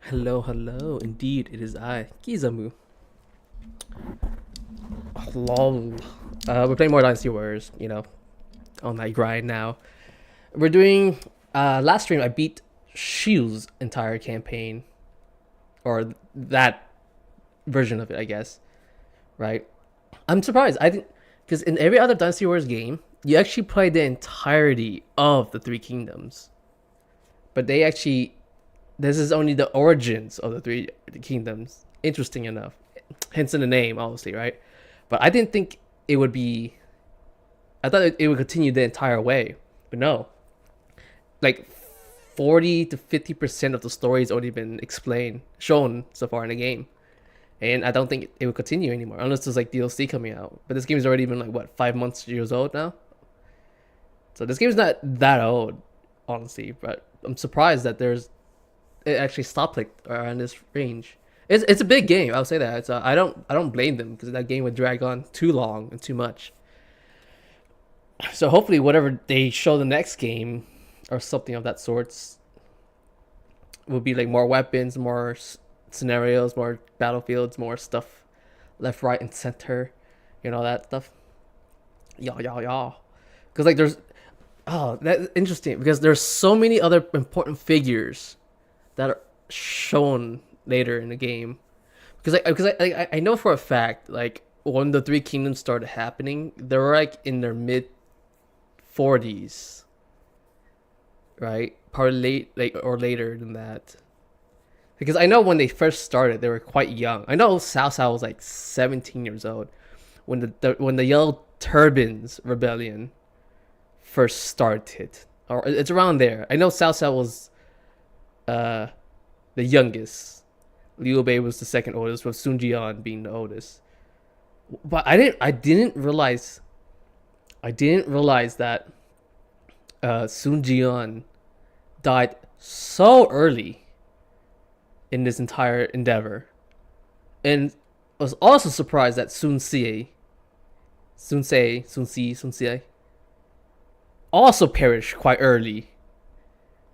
Hello, hello. Indeed, it is I, Kizamu. Lol. We're playing more Dynasty Warriors, on that grind now. We're doing, last stream I beat Shu's entire campaign. Or that version of it, I guess. Right? I'm surprised. I didn't, because in every other Dynasty Warriors game, you actually play the entirety of the Three Kingdoms. But this is only the origins of the Three Kingdoms. Interesting enough. Hence in the name, obviously, right? But I didn't think it would be. I thought it would continue the entire way, but no. Like 40 to 50% of the story has already been shown so far in the game, and I don't think it would continue anymore unless there's like DLC coming out. But this game's already been like what 5 years old now. So this game's not that old, honestly. But I'm surprised that it actually stopped like around this range. It's a big game. I'll say that. I don't blame them because that game would drag on too long and too much. So hopefully, whatever they show the next game, or something of that sorts, will be like more weapons, more scenarios, more battlefields, more stuff, left, right, and center, that stuff. Yeah. Because like that's interesting because there's so many other important figures that are shown later in the game, because I know for a fact, like when the Three Kingdoms started happening, they were like in their mid 40s, right? Probably late, like, or later than that. Because I know when they first started, they were quite young. I know Cao Cao was like 17 years old when the Yellow Turbans Rebellion first started, or it's around there. I know Cao Cao was the youngest. Liu Bei was the second oldest, with Sun Jian being the oldest. But I didn't realize that Sun Jian died so early in this entire endeavor, and was also surprised that Sun Si also perished quite early.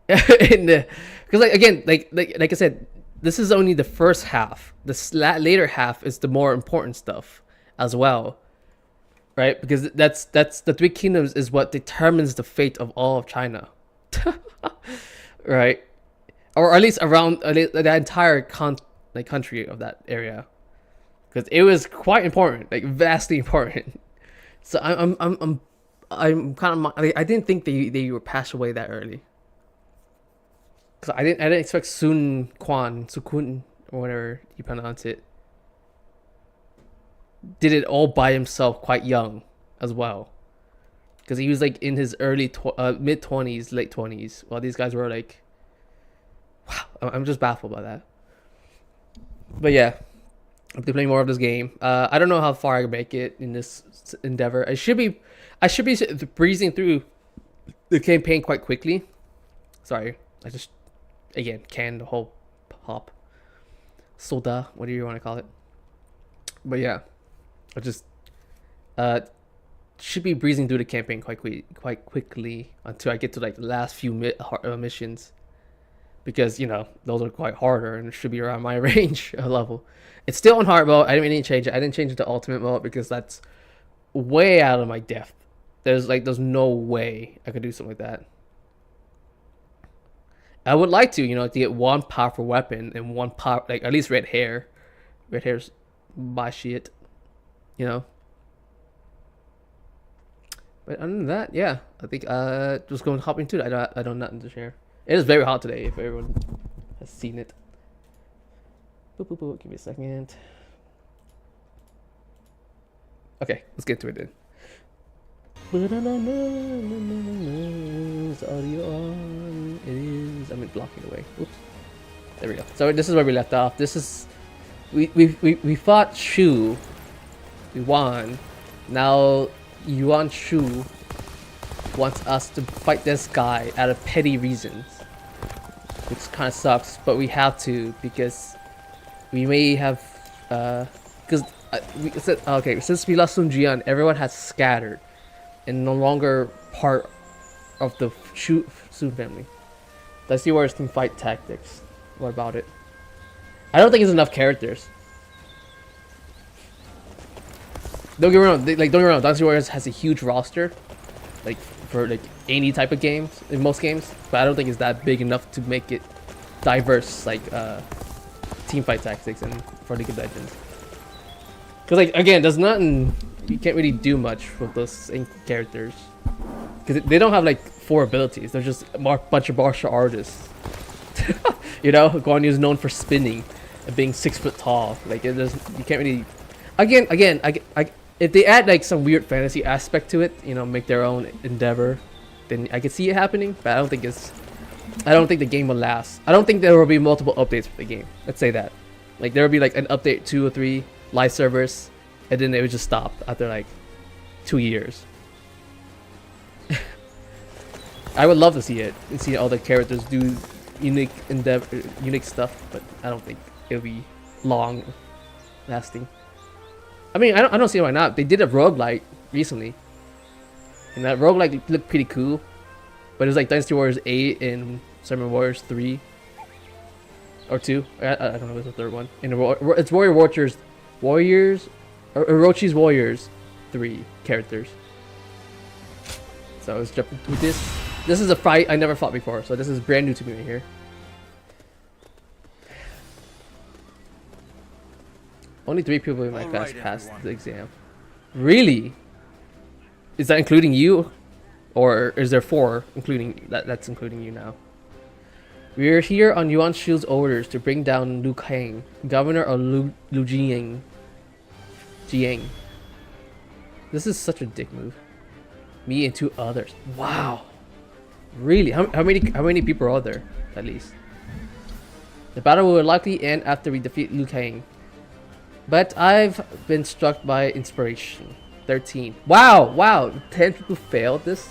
Because like I said, this is only the first half. The later half is the more important stuff as well, right? Because that's the Three Kingdoms is what determines the fate of all of China, right? Or at least around the entire country of that area, because it was quite important, like vastly important. So I'm kind of, I didn't think they were passed away that early. Cause I didn't expect Sun Quan, or whatever you pronounce it, did it all by himself quite young as well. Because he was like in his mid 20s, late 20s, while these guys were like, wow, I'm just baffled by that. But yeah, I'm playing more of this game. I don't know how far I can make it in this endeavor. I should be breezing through the campaign quite quickly. Sorry, I just canned the whole pop soda, whatever you want to call it. But yeah, I just should be breezing through the campaign quite quickly until I get to like the last few missions, because those are quite harder and it should be around my range level. It's still on hard mode. I didn't change it. I didn't change it to ultimate mode because that's way out of my depth. There's no way I could do something like that. I would like to get one powerful weapon and one power, like at least red hair. Red hair's my shit, But other than that, yeah, I think just going to hop into it. I don't nothing to share. It is very hot today. If everyone has seen it. Boop. Give me a second. Okay, let's get to it then. Is audio on? It is. I'm blocking away. Oops. There we go. So this is where we left off. This is we fought Shu. We won. Now Yuan Shu wants us to fight this guy out of petty reasons, which kind of sucks, but we have to because we may have since we lost Sun Jian, everyone has scattered and no longer part of the Sun family. Dynasty Warriors can fight tactics. What about it? I don't think it's enough characters. Don't get me wrong. Don't get me wrong. Dynasty Warriors has a huge roster, like for like any type of games in most games, but I don't think it's that big enough to make it diverse, like teamfight tactics and for League of Legends. Because like again, there's nothing. You can't really do much with those same characters because they don't have like 4 abilities. They're just a bunch of martial artists. You know, Guan Yu is known for spinning and being 6 foot tall. Like it doesn't. You can't really. Again, if they add like some weird fantasy aspect to it, you know, make their own endeavor, then I could see it happening. But I don't think the game will last. I don't think there will be multiple updates for the game. Let's say that. Like there will be like an update 2 or 3 live servers, and then it would just stop after like 2 years. I would love to see it and see all the characters do unique stuff, but I don't think it'll be long lasting. I mean, I don't see why not. They did a roguelike recently, and that roguelike looked pretty cool. But it was like Dynasty Warriors 8 and Samurai Warriors 3 or 2. I don't know what's the third one. And it's Orochi's Warriors 3 characters. So I was jumping through this. This is a fight I never fought before, so this is brand new to me right here. Only 3 people in my class passed the exam. Really? Is that including you? Or is there 4 including that's including you now? We are here on Yuan Shi's orders to bring down Liu Kang, governor of Lu Jiang. This is such a dick move. Me and 2 others. Wow. Really? How many people are there at least? The battle will likely end after we defeat Liu Kang. But I've been struck by inspiration. 13. Wow! 10 people failed this.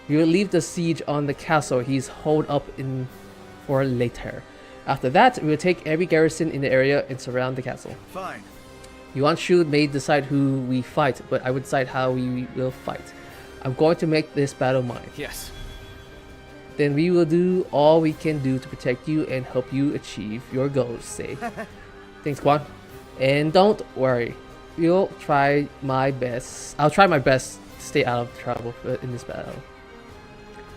We will leave the siege on the castle he's holed up in for later. After that, we will take every garrison in the area and surround the castle. Fine. Yuan Shu may decide who we fight, but I would decide how we will fight. I'm going to make this battle mine. Yes. Then we will do all we can do to protect you and help you achieve your goals, say. Thanks, Guan. And don't worry, I'll try my best to stay out of trouble in this battle.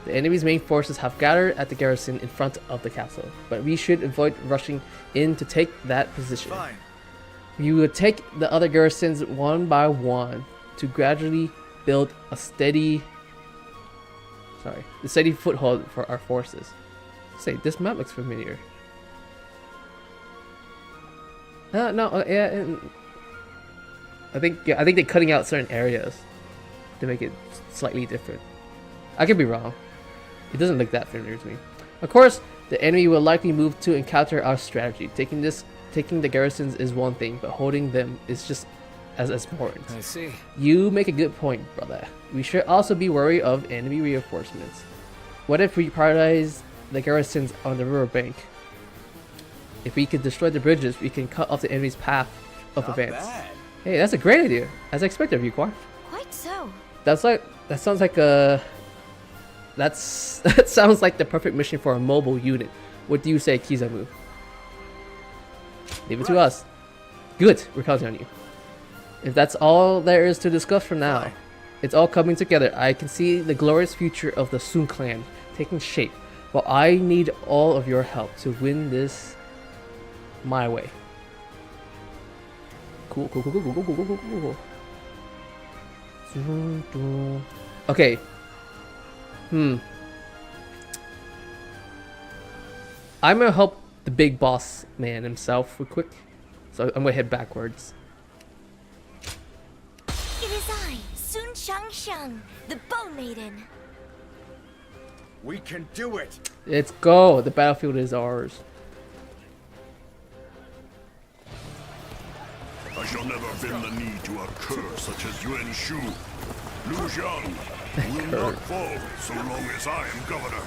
The enemy's main forces have gathered at the garrison in front of the castle, but we should avoid rushing in to take that position. Fine. We will take the other garrisons one by one to gradually build a steady foothold for our forces. Say, this map looks familiar. Yeah. I think they're cutting out certain areas to make it slightly different. I could be wrong. It doesn't look that familiar to me. Of course, the enemy will likely move to encounter our strategy. Taking the garrisons is one thing, but holding them is just as important. I see. You make a good point, brother. We should also be wary of enemy reinforcements. What if we prioritize the garrisons on the riverbank? If we could destroy the bridges, we can cut off the enemy's path of advance. Bad. Hey, that's a great idea, as I expected of you, Quan. Quite so. That sounds like that sounds like the perfect mission for a mobile unit. What do you say, Kizamu? Leave it to us. Good, we're counting on you. If that's all there is to discuss for now, it's all coming together. I can see the glorious future of the Sun clan taking shape, but I need all of your help to win this my way. Cool. Okay. I'm gonna help the big boss man himself real quick. So I'm gonna head backwards. It is I, Sun Shangshang, the Bow Maiden. We can do it. Let's go. The battlefield is ours. I shall never bend the knee to a cur such as Yuan Shu. Liu Jiang will not fall so long as I am governor.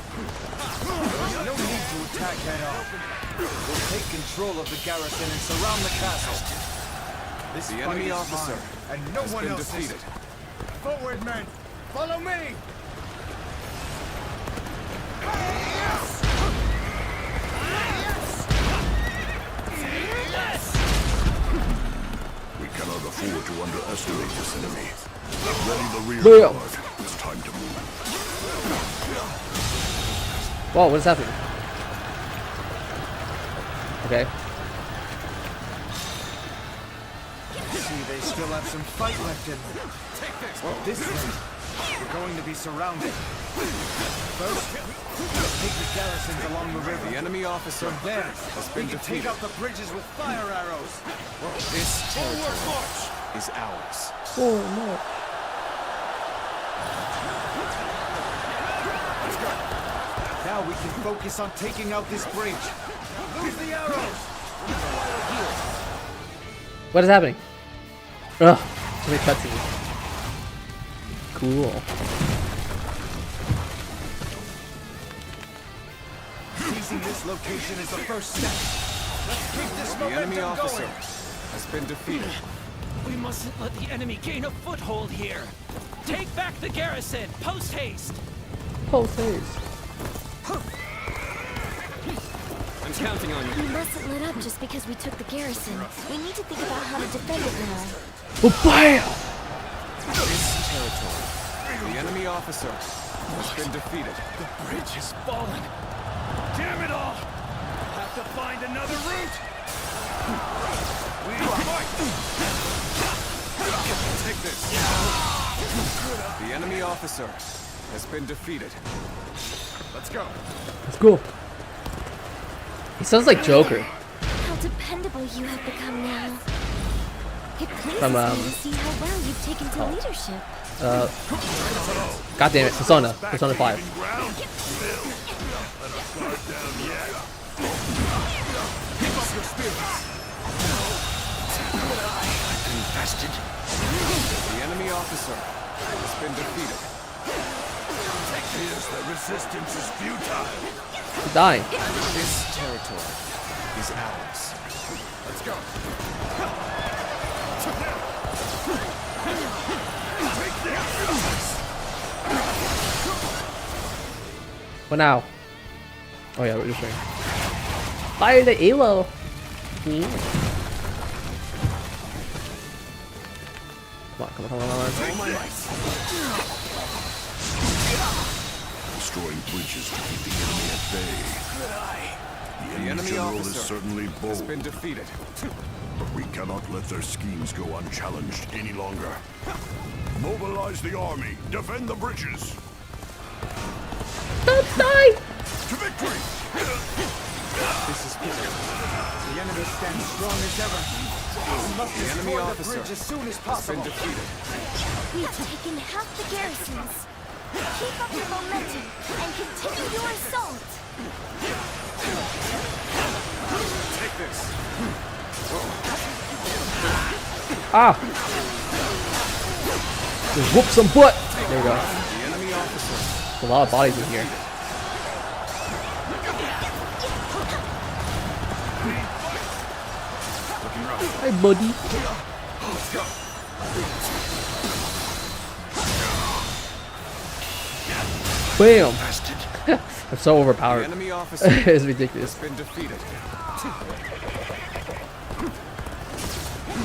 No need to attack head on. We'll take control of the garrison and surround the castle. This The fight enemy is officer mine, and no has one been else is. defeated. Forward, men! Follow me! Boom. It's time to move. Whoa, what is happening? Okay. See, they still have some fight left in them. This way, we're going to be surrounded. First, take the garrisons along the river. The enemy officer From there, has we been can take defeated. out the bridges with fire arrows. This territory is ours. Oh no. Now we can focus on taking out this bridge. Lose the arrows! What is happening? Ugh, too many cutscenes. Cool. Seizing this location is the first step. Let's keep this The enemy momentum officer going. has been defeated. We mustn't let the enemy gain a foothold here. Take back the garrison, post haste. Post haste. I'm counting on you. We mustn't let up just because we took the garrison. We need to think about how to defend it now. Oh, bam! This territory, the enemy officer has been defeated. The bridge is fallen. Damn it all! Have to find another route. We fight! Take this. The enemy officer has been defeated. Let's go. Let's go. He sounds like Joker. How dependable you have become now. It pleases From, me to see how well you've taken to leadership. God damn it, Persona 5. Ground. Still. Let us start down yet. Keep up your spirits. Infested. The enemy officer has been defeated. Here's the resistance is futile. He's dying. This territory is ours. Let's go. What now? Oh yeah, we're just waiting. Fire the Elo. Come on. Destroying bridges to keep the enemy at bay. The enemy general is officer certainly has bold, been defeated. but we cannot let their schemes go unchallenged any longer. Mobilize the army. Defend the bridges. Don't die! To victory! This is good. The enemy stands strong as ever. We must The enemy destroy the officer bridge as soon as has possible. been defeated. We've taken half the garrisons. Keep up your momentum and continue your assault. Take this. Ah! Just whoop some butt! There we go. The enemy officer There's a lot of bodies in here. Hi, buddy. Let's go. Bam! I'm so The overpowered. enemy officer It's has ridiculous. been defeated.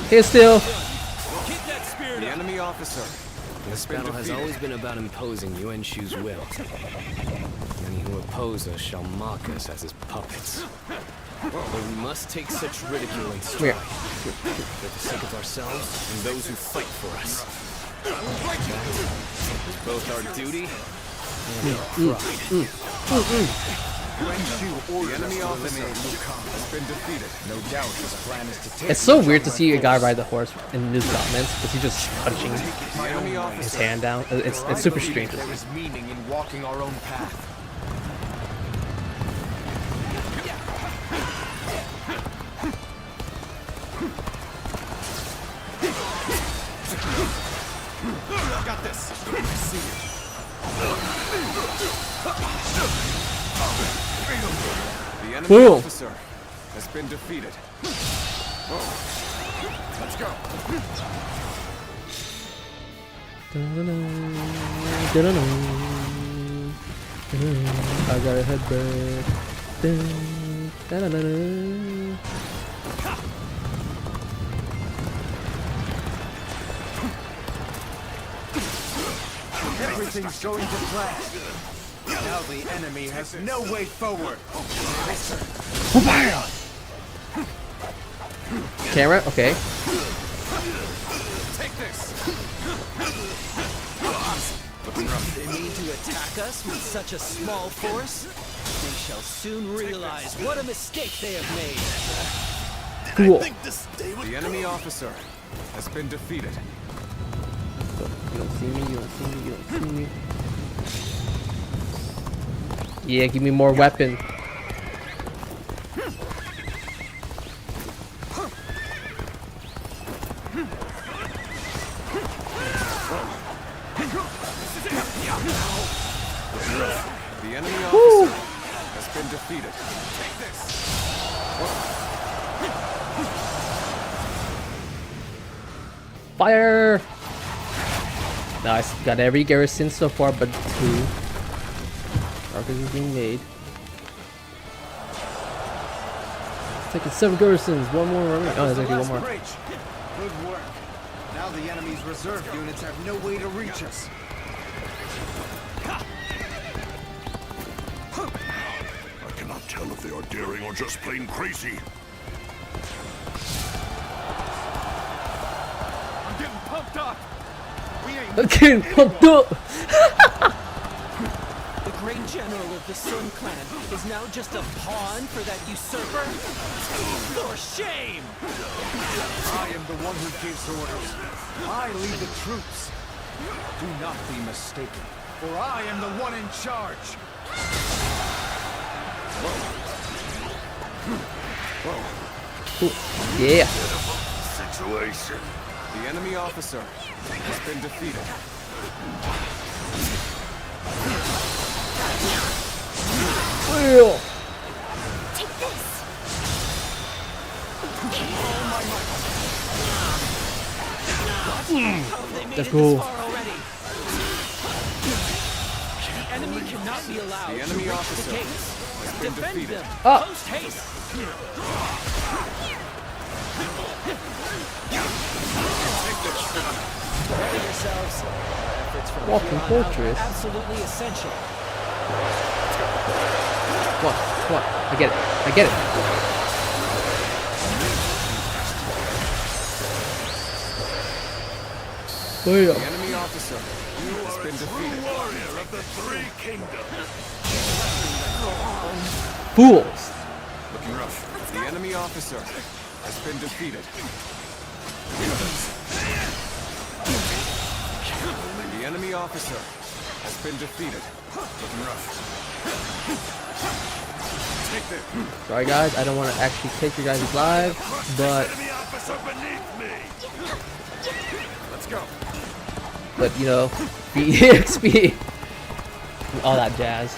Here still. Keep that spirit The up. enemy officer has been Battle has defeated. always been about imposing Yuan Shu's will. Many who oppose us shall mock us as his puppets. But we must take such ridicule in Come here. stride for the sake of ourselves and those who fight for us. That is both our duty and our pride. The enemy officer has been defeated. No doubt his plan is to take It's so weird to see a guy ride the horse in News Documents because he's just punching The enemy his officer hand down. It's I super believe strange. There is meaning in walking our own path. Got this. I see you. The enemy Boom. officer has been defeated. Let's go. I got a headband. Everything's going to plan. Now the enemy has no way forward. Camera, okay. Take this! They mean to attack us with such a small force? They shall soon realize what a mistake they have made. Cool. The enemy officer has been defeated. You don't see me, you don't see me, you don't see me. Yeah, give me more weapon. The enemy officer has been defeated. Take this! Fire! Nice, got every garrison so far but 2. Arcus is being made. Taking 7 garrisons, 1 more. Oh, there's actually 1 more. Bridge. Good work. Now the enemy's reserve units have no way to reach us. I cannot tell if they are daring or just plain crazy. I'm getting pumped up! We ain't I'm getting pumped up! The great general of the Sun Clan is now just a pawn for that usurper? For shame! I am the one who gives orders. I lead the troops. Do not be mistaken, for I am the one in charge. Yeah. Situation. The enemy officer has been defeated. Well. Take this. How have they made That's it cool. this far already? The enemy cannot be allowed The to enemy reach officer the gates. has been Defend defeated. them. Ah. Post haste. Ready yourselves. Efforts from Walking here on out fortress. are absolutely essential. Come on. I get it. I get it. The Well. enemy officer has been defeated. Warrior of the 3 kingdoms. Fools. Looking rough. The enemy officer has been defeated. The enemy officer has been defeated. Looking rough. Take this. Sorry guys, I don't want to actually take your guys' lives, but Enemy officer beneath me. Let's go. you know, EXP, all that jazz.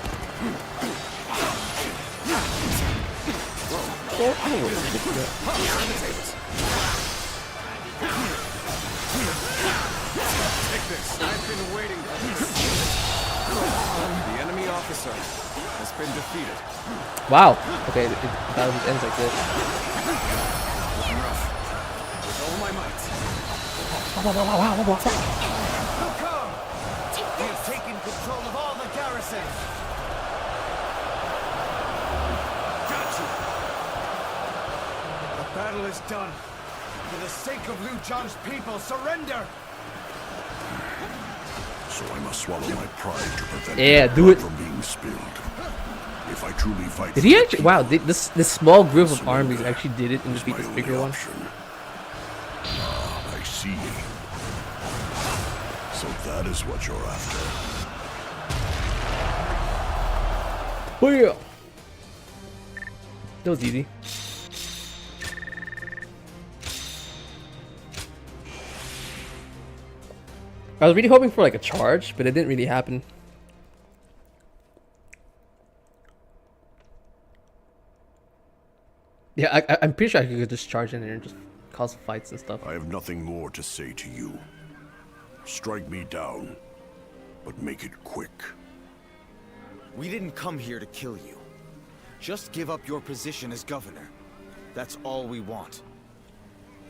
Take this. I've been waiting for this. The enemy officer has been defeated. Wow. Okay, that ends like this. Looking rough. With all my might. Come! We have taken control of all the garrisons. Got you. The battle is done. For the sake of Liu Zhang's people, surrender! So I must swallow my pride to prevent Yeah, the do blood it. from being spilled. If I truly fight, Did for he the actually? Wow, this small group of armies surrender actually did it and is defeat my this only bigger one. option. Ah, I see. So that is what you're after. Oh yeah. That was easy. I was really hoping for like a charge, but it didn't really happen. Yeah, I'm pretty sure I could just charge in there and just cause fights and stuff. I have nothing more to say to you. Strike me down, but make it quick. We didn't come here to kill you. Just give up your position as governor. That's all we want.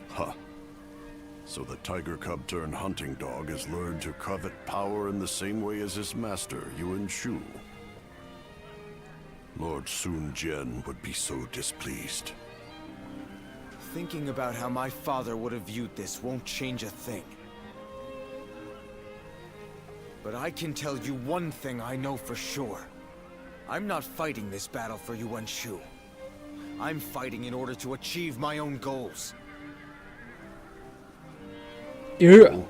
Huh. So the tiger cub turned hunting dog has learned to covet power in the same way as his master, Yuan Shu. Lord Sun Jian would be so displeased. Thinking about how my father would have viewed this won't change a thing. But I can tell you one thing I know for sure. I'm not fighting this battle for Yuan Shu. I'm fighting in order to achieve my own goals. Yeah.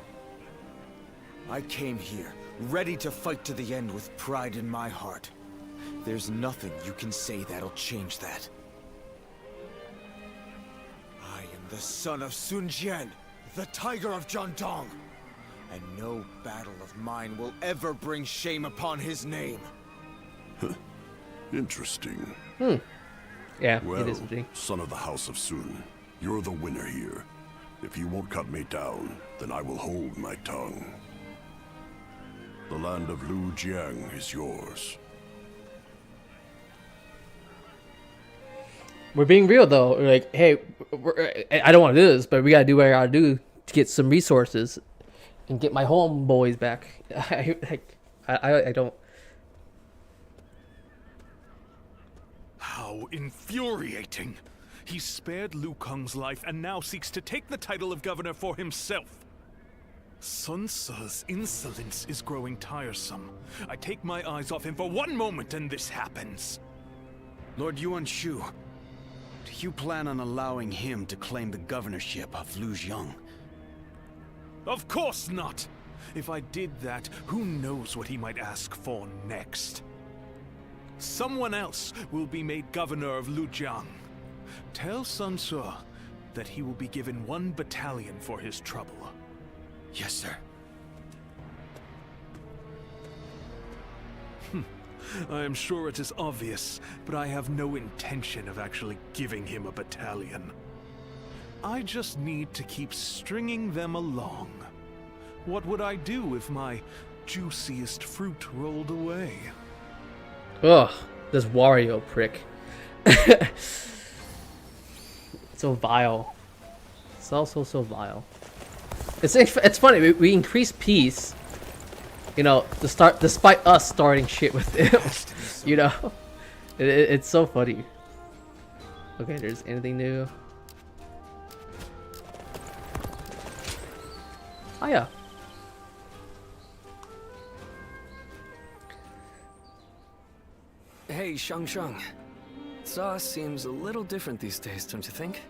I came here, ready to fight to the end with pride in my heart. There's nothing you can say that'll change that. I am the son of Sun Jian, the Tiger of Jiandong. And no battle of mine will ever bring shame upon his name. Interesting. Yeah, Well, it is interesting. son of the House of Sun, you're the winner here. If you won't cut me down, then I will hold my tongue. The land of Lu Jiang is yours. We're being real though. We're like, hey, I don't want to do this, but we gotta do what I gotta do to get some resources and get my homeboys back. I don't. How infuriating! He spared Liu Kang's life and now seeks to take the title of governor for himself. Sun Ce's insolence is growing tiresome. I take my eyes off him for one moment and this happens. Lord Yuan Shu, do you plan on allowing him to claim the governorship of Lujiang? Of course not! If I did that, who knows what he might ask for next? Someone else will be made governor of Lujiang. Tell Sun Ce that he will be given 1 battalion for his trouble. Yes, sir. I am sure it is obvious, but I have no intention of actually giving him a battalion. I just need to keep stringing them along. What would I do if my juiciest fruit rolled away? Ugh, this Wario prick. So vile. It's also so vile. It's funny. We increase peace, you know, despite us starting shit with him. You know, it's so funny. Okay, there's anything new? Oh yeah. Hey, Shang. Saw seems a little different these days, don't you think?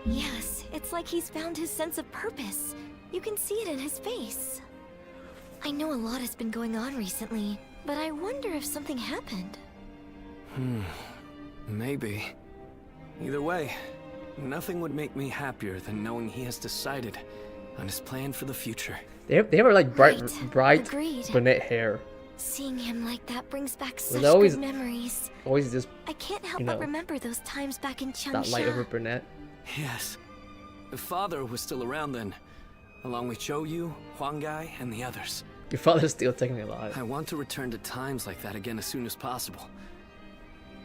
Yes, it's like he's found his sense of purpose. You can see it in his face. I know a lot has been going on recently, but I wonder if something happened. Maybe. Either way, nothing would make me happier than knowing he has decided on his plan for the future. They have like bright Agreed. brunette hair. Seeing him like that brings back such always- good memories. Always just I can't help you but know, remember those times back in Changsha. that light over brunette. Yes. The father was still around then, along with Zhou Yu, Huang Gai, and the others. Your father's still technically alive. I want to return to times like that again as soon as possible.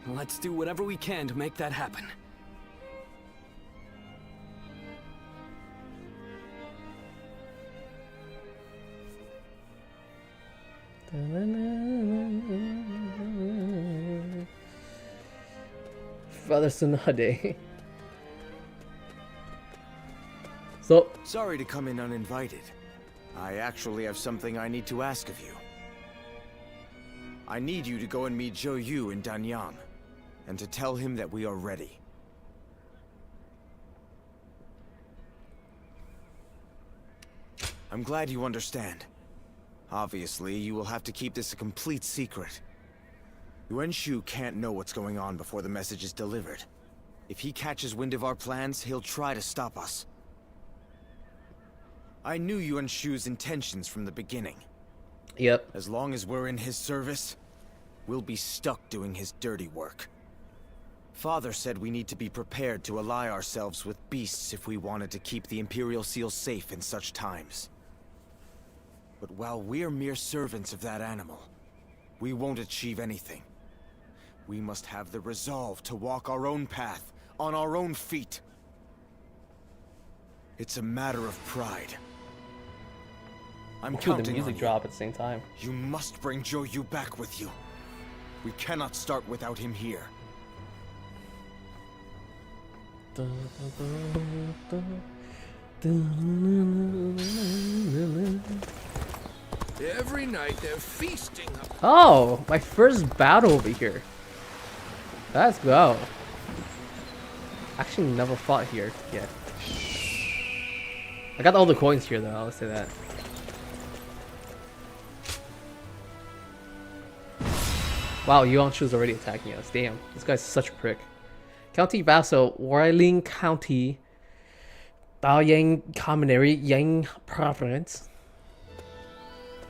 Let's do whatever we can to make that happen. Father Tsunade. So, Sorry to come in uninvited. I actually have something I need to ask of you. I need you to go and meet Zhou Yu in Danyang, and to tell him that we are ready. I'm glad you understand. Obviously, you will have to keep this a complete secret. Yuan Shu can't know what's going on before the message is delivered. If he catches wind of our plans, he'll try to stop us. I knew Yuan Shu's intentions from the beginning. yep. As long as we're in his service, we'll be stuck doing his dirty work. Father said we need to be prepared to ally ourselves with beasts if we wanted to keep the Imperial Seal safe in such times. But while we're mere servants of that animal, we won't achieve anything. We must have the resolve to walk our own path, on our own feet. It's a matter of pride. I'm Ooh, the counting on music you. drop at the same time. You must bring Joyu back with you. We cannot start without him here. Every night they're feasting up. Oh, my first battle over here. Let's go. Actually, never fought here yet. I got all the coins here, though. I'll say that. Wow, Yuanshu's already attacking us. Damn, this guy's such a prick. County Vassal, Warling County, Daoyang Communary, Yang Province.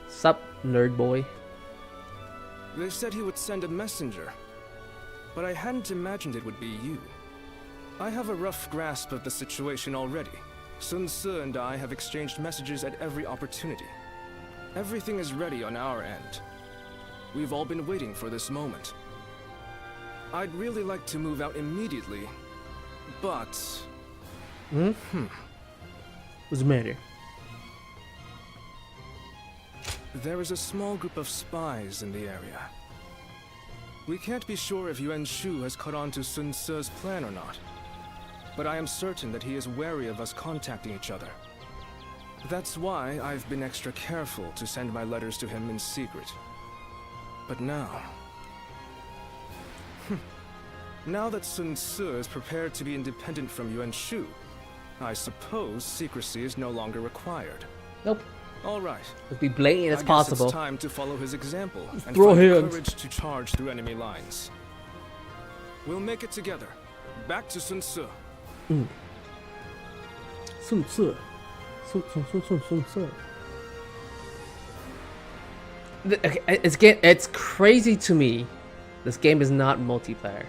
Sup, nerd boy. They said he would send a messenger, but I hadn't imagined it would be you. I have a rough grasp of the situation already. Sun Ce and I have exchanged messages at every opportunity. Everything is ready on our end. We've all been waiting for this moment. I'd really like to move out immediately, but... What's the matter? There is a small group of spies in the area. We can't be sure if Yuan Shu has caught on to Sun Ce's plan or not, but I am certain that he is wary of us contacting each other. That's why I've been extra careful to send my letters to him in secret. But now... now that Sun Ce is prepared to be independent from Yuan Shu, I suppose secrecy is no longer required. Nope. All right. Let's be blatant as I guess possible. it's time to follow his example and throw find the hands. courage to charge through enemy lines. We'll make it together. Back to Sun Ce. Sun Ce. Sun Ce. It's crazy to me. This game is not multiplayer.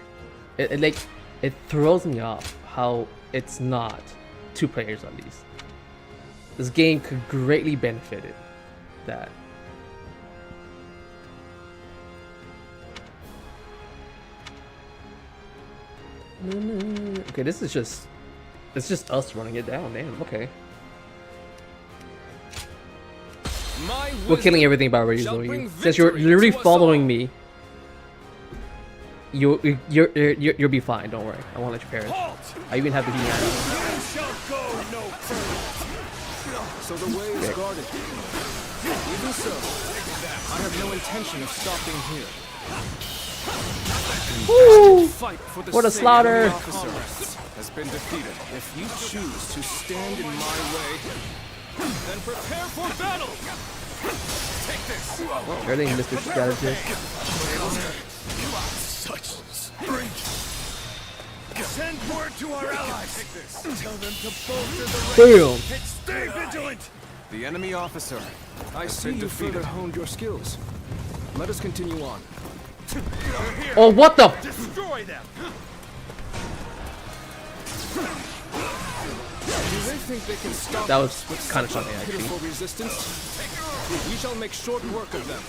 It throws me off how it's not 2 players at least. This game could greatly benefit it. That. Okay, this is just... It's just us running it down, damn, okay. We're killing everything by radio. Since you're literally following me, you'll be fine, don't worry. I won't let you perish. I even have the heat on. So the way is guarded. Even so, I have no intention of stopping here. Woo! Fight for the What a sake slaughter! of the officer has been defeated. If you choose to stand in my way, then prepare for battle. Take this. Everything, Mr. Strategist. Such strength. Send word to our allies. Tell them to bolster the ranks Boom! and stay vigilant. The enemy officer. I see you further honed your skills. Let us continue on. Oh, what the? Destroy them. Do they think they can stop That was us with kind of such funny, a actually. pitiful resistance? We shall make short work of them.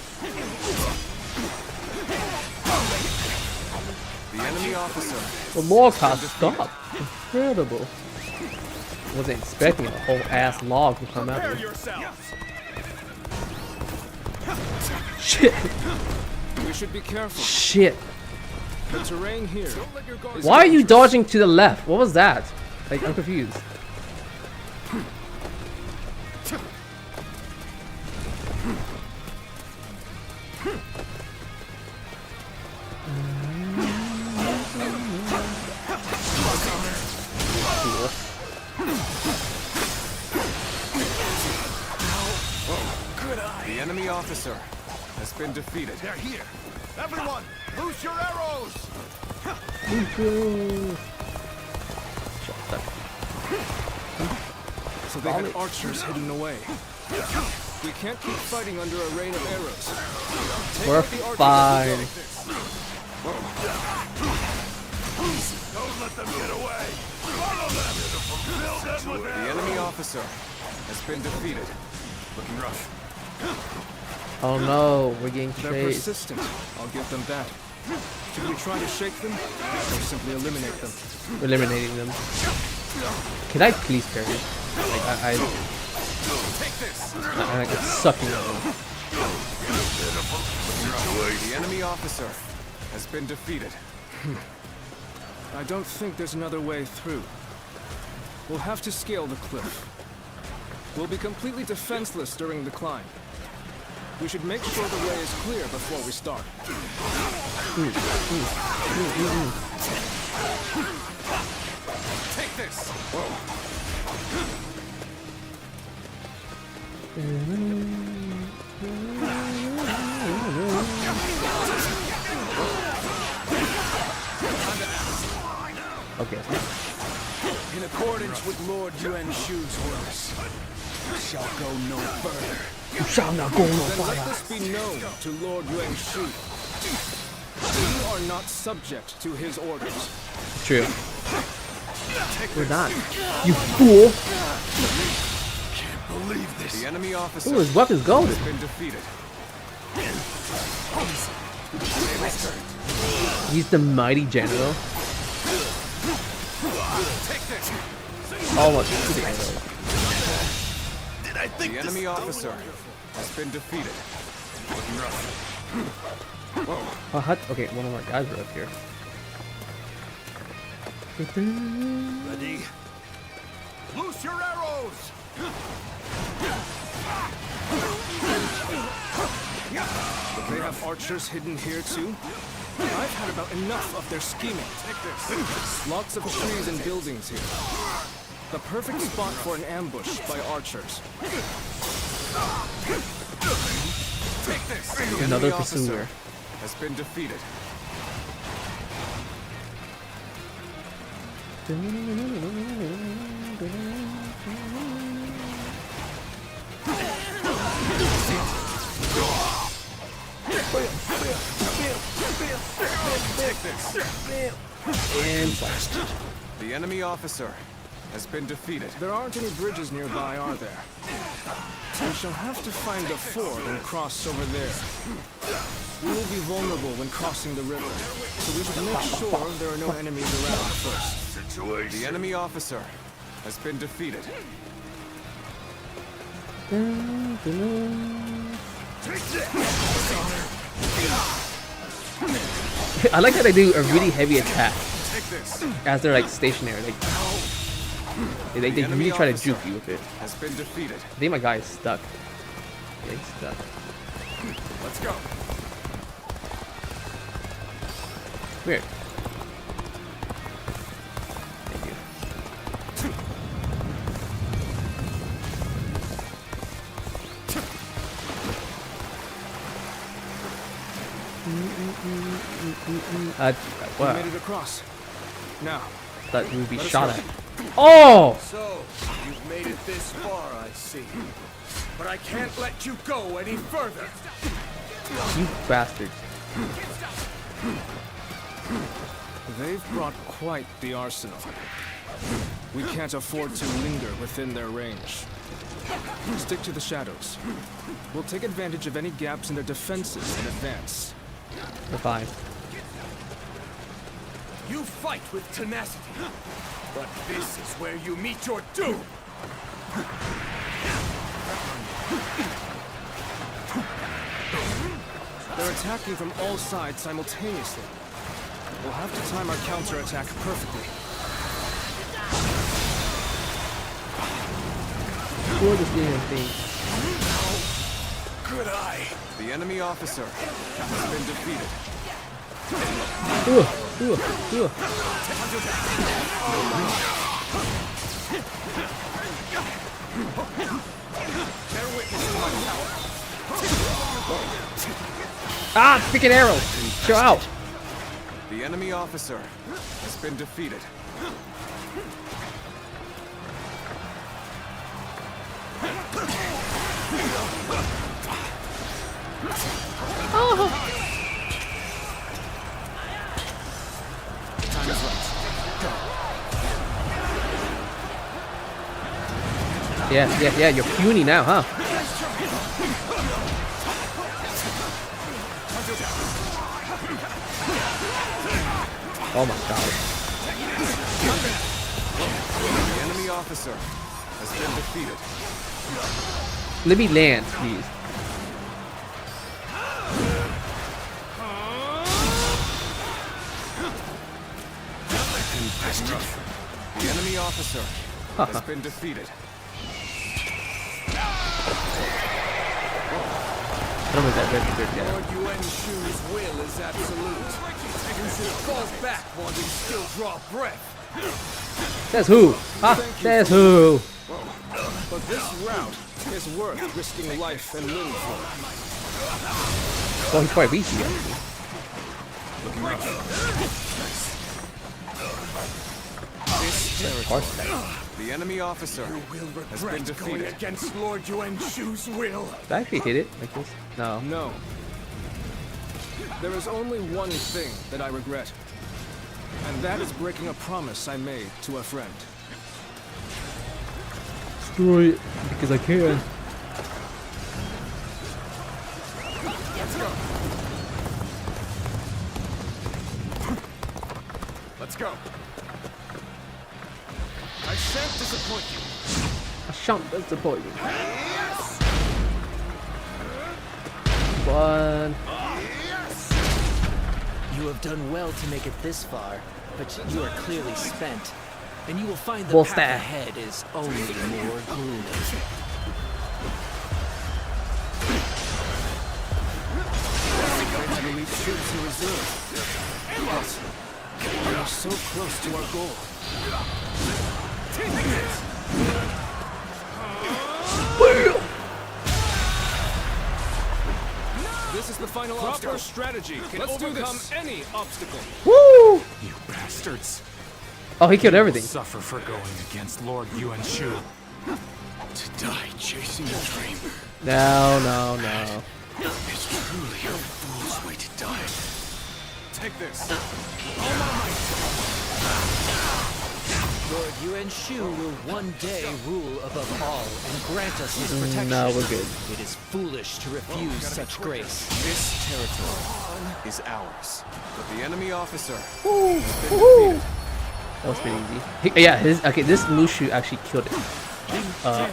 The enemy officer. The log has stopped. Incredible. Wasn't expecting a whole ass log to come out Prepare of it. yourselves. Shit. We should be careful. Shit. The terrain here. is Why are you dangerous. dodging to the left? What was that? Like, I'm confused. Cool. The enemy officer has been defeated. They're here. Everyone, loose your arrows. So they had archers hidden away. We can't keep fighting under a rain of arrows. Take We're out the archers fine. as we go. Don't let them get away. Follow them. Fill them with The enemy officer has been defeated. Looking rough. Oh no, we're getting They're chased. persistent. I'll give them that. Should we try to shake them, or simply eliminate them? Eliminating them. Can I please parry? I'm like sucking at them. The enemy officer has been defeated. I don't think there's another way through. We'll have to scale the cliff. We'll be completely defenseless during the climb. We should make sure the way is clear before we start. Take this! Okay. In accordance with Lord Yuan Shu's orders, we shall go no further. You shall not go no Then let further. this be known to Lord Yuan Shu. We are not subject to his orders. True. We're not. You fool! Can't believe this. The enemy officer Ooh, his weapon's golden. has been defeated. He's the mighty general. Take this! Almost to the arrow. Did I think The enemy officer has been defeated. Oh, okay, one of our guys are up here. Ready? Loose your arrows! They have archers hidden here too? I've had about enough of their scheming. Lots of trees and buildings here. The perfect spot for an ambush by archers. Take this! The Another enemy officer pursuer. has been defeated. Take this! And blasted. The enemy officer has been defeated. There aren't any bridges nearby, are there? We shall have to find a ford and cross over there. We will be vulnerable when crossing the river, so we should make sure there are no enemies around first. The enemy officer has been defeated. I like how they do a really heavy attack Take this! as they're like stationary. Like they The enemy really try to officer juke you with it. has been defeated. I think my guy is stuck. Yeah, he's stuck. Let's go. Weird. Thank you. We Wow. made it across. Now, Thought you would be Let us shot go. at. Oh! So, you've made it this far, I see. But I can't let you go any further. You bastards. they've brought quite the arsenal. We can't afford to linger within their range. Stick to the shadows. We'll take advantage of any gaps in their defenses in advance. We're fine. You fight with tenacity. But this is where you meet your doom. They're attacking from all sides simultaneously. We'll have to time our counterattack perfectly. For this damn thing. Good eye. The enemy officer has been defeated. Ah, freaking arrow! Chill out! The enemy officer has been defeated. Time is right. Yeah, you're puny now, huh? Oh my god. The enemy officer has has been defeated. Let me land, please. The enemy officer has been defeated. I don't know that registered yet. Lord Yuan Shu's will is absolute. You should fall back while you still draw breath. Says who? Says who? But this route is worth risking life and limb for. Well, he's quite weak here. The enemy officer has been defeated. Against Lord Yuan Shu's will. Did I actually hit it like this? No. No. There is only one thing that I regret. And that is breaking a promise I made to a friend. Destroy it because I can. Let's go. I shan't disappoint you. I shan't disappoint you. One. You have done well to make it this far, but you are clearly spent. And you will find the Bull path staff. ahead is only more grueling. To lead troops in reserve. Yes. We are so close to our goal. This is the final obstacle. Strategy can overcome any obstacle. Woo! You bastards. Oh, he killed everything. Suffer for going against Lord Yuan Shu. To die chasing a dream. No. It's truly a fool's way to die. Take this. Lord Yuan Shu will one day rule above all and grant us his protection. No, we're good. It is foolish to refuse such grace. This territory is ours. But the enemy officer Woo! has been Woohoo! defeated. That was pretty easy. Yeah, this Mushu actually killed it.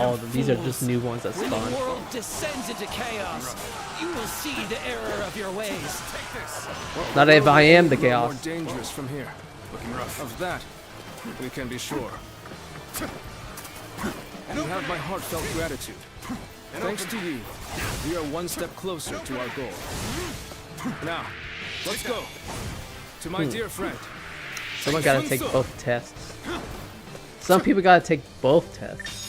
All of them. These are just new ones that When the spawned. world descends into chaos, you will see the error of your ways. Not if I am the More chaos. dangerous from here. Looking rough. Of that, we can be sure. You have my heartfelt gratitude. Thanks to you, we are one step closer to our goal. Now, let's go. To my dear friend. Someone gotta take both tests. Some people gotta take both tests.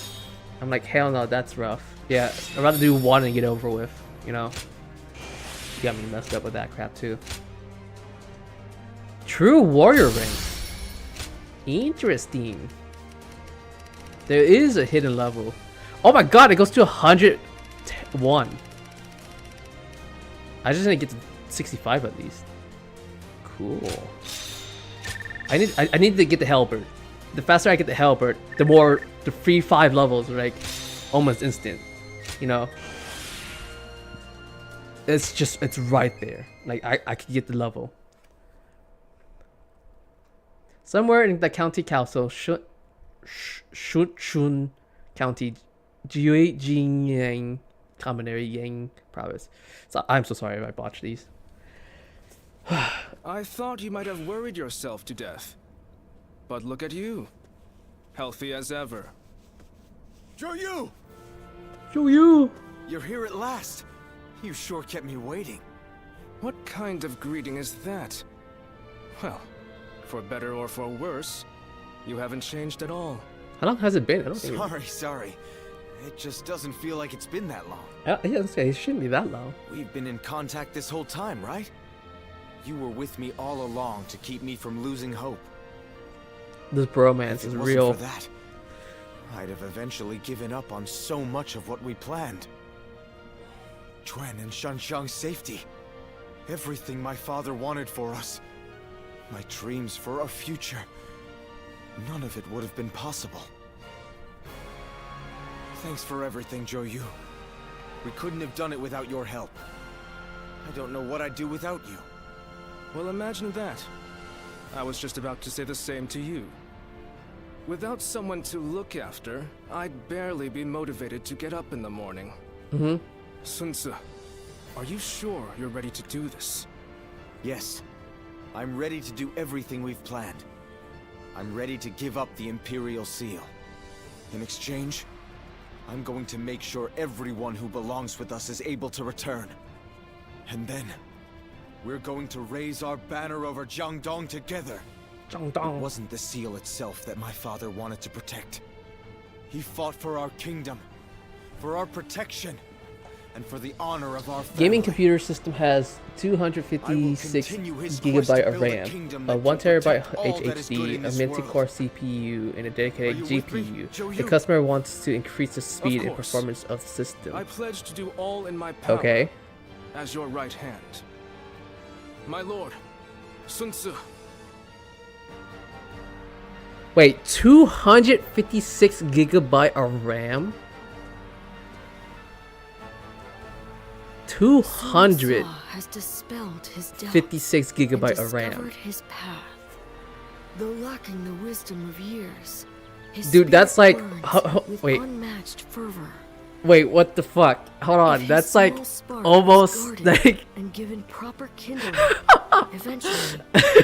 I'm like, hell no, that's rough. Yeah, I'd rather do one and get over with, you know? You got me messed up with that crap too. True warrior rank. Interesting. There is a hidden level. Oh my god, it goes to 101. I just need to get to 65 at least. Cool. I need to get the halberd. The faster I get the halberd, the more the free 5 levels are like almost instant. You know? It's right there. Like I could get the level. Somewhere in the county council, Shunchun County, Jinyang Communary Yang Province. So I'm so sorry if I botched these. I thought you might have worried yourself to death. But look at you. Healthy as ever. Joyu! Yo, you! You're here at last. You sure kept me waiting. What kind of greeting is that? Well, for better or for worse, you haven't changed at all. How long has it been? I don't think. Sorry. It just doesn't feel like it's been that long. It shouldn't be that long. We've been in contact this whole time, right? You were with me all along to keep me from losing hope. This bromance If is it wasn't real. for that, I'd have eventually given up on so much of what we planned. Quan and Shanshang's safety. Everything my father wanted for us. My dreams for a future. None of it would have been possible. Thanks for everything, Joyu. We couldn't have done it without your help. I don't know what I'd do without you. Well, imagine that. I was just about to say the same to you. Without someone to look after, I'd barely be motivated to get up in the morning. Mm-hmm. Sun Tzu, are you sure you're ready to do this? Yes. I'm ready to do everything we've planned. I'm ready to give up the Imperial Seal. In exchange, I'm going to make sure everyone who belongs with us is able to return. And then, we're going to raise our banner over Jiangdong together. It wasn't the seal itself that my father wanted to protect. He fought for our kingdom, for our protection, and for the honor of our family. Gaming computer system has 256 gigabyte of RAM, a 1 terabyte HDD, a multi-core CPU, and a dedicated GPU. The customer wants to increase the speed and performance of the system. I pledge to do all in my power. Okay. As your right hand. My lord, Sun Tzu. Wait, 256 gigabyte of RAM? 256 gigabyte of RAM. His path. Though lacking the wisdom of years, his dude, that's like wait. Unmatched fervor. Wait, what the fuck? Hold on, that's like almost like and given proper kindling. Eventually,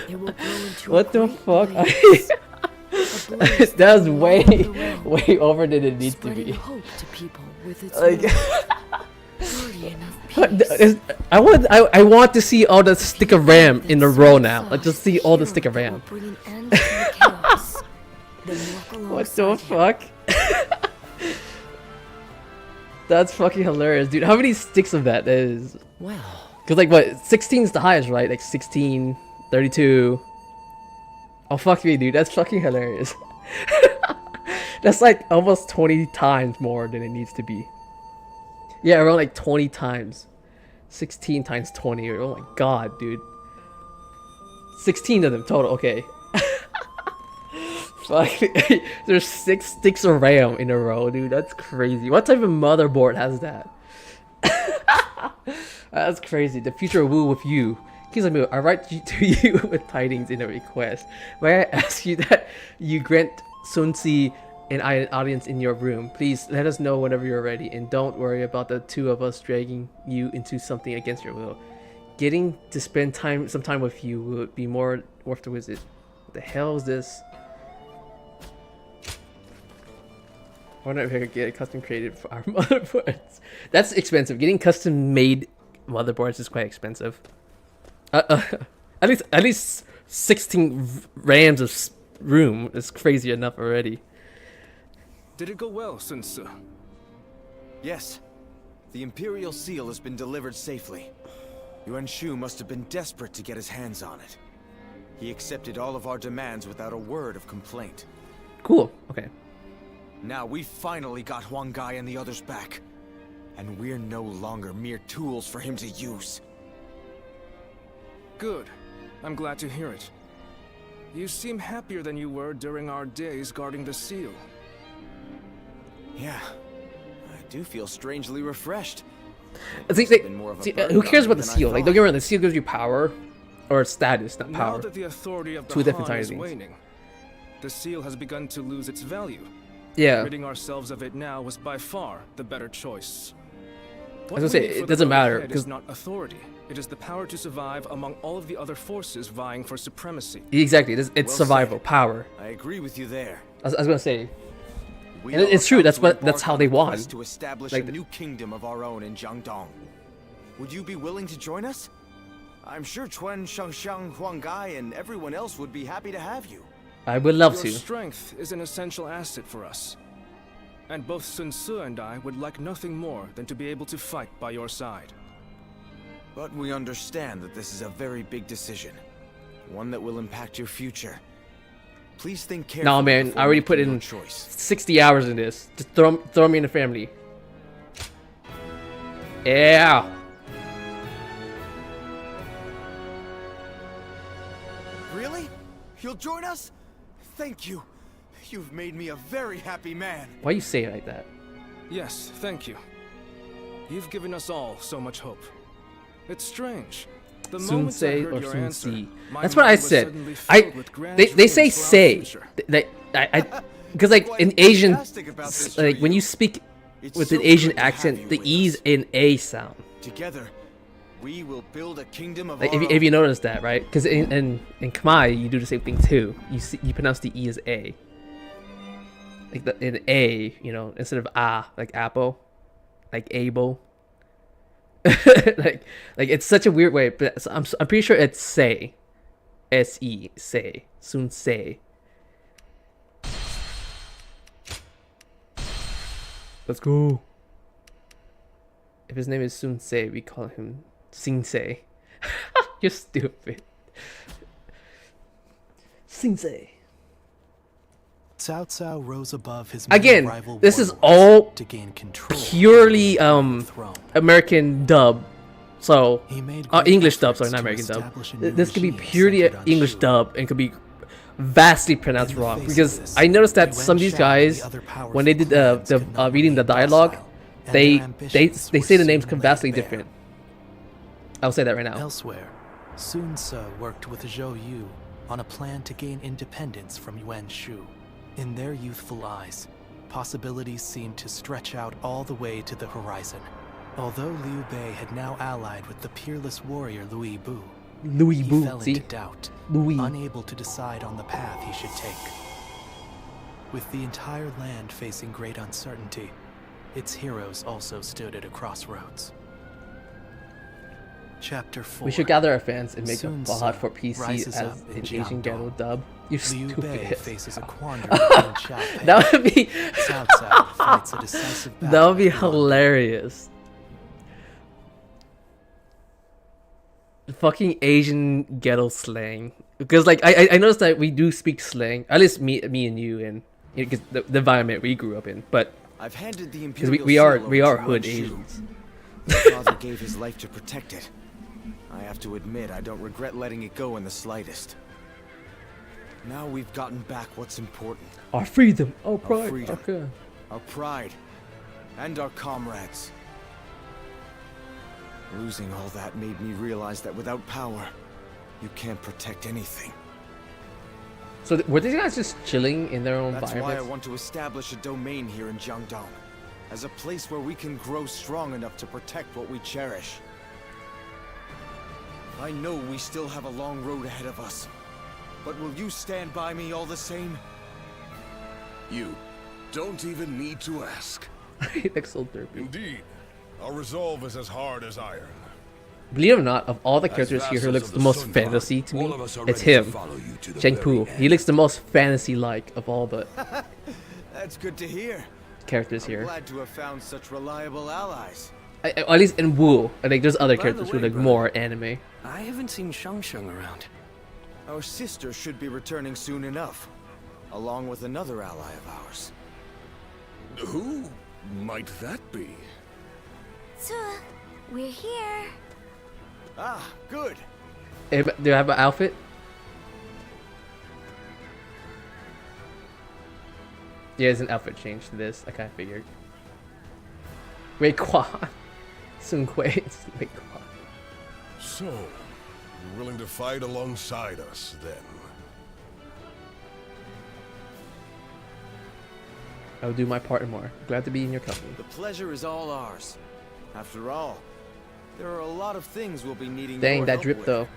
it will grow into what the fuck? That's way over than it needs to be. Hope to people with its like, I want to see all the stick of RAM in a row now. Like just see all the stick of RAM. What the fuck? That's fucking hilarious, dude. How many sticks of that is? Well, cause like what, 16 is the highest, right? Like 16, 32. Oh fuck me, dude. That's fucking hilarious. That's like almost 20 times more than it needs to be. Yeah, around like 20 times. 16 times 20. Oh my god, dude. 16 of them total. Okay. Fuck. There's 6 sticks of RAM in a row, dude. That's crazy. What type of motherboard has that? That's crazy. The future will with you. Kizamu, I write to you with tidings in a request. May I ask you that you grant Sun Tzu and I an audience in your room? Please let us know whenever you're ready, and don't worry about the two of us dragging you into something against your will. Getting to spend some time with you would be more worth the visit. What the hell is this? I wonder if I could get a custom created for our motherboards. That's expensive. Getting custom made motherboards is quite expensive. At least 16 RAMs of room is crazy enough already. Did it go well, Sun Tzu? Yes. The Imperial Seal has been delivered safely. Yuan Shu must have been desperate to get his hands on it. He accepted all of our demands without a word of complaint. Cool. Okay. Now we finally got Huang Gai and the others back. And we're no longer mere tools for him to use. Good. I'm glad to hear it. You seem happier than you were during our days guarding the seal. Yeah. I do feel strangely refreshed. Who cares about the seal? Like, don't get me wrong, the seal gives you power. Or status, not power. Now that the authority of the Two different Han is things. waning, the seal has begun to lose its value. Yeah. Ridding ourselves of it now was by far the better choice. I was gonna say, it doesn't matter, because it's not authority. It is the power to survive among all of the other forces vying for supremacy. Exactly, it's survival, power. I agree with you there. I was gonna say, and it's true. That's how they want. To establish like a new kingdom of our own in Jiangdong. Would you be willing to join us? I'm sure Chuan, Shangxiang, Huang Gai, and everyone else would be happy to have you. I would love Your to. strength is an essential asset for us. And both Sun Tzu and I would like nothing more than to be able to fight by your side. But we understand that this is a very big decision. One that will impact your future. Please think carefully. Nah, man, I already put in 60 hours in this. Just throw me in the family. Yeah. Really? You'll join us? Thank you. You've made me a very happy man. Why you say it like that? Yes, thank you. You've given us all so much hope. It's strange. The Sun moment I Sei heard or your Sun answer, Si. my That's what I mind was said. suddenly filled with grand They say dreams for our say. future. Because like in Asian, Fantastic about this, like when Ryu. you speak It's with so an Asian good to have accent, you the with E's us. in A sound. Together, we will build a kingdom of Like our if you own. notice that, right? Because in Khmer you do the same thing too. You pronounce the E as A. Like in A, you know, instead of like apple, like able. like it's such a weird way, but I'm pretty sure it's say, S-E, say, soon say. Let's go. If his name is Sun Se, we call him Sing Se. You're stupid. Sing Se. Cao Cao rose above his Again, rival this is warlords all to gain control purely over the throne. American dub. So He made great English dub, sorry, efforts not to American dub. establish a new This could be regime purely centered on English Shu. dub and could be vastly pronounced In the wrong face of because this, I noticed that Yuan some of these Shao and guys, the other powerful when they did clans could not reading the remain dialogue, docile, and they their ambitions they were say the soon names laid vastly bare. different. I'll say that right now. Elsewhere, Sun Ce worked with Zhou Yu on a plan to gain independence from Yuan Shu. In their youthful eyes, possibilities seemed to stretch out all the way to the horizon. Although Liu Bei had now allied with the peerless warrior Louis Bu, Louis he Bu, fell see? into doubt, Louis. unable to decide on the path he should take. With the entire land facing great uncertainty, its heroes also stood at a crossroads. Chapter 4. We should gather our fans and make Sun a Fallout Ce 4 PC rises as up in an Asian Jiangdong. ghetto dub. You Liu stupid. Bei ass. faces a quandary in Xiaopei. That would be Cao Cao fights a decisive battle that would be at Luan. hilarious. Fucking Asian ghetto slang. Because like I noticed that we do speak slang. At least me and you and because the environment we grew up in. But I've handed the because Imperial we Seal are over to hood Yuan Shu. Asians. My father gave his life to protect it. I have to admit, I don't regret letting it go in the slightest. Now we've gotten back what's important. Our freedom, our Our pride, freedom. okay. Our pride. And our comrades. Losing all that made me realize that without power, you can't protect anything. So were these guys just chilling in their own That's why I environments? want to establish a domain here in Jiangdong. As a place where we can grow strong enough to protect what we cherish. I know we still have a long road ahead of us. But will you stand by me all the same? You don't even need to ask. Next old therapy. Indeed, our resolve is as hard as iron. Believe it or not, of all the As characters here who vassals looks of the the most Sun fantasy to Tribe, me, all of us are it's ready to him. follow you to the Cheng very Pu. end. He looks the most fantasy-like of all the That's good to hear. characters I'm here. glad to have found such reliable allies. At least in Wu, I think there's other By the characters who way, look brother, more anime. I haven't seen Shang Shang around. Our sister should be returning soon enough, along with another ally of ours. Who might that be? We're here. Ah, good. Do you have an outfit? Yeah, there's an outfit change to this. I kind of figured. Wei Quan. Sun Kui. Wei Quan. So, you're willing to fight alongside us, then? I'll do my part and more. Glad to be in your company. The pleasure is all ours. After all, there are a lot of things we'll be needing Dang, your that help drip with. though.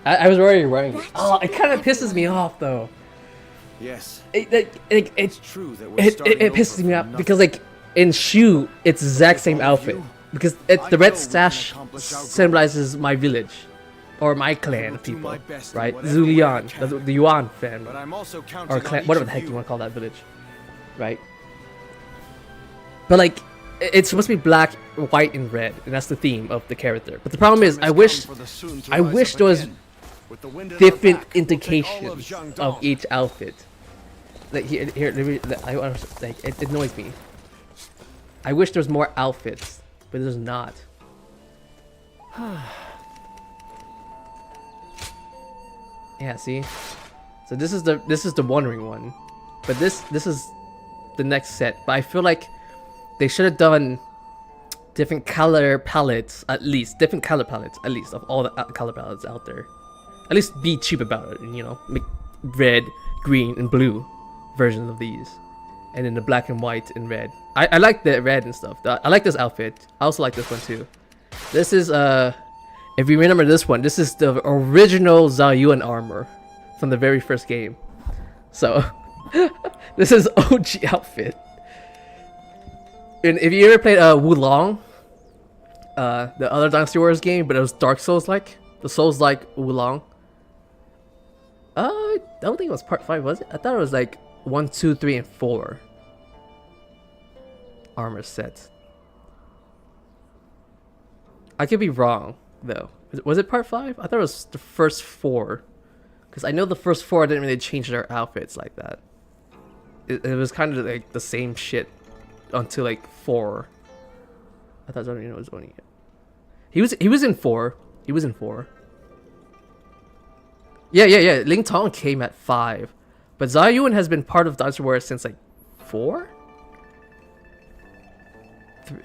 I was already wearing it. That Oh, it should kind of be pisses me everyone. off though. Yes, It's true that we're starting it over pisses me from off nothing. because like in Shu, it's the exact same all of outfit you, because I the know red we can sash accomplish our goals. symbolizes my village or my clan will of do people, my best in right? whatever way I Zulian, can. the Yuan family But I'm also counting or on clan, each whatever of the heck you. you want to call that village, right? But like, it's supposed to be black, white, and red, and that's the theme of the character. But the problem is, I wish there was different indications of each outfit. Like here, let me, like it annoys me. I wish there was more outfits, but there's not. Yeah, see. So this is the wandering one, but this is the next set. But I feel like they should have done different color palettes at least, of all the color palettes out there. At least be cheap about it, and you know, make red, green, and blue versions of these. and then the black and white and red. I like the red and stuff. I like this outfit. I also like this one too. This is if you remember this one, this is the original Zhao Yuan armor from the very first game. So this is OG outfit. And if you ever played Wulong, the other Dynasty Warriors game, but it was Dark Souls like, the Souls like Wulong. I don't think it was part 5, was it? I thought it was like 1, 2, 3, and 4 armor sets. I could be wrong though. Was it part 5? I thought it was the first 4, because I know the first 4 didn't really change their outfits like that. It was kind of like the same shit until like 4. I thought Zhao was only. He was in 4. He was in 4. Yeah. Ling Tong came at 5, but Zhao Yuan has been part of Dynasty Warriors since like 4.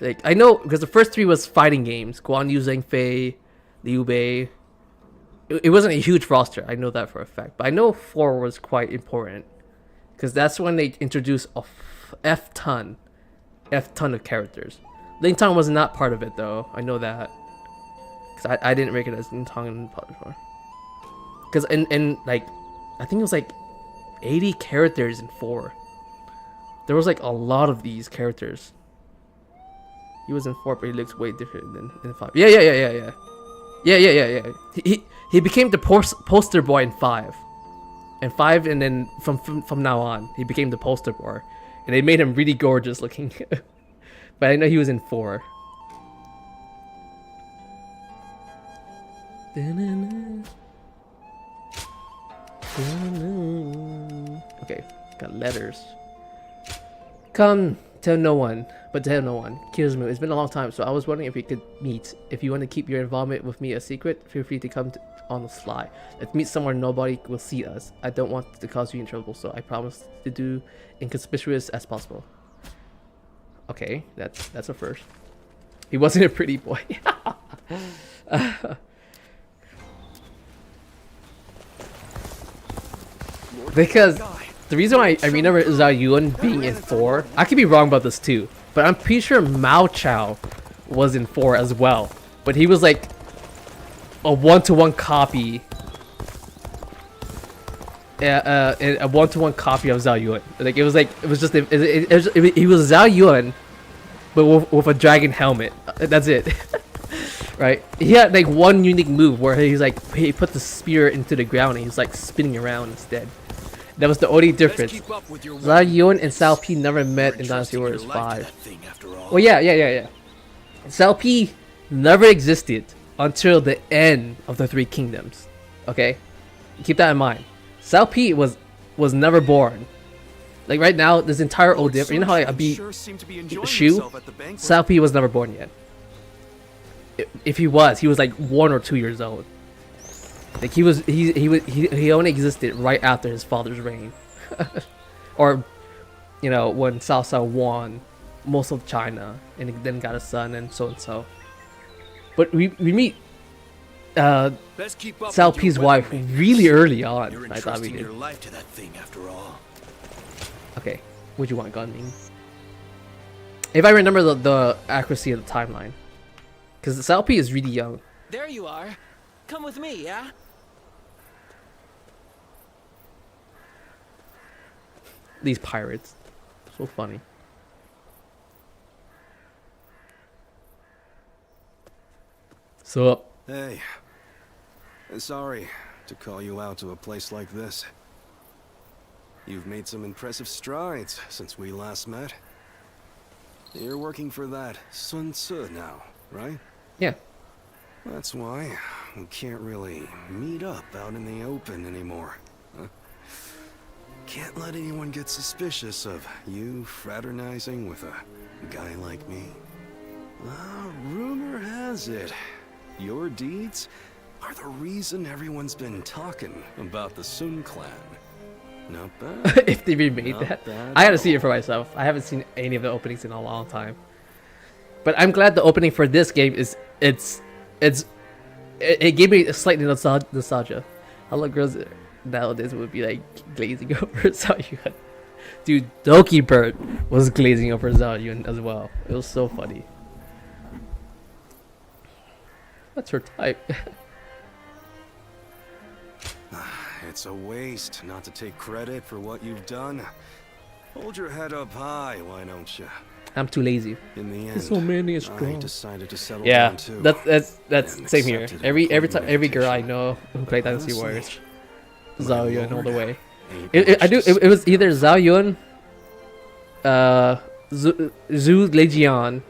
Like I know because the first 3 was fighting games. Guan Yu, Zheng Fei, Liu Bei. It wasn't a huge roster. I know that for a fact. But I know 4 was quite important because that's when they introduced a F ton of characters. Ling Tong was not part of it though. I know that because I didn't recognize Ling Tong in part before. Because in like I think it was like 80 characters in 4. There was like a lot of these characters. He was in 4, but he looks way different than in 5. Yeah. He became the poster boy in 5, and 5, and then from now on, he became the poster boy, and they made him really gorgeous looking. But I know he was in 4. Okay, got letters. Come, tell no one. But tell no one. Kizamu, it's been a long time, so I was wondering if we could meet. If you want to keep your involvement with me a secret, feel free to come on the sly. Let's meet somewhere nobody will see us. I don't want to cause you in trouble, so I promise to do inconspicuous as possible. Okay, that's a first. He wasn't a pretty boy. Because the reason why I remember Zhao Yuan being in 4, I could be wrong about this too, but I'm pretty sure Mao Chao was in 4 as well. But he was like a 1-to-1 copy. A 1-to-1 copy of Zhao Yuan. Like he was Zhao Yuan, but with a dragon helmet. That's it. Right? He had like one unique move where he put the spear into the ground and he's like spinning around instead. That was the only difference. Zhao Yuan and Cao Pi never met in Dynasty Warriors 5. Well, yeah. Cao Pi never existed until the end of the 3 kingdoms. Okay? Keep that in mind. Cao Pi was never born. Like right now, this entire old dip, you know how I beat Shu? Cao Pi was never born yet. If he was like 1 or 2 years old. Like he only existed right after his father's reign. Or you know, when Cao Cao won most of China and then got a son and so. But we meet Cao Pi's wife really early on. I thought we did. Okay, what do you want, Gunming? If I remember the accuracy of the timeline. Because Cao Pi is really young. There you are. Come with me, yeah? These pirates. So funny. So. Hey. Sorry to call you out to a place like this. You've made some impressive strides since we last met. You're working for that Sun Tzu now, right? Yeah. That's why we can't really meet up out in the open anymore. Huh? Can't let anyone get suspicious of you fraternizing with a guy like me. Rumor has it, your deeds are the reason everyone's been talking about the Sun clan. Not bad. If they remade that, I gotta see it for myself. I haven't seen any of the openings in a long time. But I'm glad the opening for this game is it gave me a slight nostalgia. A lot of girls nowadays would be like glazing over Zhao Yuan. Dude, Doki Bird was glazing over Zhao Yun as well. It was so funny. What's her type? It's a waste not to take credit for what you've done. Hold your head up high, why don't you? I'm too lazy. In the end, so many is I strong. decided to settle Yeah, down too. that's And same here. accepted Every including every girl I invitation. know who played Dynasty Honestly, Warriors, my Zhao Yun all the lord, way. ain't much to It was either Zhao Yun, Zhu Lejian,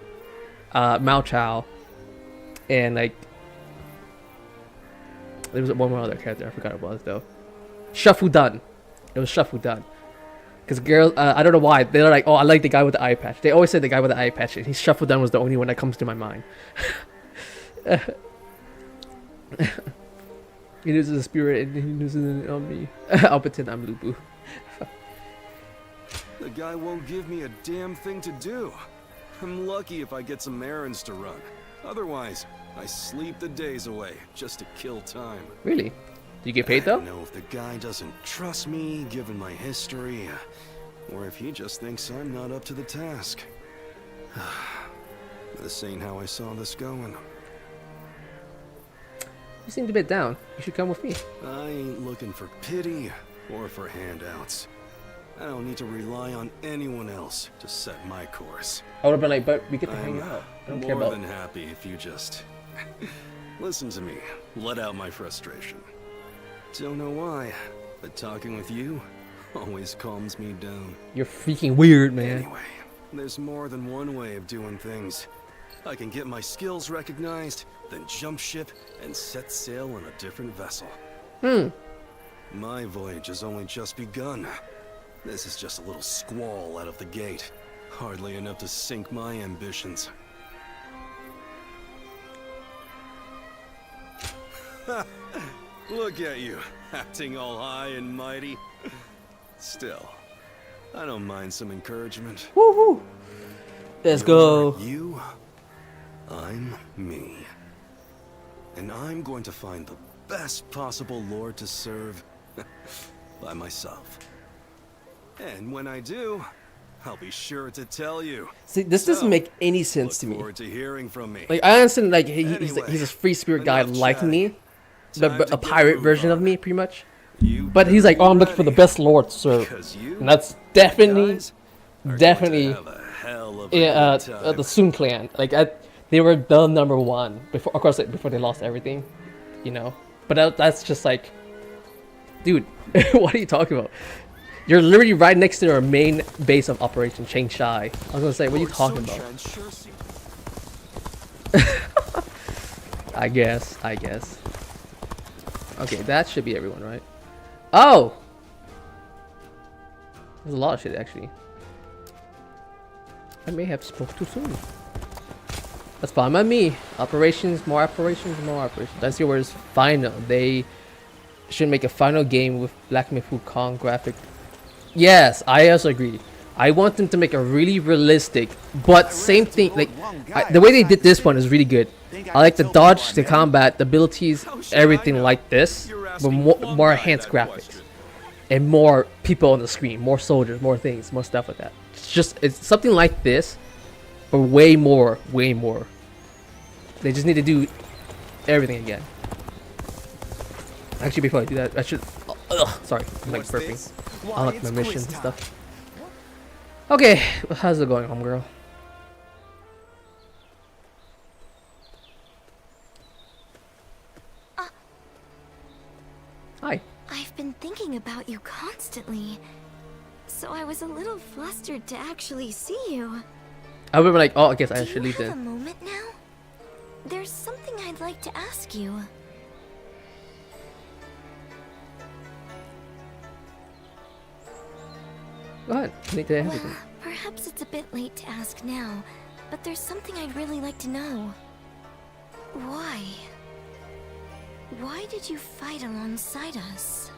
Mao Chao, and like there was one more other character I forgot what it was though. Shufu Dun. It was Shufu Dun. Because girls, I don't know why, they're like, oh, I like the guy with the eye patch. They always say the guy with the eye patch, and he Shufu Dun was the only one that comes to my mind. He uses a spirit and he uses it on me. I'll pretend I'm Lubu. The guy won't give me a damn thing to do. I'm lucky if I get some errands to run. Otherwise, I sleep the days away just to kill time. Really? Do you get paid I though? don't know if the guy doesn't trust me, given my history, or if he just thinks I'm not up to the task. This ain't how I saw this going. You seemed a bit down. You should come with me. I ain't looking for pity or for handouts. I don't need to rely on anyone else to set my course. I would have been like, but we get to hang I'm out. I don't more care about. than happy if you just listen to me, let out my frustration. Don't know why, but talking with you always calms me down. You're freaking weird, man. Anyway, there's more than one way of doing things. I can get my skills recognized, then jump ship and set sail on a different vessel. My voyage has only just begun. This is just a little squall out of the gate. Hardly enough to sink my ambitions. Look at you, acting all high and mighty. Still, I don't mind some encouragement. Woohoo! Let's go. You, I'm me. And I'm going to find the best possible lord to serve by myself. And when I do, I'll be sure to tell you. See, this doesn't make any sense to Look me. forward to hearing from me. Like, I understand, like, Anyway, he's a free spirit guy enough like chatting. me, Time but to a get pirate moving version of on. me, pretty much. You But he's like, better oh, I'm be looking for the ready, best lord to serve. because you And that's definitely, guys are going to definitely, have a hell of a good time. the Sun clan. Like, they were the #1 before, of course, like, before they lost everything, you know. But that's just like, dude, what are you talking about? You're literally right next to our main base of Operation Changsha. I was gonna say, what are you talking about? I guess. Okay, that should be everyone, right? Oh! There's a lot of shit, actually. I may have spoke too soon. That's fine by me. Operations, more operations. Dynasty Warriors final. They should make a final game with Black Myth Wukong graphic. Yes, I also agree. I want them to make a really realistic, but same thing. Like the way they did this one is really good. I like the dodge, the combat, the abilities, everything like this, but more enhanced graphics and more people on the screen, more soldiers, more things, more stuff like that. It's something like this, but way more. They just need to do everything again. Actually, before I do that, I should. Sorry, I'm like burping. I like my missions and stuff. Okay, how's it going, homegirl? Hi. I've been thinking about you constantly, so I was a little flustered to actually see you. I would be like, oh, I guess I should Do you leave have a then. moment now? There's something I'd like to ask you. Go ahead. I need to everything. Well, perhaps it's a bit late to ask now, but there's something I'd really like to know. Why? Why did you fight alongside us?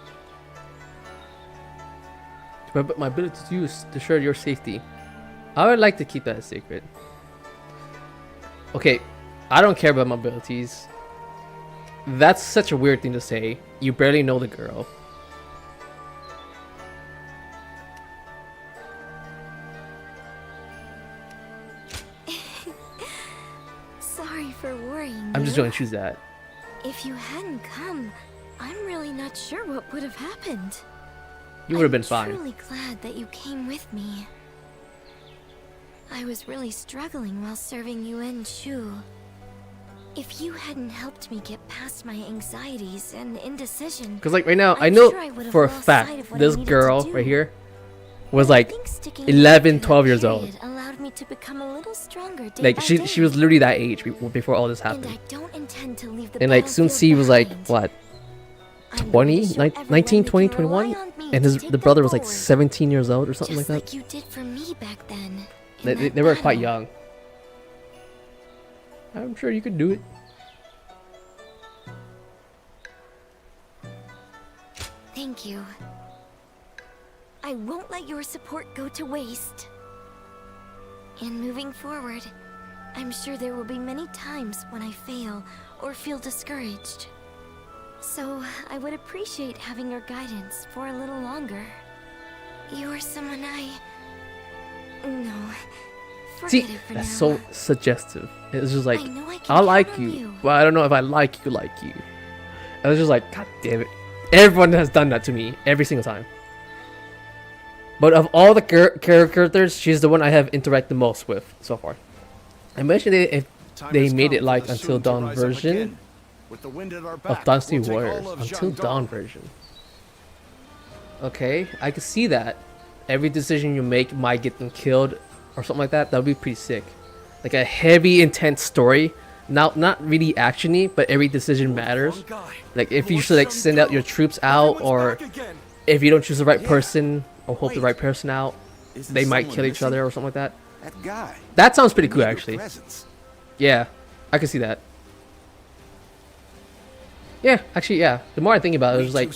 But my ability to use to ensure your safety. I would like to keep that a secret. Okay, I don't care about my abilities. That's such a weird thing to say. You barely know the girl. for worrying. I'm just you. going to choose that. If you hadn't come, I'm really not sure what would have happened. You would have been I'm fine. truly glad that you came with me. I was really struggling while serving Yuan Shu. If you hadn't helped me get past my anxieties and indecision, Because like right now, I I'm know sure I would have for a lost sight fact of what I this needed girl to do. right here was I like think sticking 11, through 12 that years old. period allowed me to become a little stronger day Like by she day. was literally that age before all this And happened. I don't intend to leave the And like Sun battlefield Si was like behind. what, I'm 20, going to show everyone 19, they 20, can rely 21, on me and to his take the them brother was like forward. 17 years old or something Just like that. you did for me back then. in They that were quite battle. young. I'm sure you could do it. Thank you. I won't let your support go to waste. And moving forward, I'm sure there will be many times when I fail or feel discouraged. So I would appreciate having your guidance for a little longer. You're someone No. See, Forget it for that's now. so suggestive. It's just like, I know I can I like count on you, you. but I don't know if I like you. I was just like, God damn it. Everyone has done that to me every single time. But of all the characters, she's the one I have interacted the most with so far. I mentioned it if Time they has made come it for like the Until Sun to Dawn rise up version again. With the wind at our of back, Dynasty we'll take all Warriors. of Until Jiangdong. Dawn version. Okay, I can see that. Every decision you make might get them killed or something like that. That would be pretty sick. Like a heavy, intense story. Now, not really actiony, but every decision matters. Like if you should like send out your troops out, or if you don't choose the right person or hope the right person out, they might kill each other or something like that. That guy. That sounds pretty cool, Need your actually. presence. Yeah, I can see that. Yeah, actually, yeah. The more I think about it, it's like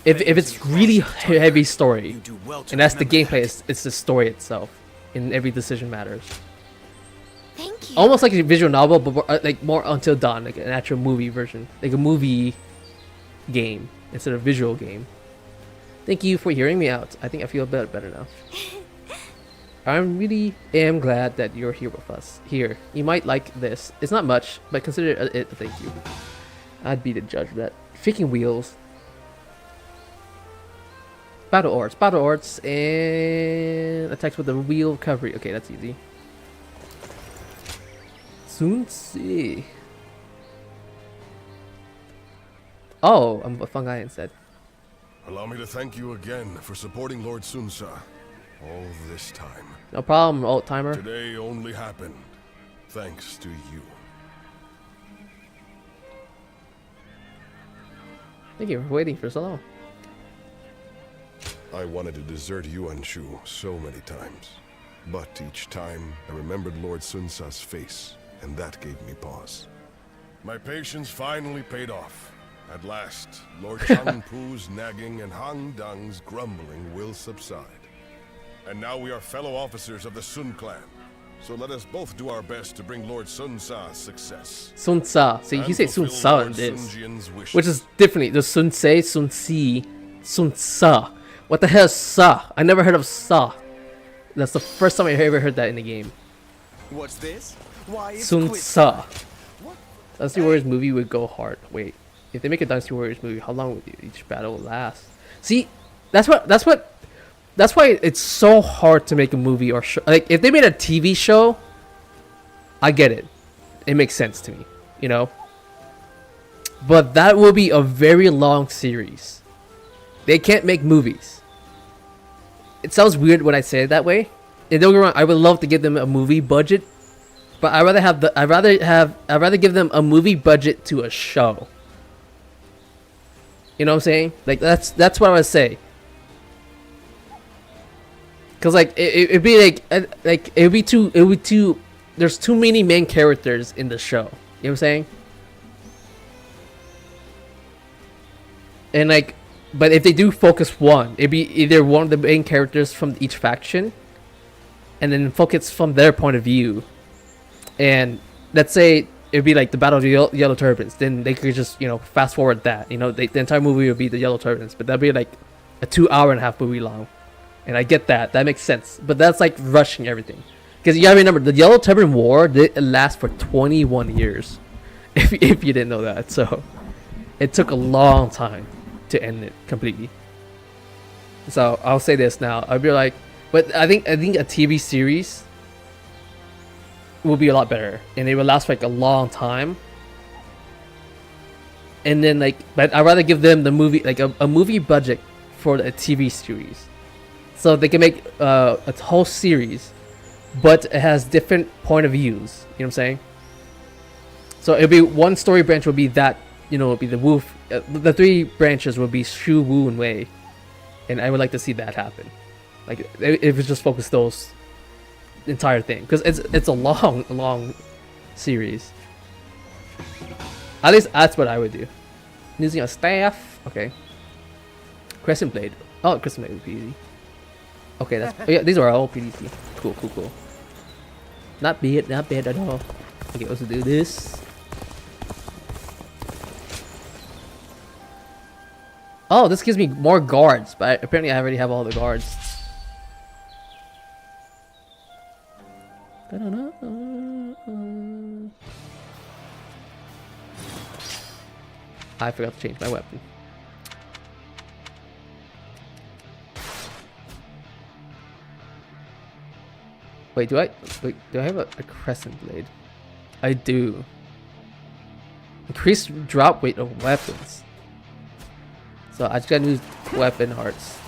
if it's really heavy story, and that's the gameplay, it's the story itself, and every decision matters. Thank you. Almost like a visual novel, but like more Until Dawn, like an actual movie version, like a movie game instead of visual game. Thank you for hearing me out. I think I feel a bit better now. I really am glad that you're here with us. Here, you might like this. It's not much, but consider it a thank you. I'd be the judge of that. Freaking wheels. Battle orts, and attacks with the wheel recovery. Okay, that's easy. Sun Si. Oh, I'm a fungi instead. Allow me to thank you again for supporting Lord Sun Tzu all this time. No problem, old timer. Today only happened thanks to you. Thank you for waiting for so long. I wanted to desert Yuan Shu so many times, but each time I remembered Lord Sun Tzu's face, and that gave me pause. My patience finally paid off. At last, Lord Chang Pu's nagging and Hang Dang's grumbling will subside. And now we are fellow officers of the Sun clan. So let us both do our best to bring Lord Sun Tzu's success. Sun Tzu. See, he said Sun Tzu in this, which is differently. There's Sun Se, Sun Si, Sun Tzu. What the hell is Sa? I never heard of Sa. That's the first time I ever heard that in the game. What's this? Why it's Sun quiz Tzu. time. Dynasty Warriors movie would go hard. Wait, if they make a Dynasty Warriors movie, how long would each battle last? See, that's why it's so hard to make a movie or show. Like if they made a TV show, I get it. It makes sense to me, you know. But that will be a very long series. They can't make movies. It sounds weird when I say it that way. And don't get me wrong, I would love to give them a movie budget, but I'd rather give them a movie budget to a show. You know what I'm saying? Like that's what I would say. Cause like it'd be like it would be too. There's too many main characters in the show. You know what I'm saying? And like, but if they do focus one, it'd be either one of the main characters from each faction, and then focus from their point of view. And let's say it'd be like the Battle of the Yellow Turbans. Then they could just fast forward that. The entire movie would be the Yellow Turbans, but that'd be like a 2.5 hour movie long. And I get that. That makes sense. But that's like rushing everything. Because you gotta remember, the Yellow Turban War did last for 21 years. If you didn't know that, so it took a long time to end it completely. So I'll say this now. I'll be like, but I think a TV series will be a lot better, and it will last for like a long time. And then like, but I'd rather give them the movie, like a movie budget for a TV series, so they can make a whole series, but it has different point of views. You know what I'm saying? So it'll be one story branch will be that, you know, it'll be the Wu. The three branches will be Shu, Wu, and Wei, and I would like to see that happen. Like if it's just focus those entire thing, because it's a long series. At least that's what I would do. Using a staff, okay. Crescent blade. Oh, crescent blade would be easy. Okay, that's oh yeah. These are all pretty easy. Cool. Not bad at all. Okay, let's do this. Oh, this gives me more guards, but apparently I already have all the guards. I forgot to change my weapon. Wait, do I have a crescent blade? I do. Increased drop weight of weapons. So I just gotta use weapon hearts.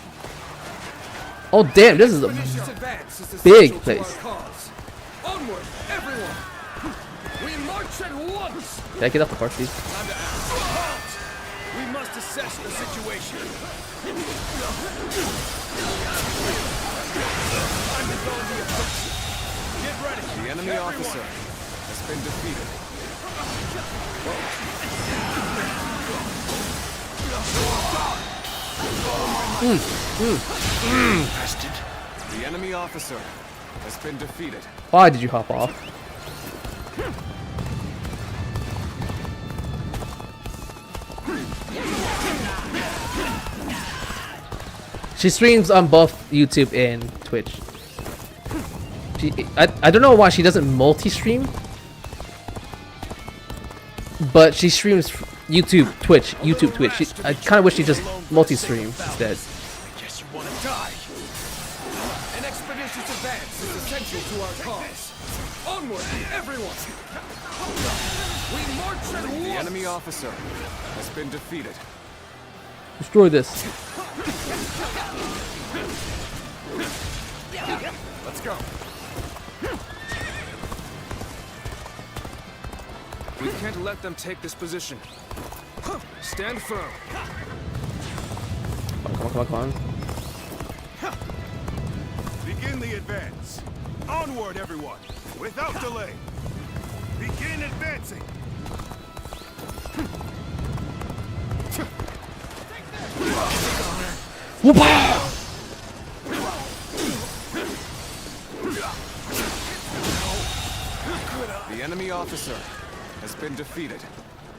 Oh damn, this is a big place. Onward, everyone! We march at once! Can I get off the horse, please? We must assess the situation. Time to go the offensive. Get ready. The enemy officer has been defeated. The enemy officer has been defeated. Why did you hop off? She streams on both YouTube and Twitch. I don't know why she doesn't multi-stream, but she streams YouTube, Twitch. I kind of wish she just multi-stream instead. I guess you want to die. An expeditious advance is essential to our cause. Onward, everyone! We march at once! The enemy officer has been defeated. Destroy this. Let's go. We can't let them take this position. Stand firm. Come on. Begin the advance. Onward, everyone, without delay. Begin advancing. The enemy officer has been defeated.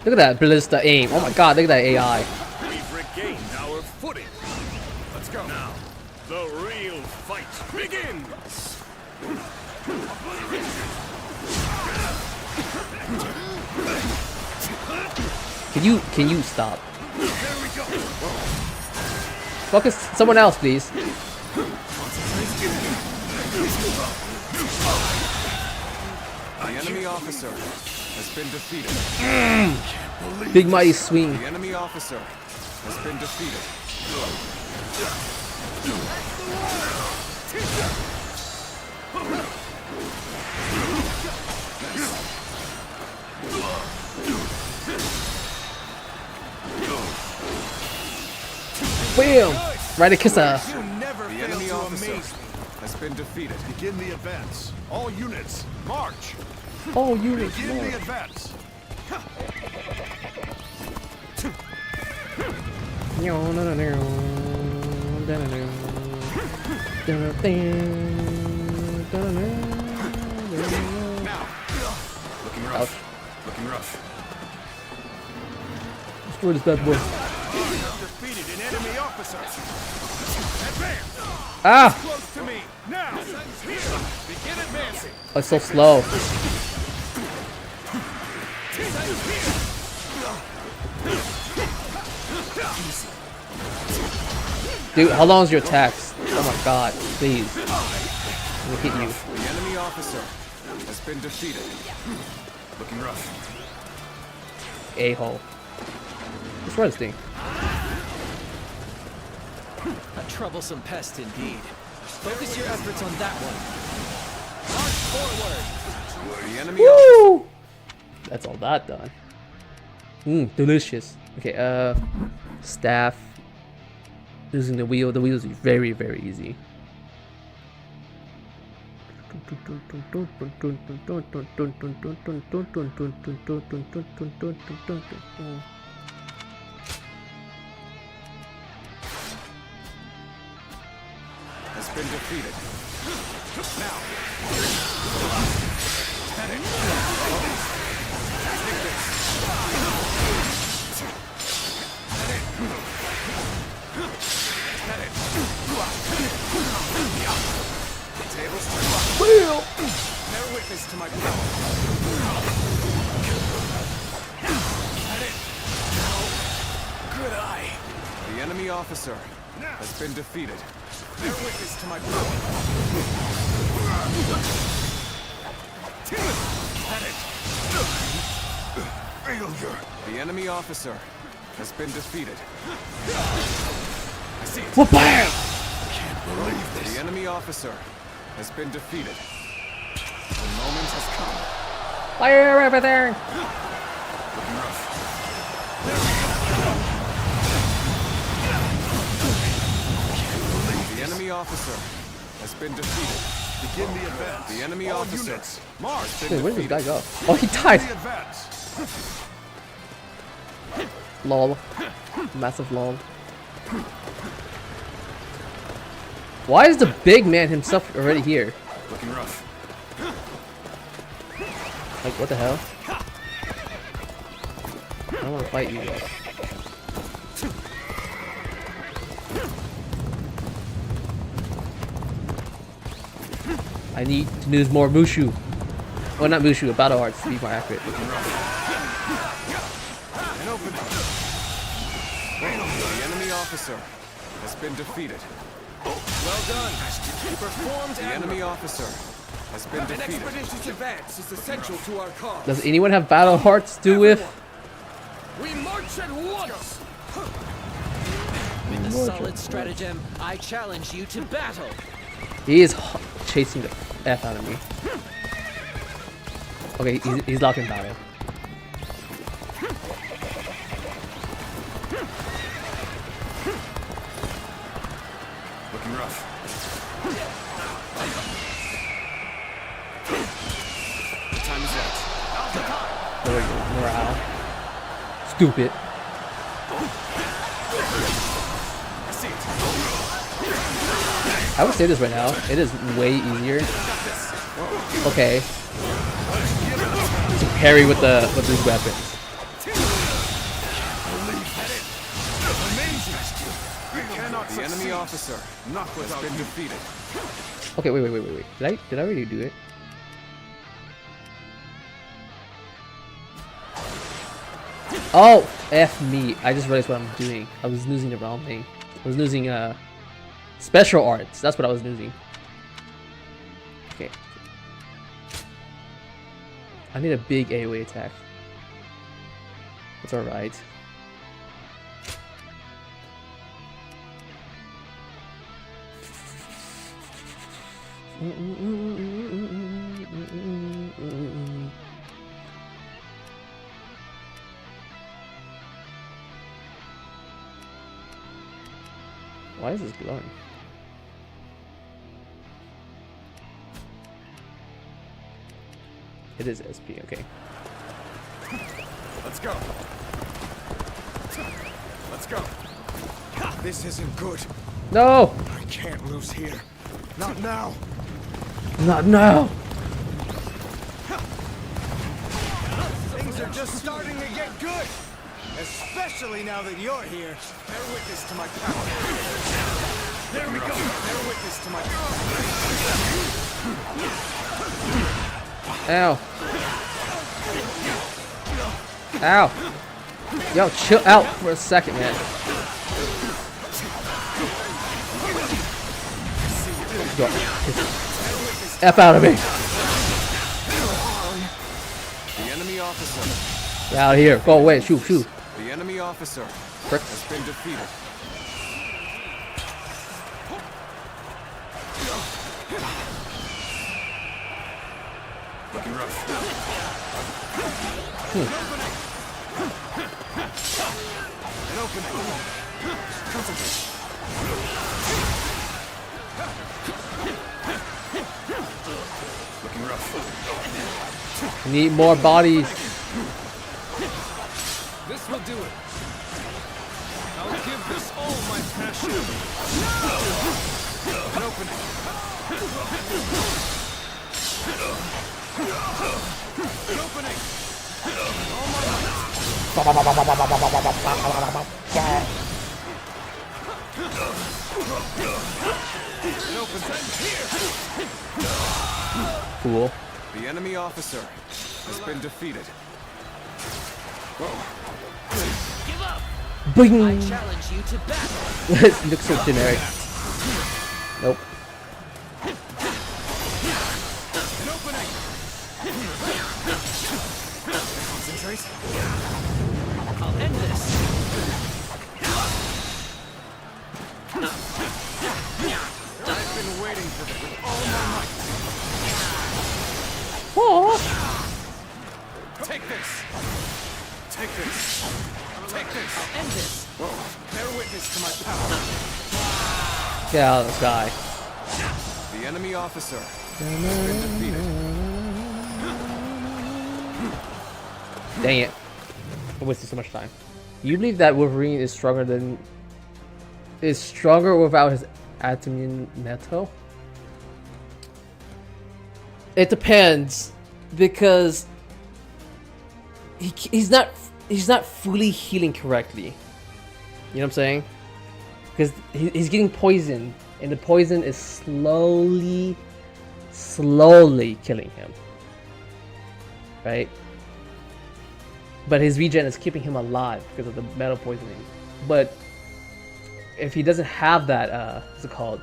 Look at that ballista aim. Oh my god, look at that AI. We've regained our footing. Let's go. Now, the real fight begins. Can you stop? Focus someone else, please. The enemy officer has been defeated. Big mighty swing. The enemy officer has been defeated. Bam! Right at Kissa. The enemy officer has been defeated. Begin the advance. All units, march. Oh, units. Begin the advance. Now, looking rough. Looking rough. Destroy this bad boy. Defeated an enemy officer. Advance. Ah! Close to me. Now. Begin advancing. it's so slow. Dude, how long is your attacks? Oh my god, please. Let me hit you. The enemy officer has been defeated. Looking rough. A-hole. Destroy this thing. A troublesome pest indeed. Focus your efforts on that one. March forward. The enemy Woo! That's all that done. Delicious. Okay, staff. Using the wheel. The wheel is very, very easy. has been defeated. Now. Take this. Tables turn. Bear witness to my power. Good eye. The enemy officer has been defeated. Bear witness to my power. Failure. The enemy officer has been defeated. I see it. Bam! Can't believe this. The enemy officer has been defeated. The moment has come. Fire everything! Looking rough. The enemy officer has been defeated. Begin the advance. The enemy officer has been Dude, where did this guy defeated. go? Oh, he died! Lol. Massive lol. Why is the big man himself already here? Looking rough. Like, what the hell? I don't want to fight you guys. I need to use more Mushu. Well, not Mushu, Battle Arts to be more accurate. An opening. The enemy officer has been defeated. Well done. You performed. The enemy officer has been defeated. An expeditious advance is essential to our cause. Does anyone have Battle Hearts to do with? We march at once. With a solid stratagem, I challenge you to battle. He is chasing the F out of me. Okay, he's locked in battle. Looking rough. Time is right. There we go. Morale. Stupid. I see it. I would say this right now. It is way easier. Okay. To parry with these weapons. The enemy officer has been defeated. Okay, wait. Did I already do it? Oh, F me. I just realized what I'm doing. I was losing the wrong thing. I was losing special arts. That's what I was losing. Okay. I need a big AoE attack. That's alright. Why is this glowing? It is SP, okay. Let's go. Let's go. This isn't good. No! I can't lose here. Not now. Not now! Things are just starting to get good. Especially now that you're here. Bear witness to my power. There we go. Bear witness to my power. Ow. Ow. Yo, chill out for a second, man. Yo, F out of me. The enemy officer. Get out of here. Go away. Shoot, shoot. The enemy officer Frick. has been defeated. Looking rough. An opening. Looking rough. Need more bodies. This will do it. I'll give this all my passion. An opening. An opening. Cool. The enemy officer has been defeated. Give up! Bing. I challenge you to battle! It looks so generic. Nope. An opening. Concentrate. I'll end this! I've been waiting for this with all my might. Take this. Take this. Take this. I'll end this! Bear witness to my power. Get out of the sky. The enemy officer has been defeated. Dang it. I wasted so much time. You believe that Wolverine is stronger without his adamantium metal? It depends, because he's not fully healing correctly. You know what I'm saying? Because he's getting poisoned, and the poison is slowly killing him. Right? But his regen is keeping him alive because of the metal poisoning. But if he doesn't have that, what's it called?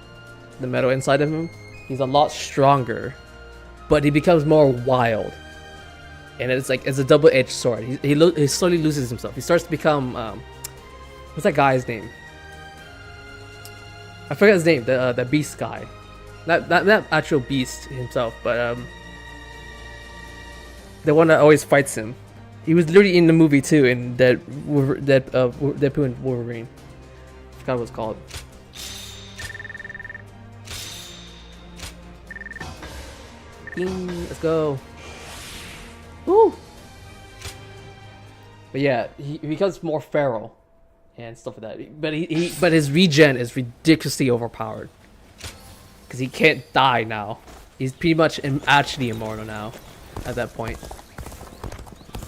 The metal inside of him, he's a lot stronger. But he becomes more wild. And it's like, it's a double-edged sword. He slowly loses himself. He starts to become, what's that guy's name? I forget his name, the beast guy. Not actual beast himself, but the one that always fights him. He was literally in the movie too, in Deadpool and Wolverine. I forgot what it's called. Let's go. Woo! But yeah, he becomes more feral and stuff like that. But his regen is ridiculously overpowered because he can't die now. He's pretty much actually immortal now at that point.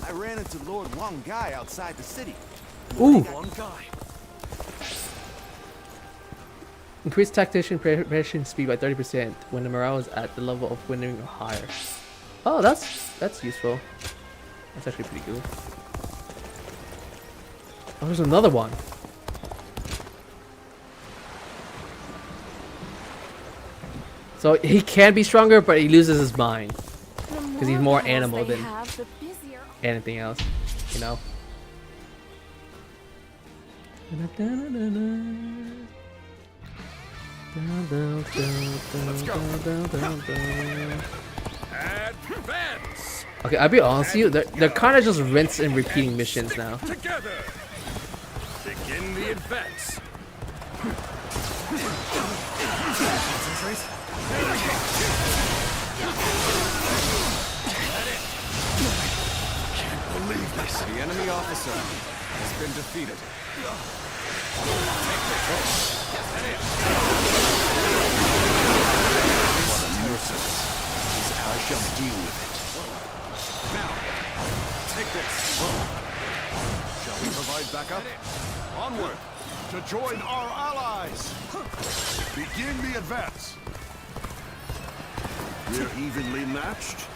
I ran into Lord Wang Guy outside the city. Ooh! One guy. Increase tactician preparation speed by 30% when the morale is at the level of winning or higher. Oh, that's useful. That's actually pretty cool. Oh, there's another one. So he can be stronger, but he loses his mind because he's more animal than anything else, you know. Let's go. Advance. Okay, I'll be honest with you, they're kind of just rinse and repeating missions now. Together. Begin the advance. Concentrate. Can't believe this. The enemy officer has been defeated. What a nuisance. I shall deal with it. Now, take this. Shall we provide backup? Onward to join our allies. Begin the advance. We're evenly matched.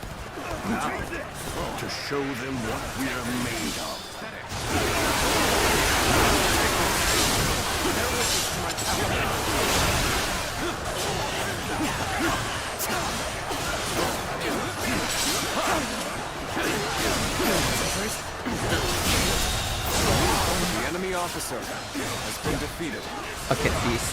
Now, to show them what we're made of. The enemy officer has been defeated. Okay, peace.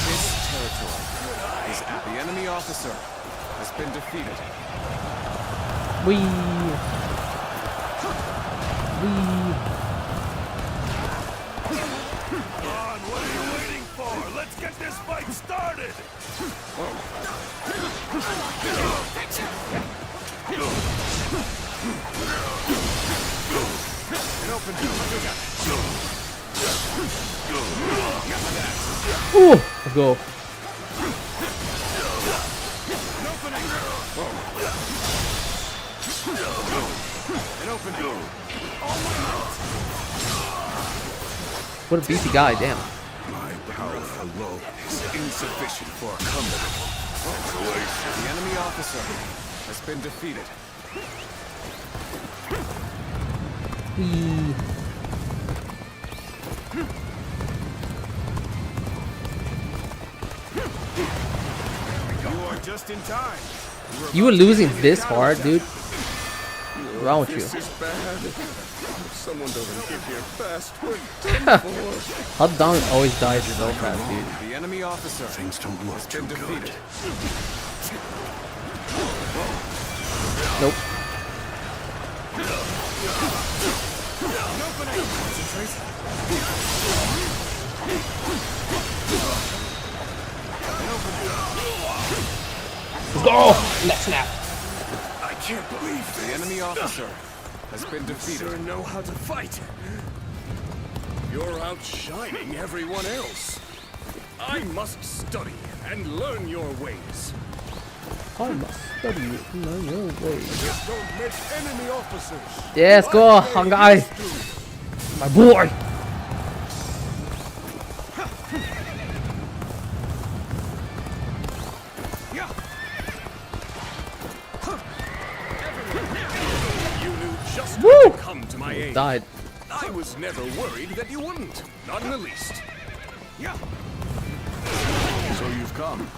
This territory is at the enemy officer has been defeated. Wee. Come on, what are you waiting for? Let's get this fight started! Ooh, let's go. What a beefy guy, damn. My powerful low is insufficient for a comeback. The enemy officer has been defeated. Wee. You are just in time. You were losing this hard, dude. What's wrong with you? This is bad. If someone doesn't get here fast, we're done for. Hot always dies so fast, dude. The enemy officer Things don't look has too been good. defeated. Nope. Let's go! Next snap. I can't believe The enemy officer has been defeated. sure know how to fight. You're outshining everyone else. I must study and learn your ways. I must study it in my own way. Just don't make enemy officers. Yeah, let's go, Hangai. My boy. You knew just Woo! when to come to my aid. Died. I was never worried that you wouldn't. Not in the least. So you've come.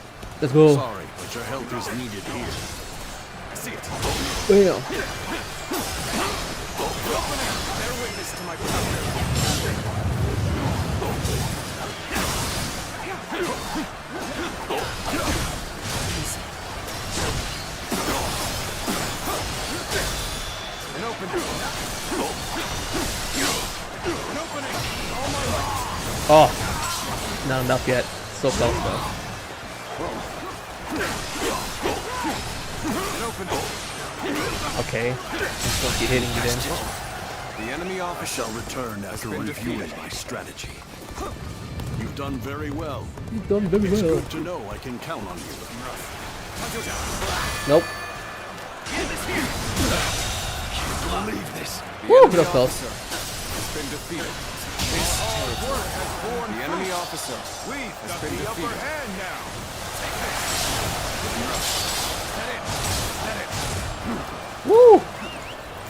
Let's go. Sorry, but your help is needed here. I see it. Bam. Bear witness to my power. An opening. An opening. All my light. Oh, not enough yet. So close though. An opening. Okay, I'm supposed to be hitting you then. The enemy I officer shall return after been reviewing defeated. my strategy. You've done very well. You've done very It's well. good to know I can count on you. Nope. Believe this. Woo, enemy real close. officer has been defeated. This territory has borne the enemy officer has been defeated. hand now. Woo!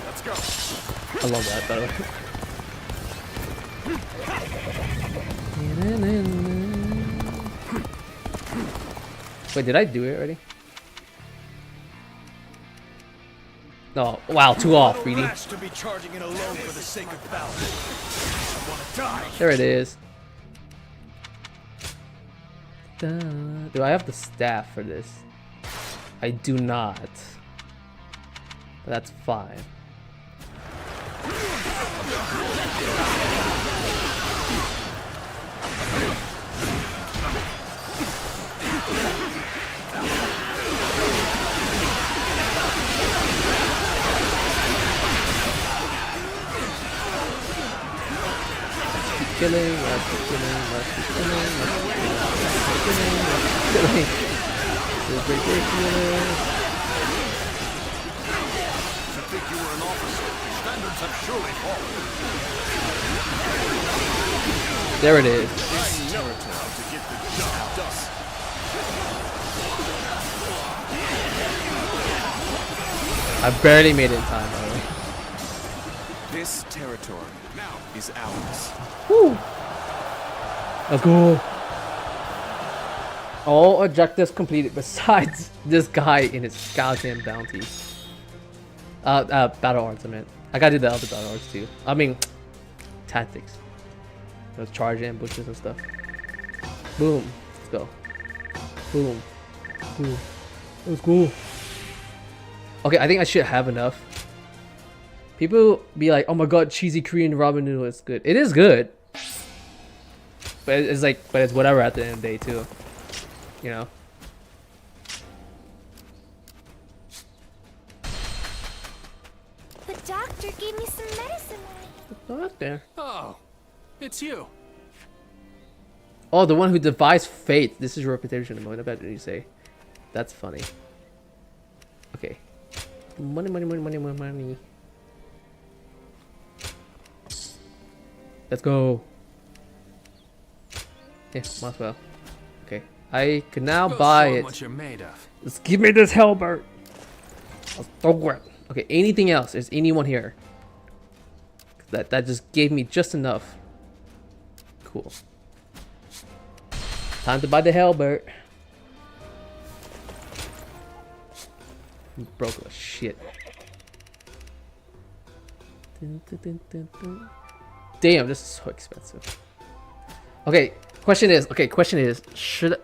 Let's go. I love that, by the way. Wait, did I do it already? No, wow, 2 off, really. To be charging in alone for the sake of valor. I want to die. There it is. Do I have the staff for this? I do not. That's fine. Killing, let's keep killing, let's keep killing, let's keep killing, let's keep killing, let's keep killing. This is ridiculous. standards have surely fallen. There it is. This territory to get the job done. I barely made it in time, by the way. This territory now is ours. Woo! Let's go. All objectives completed besides this guy in his goddamn bounty. Battle arts, I meant. I gotta do the other battle arts too. I mean, tactics. Those charge ambushes and stuff. Boom. Let's go. Boom. Boom. Let's go. Okay, I think I should have enough. People be like, oh my god, cheesy Korean ramen noodle is good. It is good. But it's like, but it's whatever at the end of the day too. You know? The doctor gave me some medicine. Not there. Oh, it's you. Oh, the one who devised fate. This is your reputation. I bet you say. That's funny. Okay. Money, money, money, money, money, money. Let's go. Yeah, might as well. Okay. I can now buy it. What you're made of. Just give me this halberd. I'll throw it. Okay, anything else? Is anyone here? That just gave me just enough. Cool. Time to buy the halberd. Broke as shit. Damn, this is so expensive. Okay, question is, should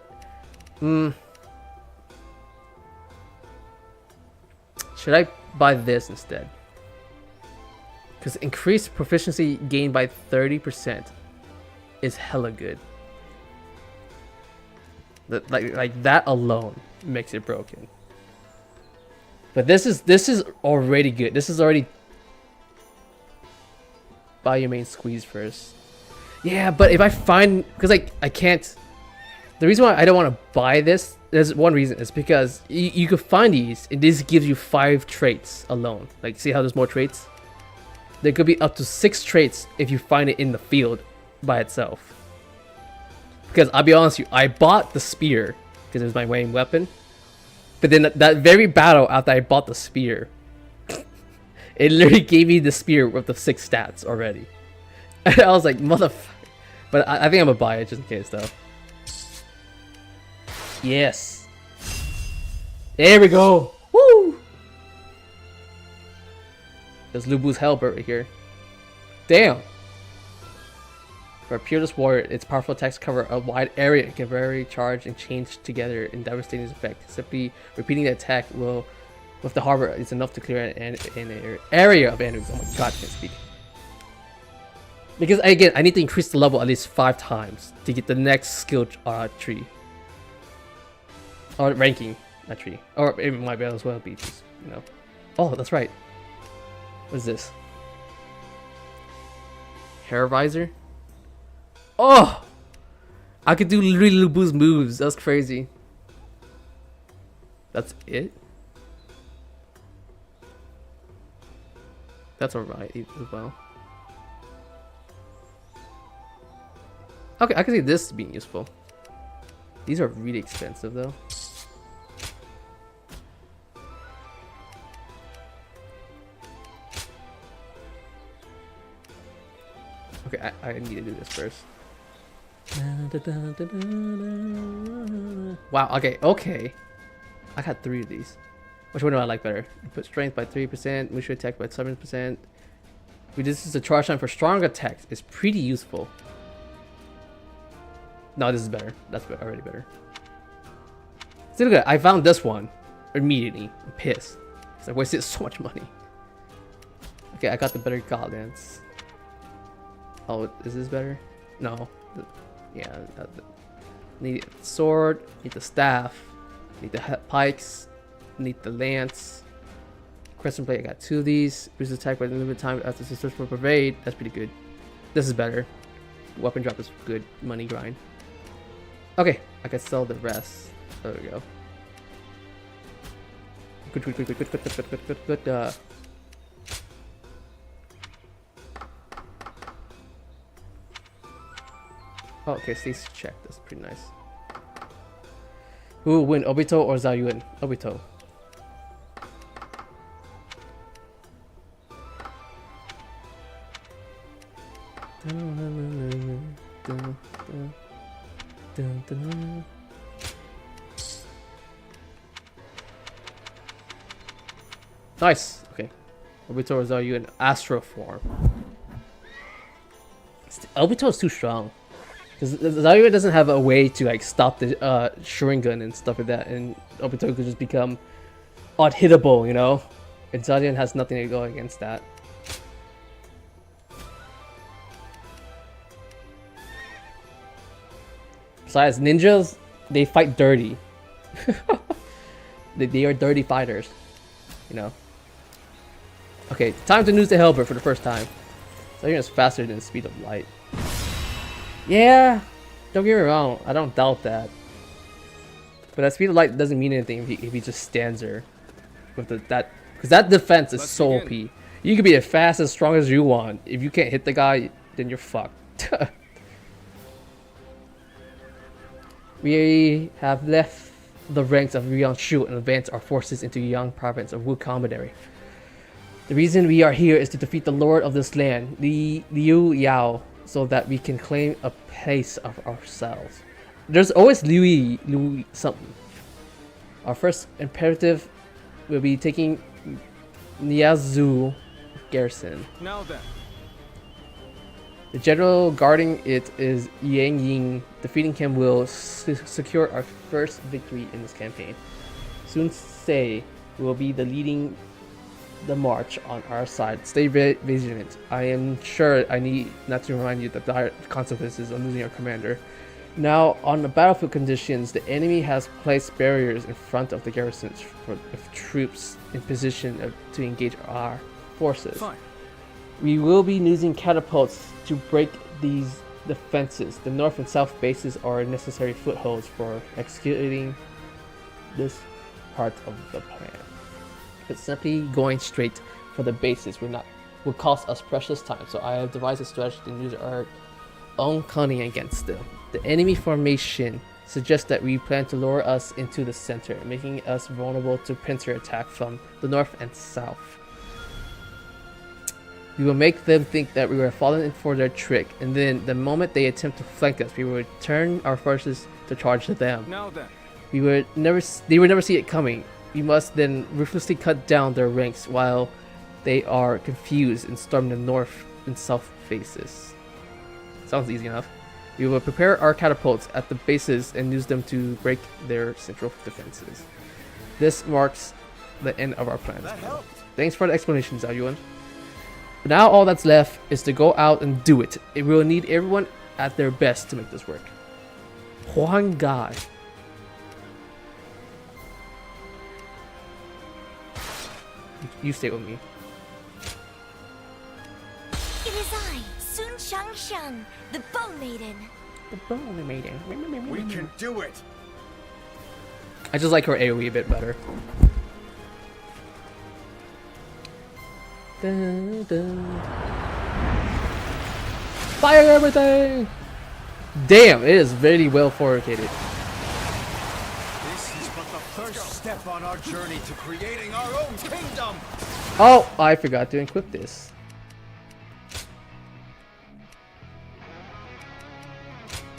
I buy this instead? Because increased proficiency gained by 30% is hella good. Like that alone makes it broken. But this is already good. This is already buy your main squeeze first. Yeah, but if I find, because like I can't. The reason why I don't want to buy this, there's one reason. It's because you could find these, and this gives you 5 traits alone. Like, see how there's more traits? There could be up to 6 traits if you find it in the field by itself. Because I'll be honest with you, I bought the spear because it was my main weapon. But then that very battle after I bought the spear, it literally gave me the spear with the 6 stats already. And I was like, motherfucker. But I think I'm gonna buy it just in case though. Yes. There we go. Woo! There's Lubu's halberd right here. Damn. For a peerless warrior, its powerful attacks cover a wide area and can vary, charge, and change together in devastating effect. Simply repeating the attack with the halberd is enough to clear an area of enemies. Oh my god, I can't speak. Because again, I need to increase the level at least 5 times to get the next skill tree. Or ranking, not tree. Or it might be as well be just, you know. Oh, that's right. What is this? Hair visor? Oh! I could do literally Lubu's moves. That's crazy. That's it? That's alright as well. Okay, I can see this being useful. These are really expensive though. Okay, I need to do this first. Wow, okay. I got 3 of these. Which one do I like better? Put strength by 3%, mutual attack by 7%. This is a charge time for strong attacks. It's pretty useful. No, this is better. That's already better. See, look at it. I found this one immediately. I'm pissed. Because I wasted so much money. Okay, I got the better gauntlets. Oh, is this better? No. Yeah. Need the sword. Need the staff. Need the pikes. Need the lance. Crescent blade. I got 2 of these. Boost attack by limited time after the search for pervade. That's pretty good. This is better. Weapon drop is good. Money grind. Okay, I can sell the rest. There we go. Good. Oh, okay, status check. That's pretty nice. Who will win, Obito or Zayuan? Obito. Nice. Okay. Obito or Zayuan Astro form. Obito is too strong. Because Zayuan doesn't have a way to like stop the Sharingan and stuff like that, and Obito could just become unhittable, you know? And Zayuan has nothing to go against that. Besides, ninjas, they fight dirty. they are dirty fighters, you know? Okay, time to use the Hellbird for the first time. Zayuan is faster than the speed of light. Yeah, don't get me wrong, I don't doubt that. But that speed of light doesn't mean anything if he just stands there with that, because that defense is so OP. You can be as fast as strong as you want. If you can't hit the guy, then you're fucked. We have left the ranks of Yuanshu and advanced our forces into Yang province of Wu Commandery. The reason we are here is to defeat the lord of this land, Liu Yao, so that we can claim a place of ourselves. There's always Liu something. Our first imperative will be taking Niazu garrison. Now then. The general guarding it is Yang Ying. Defeating him will secure our first victory in this campaign. Sun Se will be leading the march on our side. Stay vigilant. I am sure I need not to remind you that the consequences of losing our commander. Now, on the battlefield conditions, the enemy has placed barriers in front of the garrisons for troops in position to engage our forces. Fine. We will be using catapults to break these defenses. The north and south bases are necessary footholds for executing this part of the plan. But simply going straight for the bases will cost us precious time, so I have devised a strategy to use our own cunning against them. The enemy formation suggests that we plan to lure us into the center, making us vulnerable to pincer attack from the north and south. We will make them think that we were falling in for their trick, and then the moment they attempt to flank us, we will turn our forces to charge them. Now then. They would never see it coming. We must then ruthlessly cut down their ranks while they are confused and storm the north and south faces. Sounds easy enough. We will prepare our catapults at the bases and use them to break their central defenses. This marks the end of our plans. Thanks for the explanation, Zhao Yuan. But now all that's left is to go out and do it. We will need everyone at their best to make this work. Huang Gai. You stay with me. It is I, Sun Shangshan, the Bone Maiden. The Bone Maiden. We can do it. I just like her AoE a bit better. Dun, dun. Fire everything! Damn, it is very well fortified. This is but the first step on our journey to creating our own kingdom. Oh, I forgot to equip this.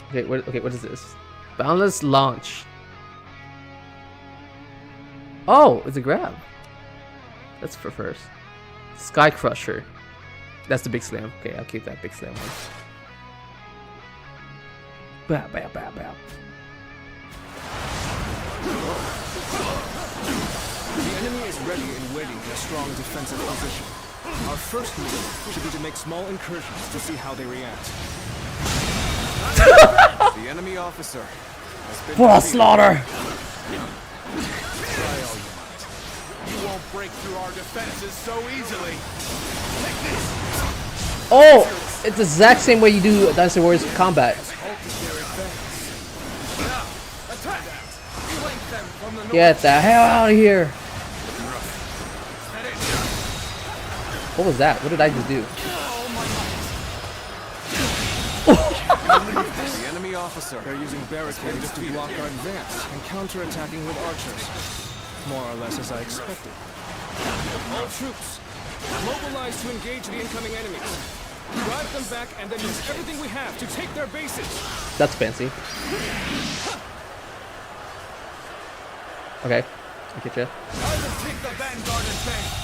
Okay, what is this? Boundless launch. Oh, it's a grab. That's for first. Sky Crusher. That's the big slam. Okay, I'll keep that big slam one. Bow, bow, bow, bow. The enemy is ready and waiting in a strong defensive position. Our first move should be to make small incursions to see how they react. The enemy officer has been For a slaughter! Try all you might. You won't break through our defenses so easily. Take this. Oh! It's the exact same way you do Dynasty Warriors combat. Attack! Flank them from the north. Get the hell out of here! What was that? What did I just do? The enemy officer. They're using barricades to block our advance and counter-attacking with archers. More or less as I expected. All troops, mobilize to engage the incoming enemies. Drive them back and then use everything we have to take their bases. That's fancy. Okay, I get you. I will take the vanguard and bang.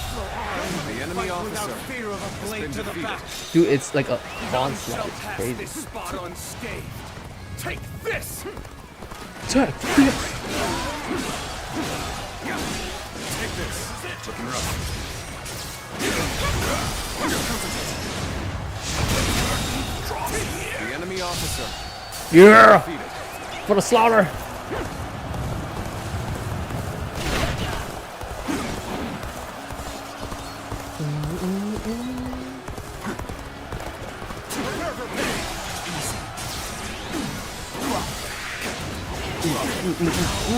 The enemy officer fear of a blade to the back. Dude, it's like a None onslaught. shall It's pass crazy. this spot unscathed. Take this. Take this. Looking rough. The enemy officer. Yeah! Defeated. For the slaughter!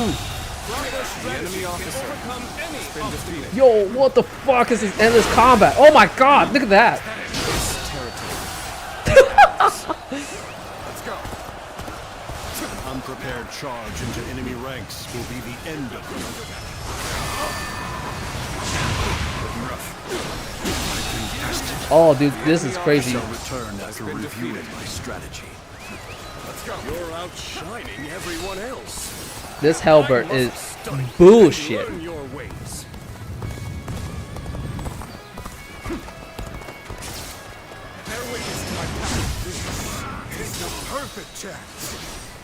The enemy officer has been defeated. Yo, what the fuck is this endless combat? Oh my god, look at that! Let's go. Unprepared charge into enemy ranks will be the end of them. Looking rough. Oh dude, this is crazy. Shall return after reviewing my strategy. Let's go. You're outshining everyone else. This halberd is bullshit. Learn your ways. Bear witness to my power. This is the perfect chance.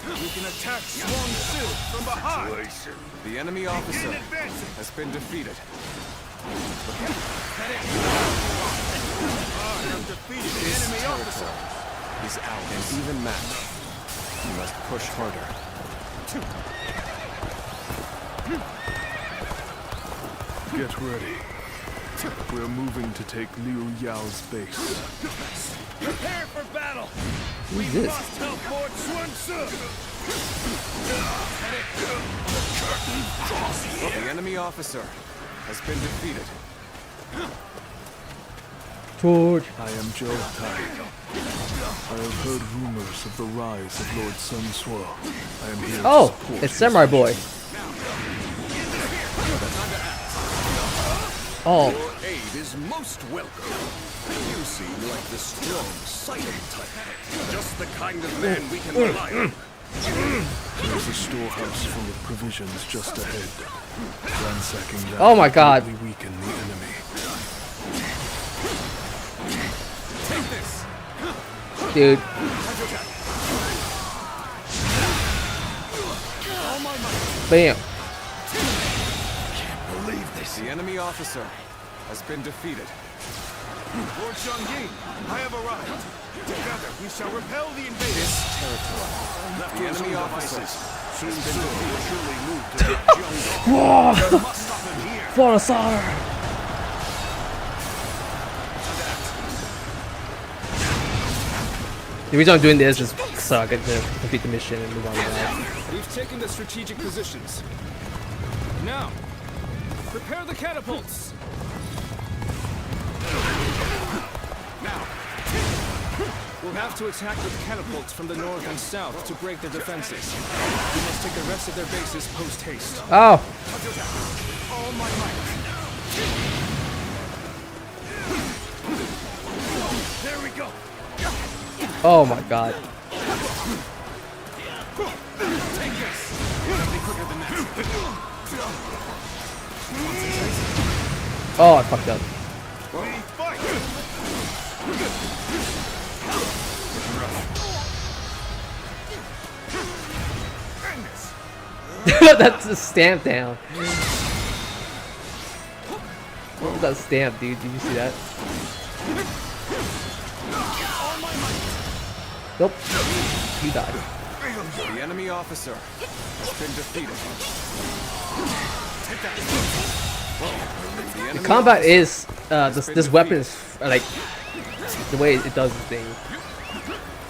We can attack Swan Tzu from behind. The enemy officer has been defeated. I have defeated the enemy officer. He's out. An even match. You must push harder. Get ready. We're moving to take Liu Yao's base. Prepare for battle. We this? must help Lord Sun Tzu. The enemy officer has been defeated. George. I am Zhou Tai. I have heard rumors of the rise of Lord Sun Tzu. I am here to Oh, support it's his Samurai Boy. Oh, Your aid is most welcome. You seem like the strong, silent type. Just the kind of man we can rely on. There's a storehouse full of provisions just ahead. Ransacking that Oh my God. will greatly weaken the enemy. Take this. dude. Bam. Believe this. The enemy officer has been defeated. Lord Zhongyi, I have arrived. Together we shall repel the invaders. This territory. Left the enemy officers. Soon will surely move to Whoa! must stop him here. For the slaughter. The reason I'm doing this is so I get to complete the mission and move on to that. We've taken the strategic positions. Now, prepare the catapults. Now, we'll have to attack with catapults from the north and south to break their defenses. We must take the rest of their bases post-haste. Oh, All my might. There we go. oh my god. Take this. Be quicker than that. Oh, I fucked up. We fight. That's a stamp down. What was that stamp, dude? Did you see that? Nope. He died. The enemy officer has been defeated. Take that. The combat is this weapon is like the way it does the thing.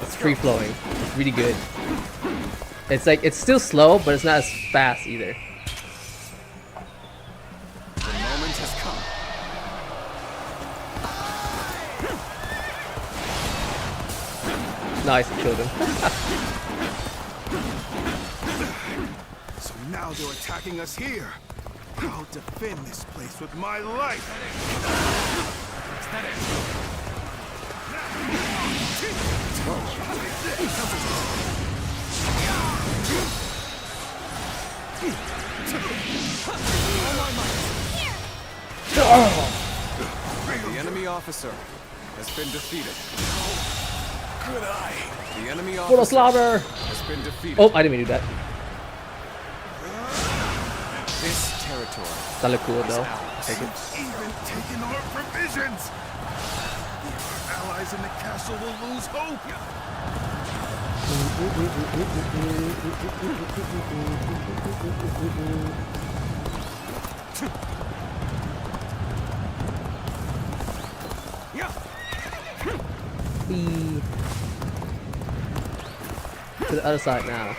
It's free flowing. It's really good. It's like it's still slow, but it's not as fast either. The moment has come. Nice, killed him. So now they're attacking us here. I'll defend this place with my life. The enemy officer has been defeated. Good eye. The enemy For the officer slaughter! has been defeated. Oh, I didn't mean to do that. This territory. That looked cool though. Take it. Even taking our provisions. Our allies in the castle will lose hope. Whee. To the other side now.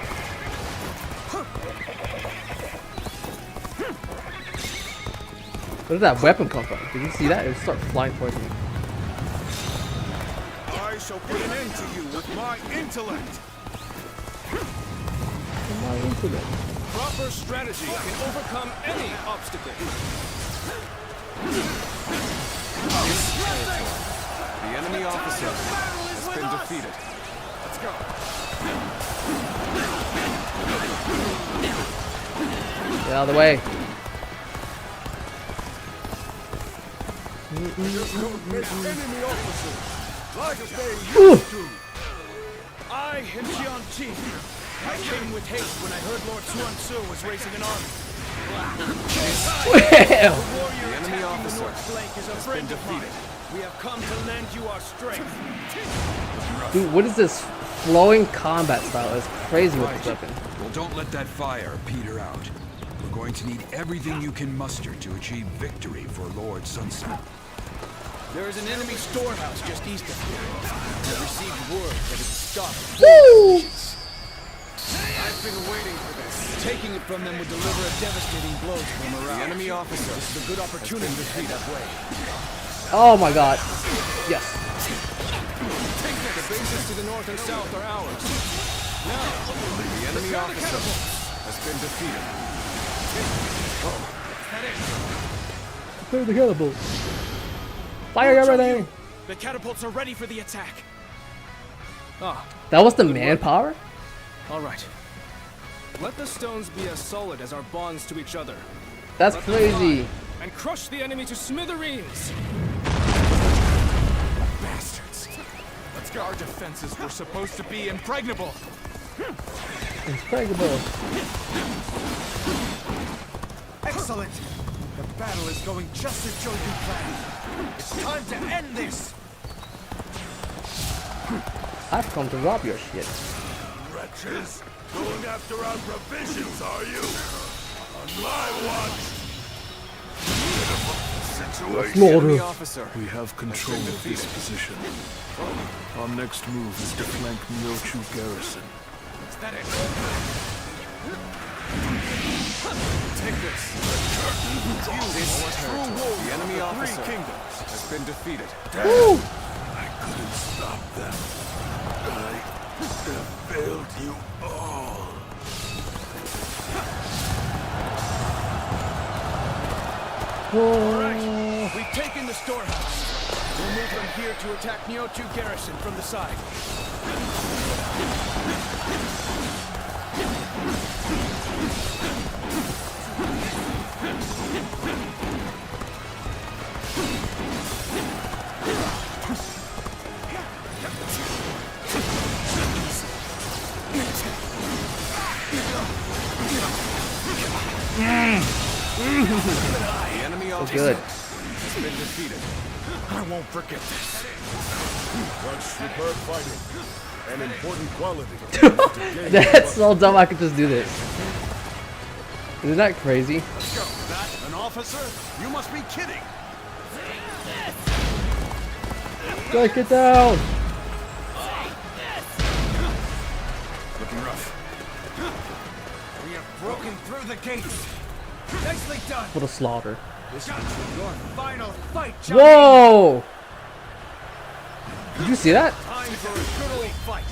Where did that weapon come from? Did you see that? It would start flying towards me. I shall put an end to you with my intellect. Proper strategy can overcome any obstacle. The enemy officer has been defeated. Let's go. Get out of the way. Enemy officers, like they used to. I am Jian Qi. I came with haste when I heard Lord Tsuro was raising an army. Well. The warrior The enemy attacking the officer north flank is a has friend been of mine. defeated. We have come to lend you our strength. Dude, what is this flowing combat style? It's crazy with this weapon. Well, don't let that fire peter out. We're going to need everything you can muster to achieve victory for Lord Sunset. There is an enemy storehouse just east of here. I received word that it stopped. Woo! I've been waiting for this. Taking it from them would deliver a devastating blow to their morale. The enemy officer This is a good opportunity to feed that way. Oh my god. Yes. The bases to the north and south are ours. Now, The enemy officer has been defeated. Clear the catapult. Fire everything. the catapults are ready for the attack. That was the manpower? All right. Let the stones be as solid as our bonds to each other. That's Let them crazy. fly and crush the enemy to smithereens. Bastards. Let's go. Our defenses were supposed to be impregnable. Impregnable. Excellent! The battle is going just as Joe you planned. It's time to end this! I've come to rob your shit. Wretches! Going after our provisions, are you? On my watch! Situation. Enemy officer. We have control of this position. Our next move is to flank Myochu garrison. Is that it? Take this. This territory. The enemy officer has been defeated. Woo! I couldn't stop them. I have failed you all. Alright, we've taken the storehouse. We'll move from here to attack Myochu garrison from the side. The enemy officer good. has been defeated. I won't forget this. Such superb fighting. An important quality. That's so dumb I could just do this. Isn't that crazy? Let's go. That an officer? You must be kidding. Break it down! Looking rough. We have broken through the gates. Nicely done. For the slaughter. This is your final fight, Johnny. Whoa! Did you see that? Time for a good old fight.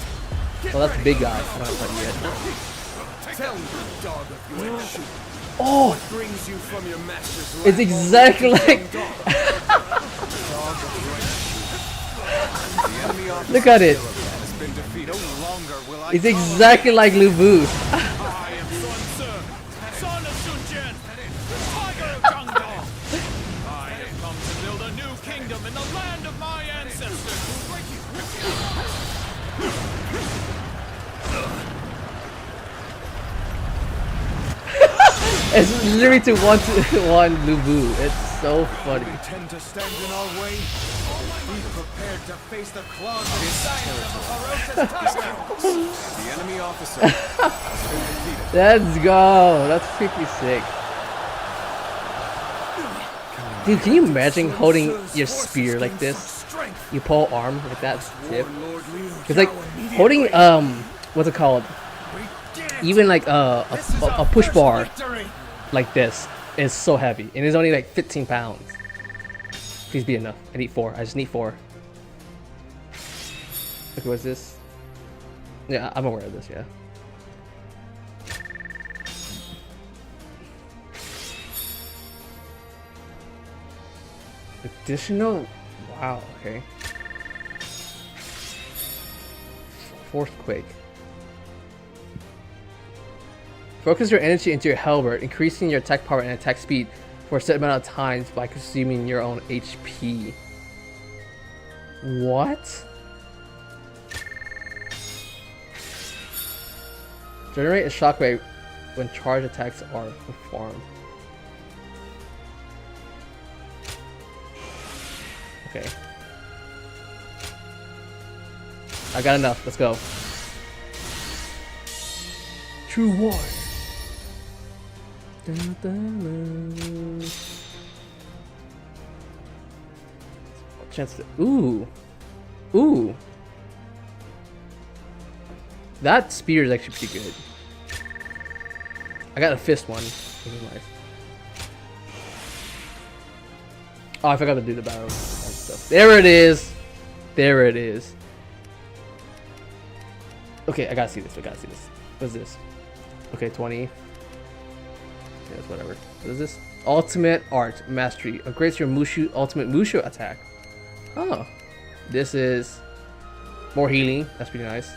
Well, that's the big guy. I don't have that yet. Tell me, dog of Yuan Shu. Oh! What brings you from your master's lap It's exactly like... Look at it. It's exactly like Lu Bu. I am Sun Ce, son of Sun Jian, tiger of Jiangdong. I have come to build a new kingdom in the land of my ancestors. It's literally to one Lu Bu. It's so funny. Tend to stand in our way. Be prepared to face the claws of the ferocious tiger. The enemy officer has been defeated. Let's go. That's pretty sick. Dude, can you imagine holding your spear like this? You pull arm like that tip. It's like holding what's it called? Even like a push bar like this is so heavy, and it's only like 15 pounds. Please be enough. I need 4. I just need 4. Okay, what's this? Yeah, I'm aware of this. Yeah. Additional. Wow. Okay. Fourth quake. Focus your energy into your halberd, increasing your attack power and attack speed for a set amount of times by consuming your own HP. What? Generate a shockwave when charge attacks are performed. Okay. I got enough. Let's go. True war. Dun, dun, dun. Chance to. Ooh. Ooh. That spear is actually pretty good. I got a fist one. This is nice. Oh, I forgot to do the battle stuff. There it is. There it is. Okay, I gotta see this. I gotta see this. What's this? Okay, 20. Yes, whatever. What is this? Ultimate Art Mastery. Upgrades your Mushu ultimate Mushu attack. Oh. This is more healing. That's pretty nice.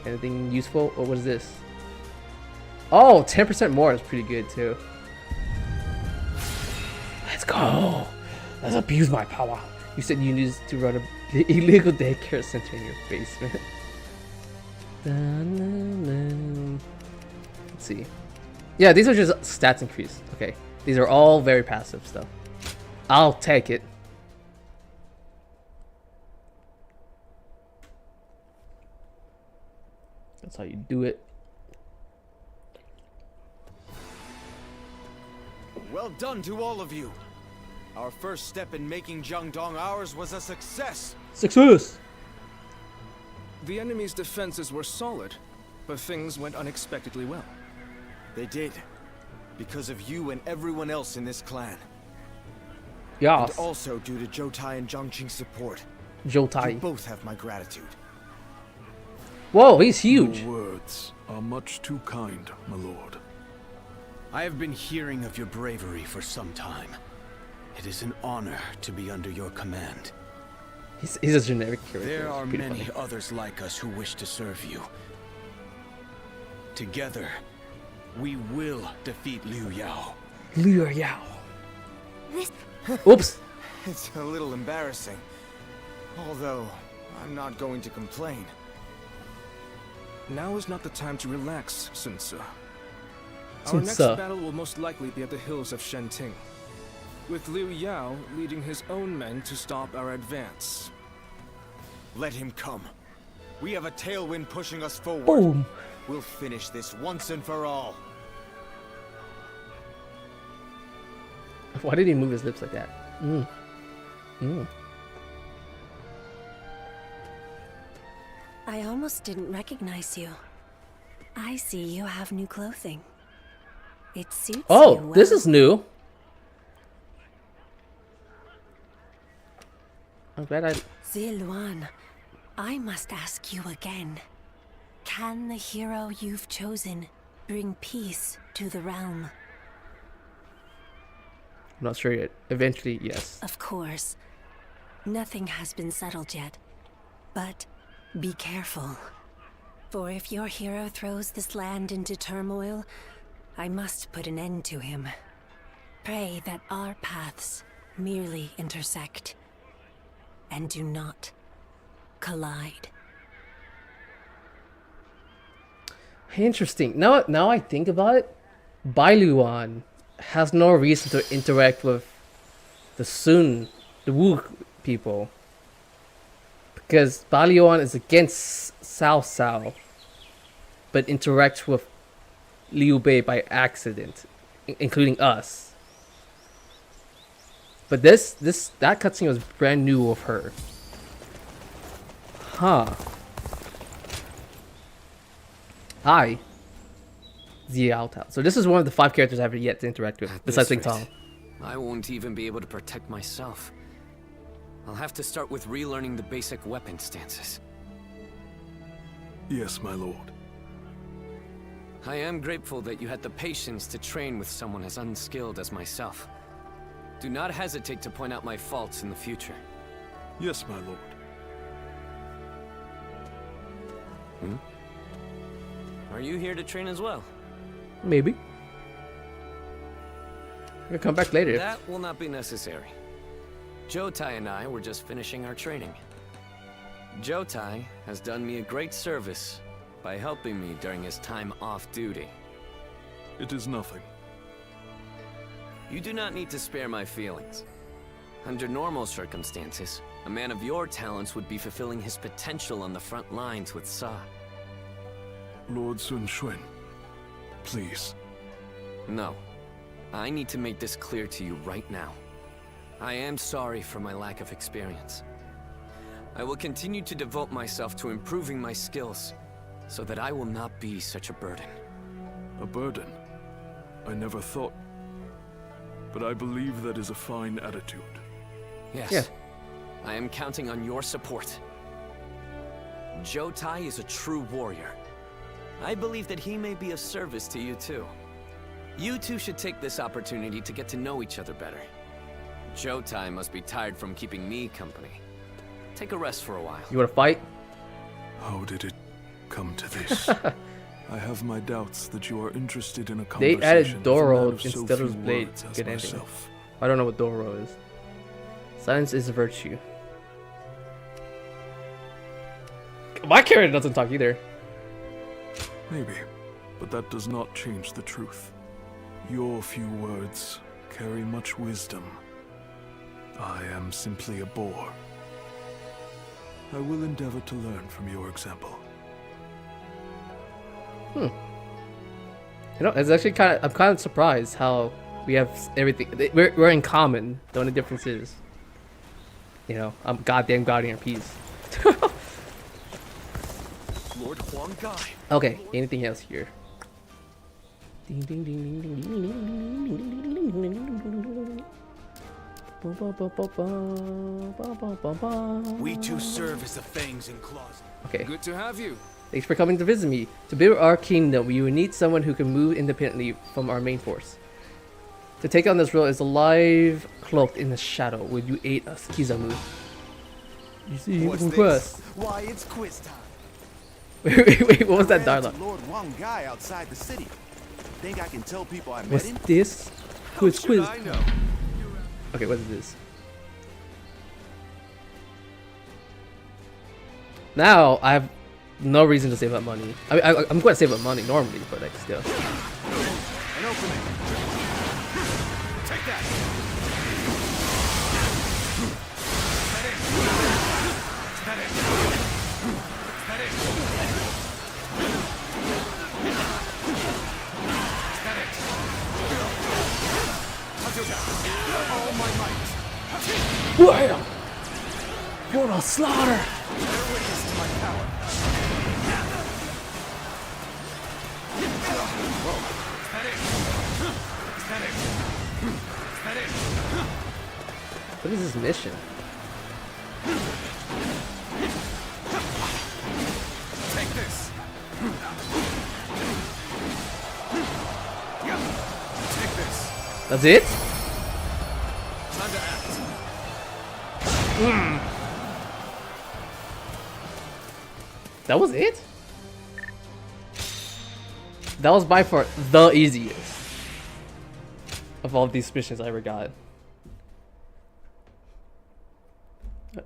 Anything useful? Oh, what is this? Oh, 10% more is pretty good too. Let's go. Let's abuse my power. You said you needed to run a illegal daycare center in your basement. Let's see. Yeah, these are just stats increase. Okay, these are all very passive stuff. I'll take it. That's how you do it. Well done to all of you. Our first step in making Jiangdong ours was a success. Success! The enemy's defenses were solid, but things went unexpectedly well. They did. Because of you and everyone else in this clan. Yes. And also due to Jotai and Zhangqing's support. Jotai. You both have my gratitude. Whoa, he's huge. Your words are much too kind, my lord. I have been hearing of your bravery for some time. It is an honor to be under your command. He's a generic character. There are many funny. others like us who wish to serve you. Together, we will defeat Liu Yao. Liu Yao. This... Oops. It's a little embarrassing. Although, I'm not going to complain. Now is not the time to relax, Sun Ce. Our Sun next Ce. battle will most likely be at the hills of Shenting, with Liu Yao leading his own men to stop our advance. Let him come. We have a tailwind pushing us forward. Boom. We'll finish this once and for all. Why did he move his lips like that? I almost didn't recognize you. I see you have new clothing. It suits you Oh, well. this is new. I'm glad I... Ziluan, I must ask you again. Can the hero you've chosen bring peace to the realm? I'm not sure yet. Eventually, yes. Of course. Nothing has been settled yet. But be careful. For if your hero throws this land into turmoil, I must put an end to him. Pray that our paths merely intersect and do not collide. Interesting. Now I think about it, Bailuan has no reason to interact with the Wu people. Because Bailuan is against Cao Cao, but interacts with Liu Bei by accident, including us. But that cutscene was brand new of her. Huh. Hi. Xiao Tao. So this is one of the 5 characters I have yet to interact with, besides Ling Tong. I won't even be able to protect myself. I'll have to start with relearning the basic weapon stances. Yes, my lord. I am grateful that you had the patience to train with someone as unskilled as myself. Do not hesitate to point out my faults in the future. Yes, my lord. Are you here to train as well? Maybe. We'll come back later. That will not be necessary. Jotai and I were just finishing our training. Jotai has done me a great service by helping me during his time off duty. It is nothing. You do not need to spare my feelings. Under normal circumstances, a man of your talents would be fulfilling his potential on the front lines with Sa. Lord Sun Xuan, please. No. I need to make this clear to you right now. I am sorry for my lack of experience. I will continue to devote myself to improving my skills, so that I will not be such a burden. A burden? I never thought. But I believe that is a fine attitude. Yes. Yeah. I am counting on your support. Jotai is a true warrior. I believe that he may be of service to you too. You two should take this opportunity to get to know each other better. Jotai must be tired from keeping me company. Take a rest for a while. You wanna fight? How did it come to this? I have my doubts that you are interested in a They conversation added Doro with a man of so instead of few Blade. words as Good ending. myself. I don't know what Doro is. Silence is a virtue. My character doesn't talk either. Maybe, but that does not change the truth. Your few words carry much wisdom. I am simply a boor. I will endeavor to learn from your example. You know, it's actually I'm kind of surprised how we have everything. We're in common. The only difference is, you know, I'm goddamn guarding our peace. Lord Huang Gai. Okay, anything else here? We two serve as the fangs and claws. Okay. Good to have you. Thanks for coming to visit me. To build our kingdom, we will need someone who can move independently from our main force. To take on this role is alive, cloaked in the shadow. Will you aid us, Kizamu? You see, What's quest. this? Why, it's quiz time. Wait, what was that I ran dialogue? into Lord Huang Gai outside the city. Think I can tell people I met What's him? this? Quiz. I know. Okay, what is this? Now I have no reason to save up money. I mean, I'm going to save up money normally, but like still. An opening. Take that. All my might. Wham! You're a slaughter! Bear witness to my power. What is this mission? Take this. That's it? Time to act. That was it? That was by far the easiest of all of these missions I ever got.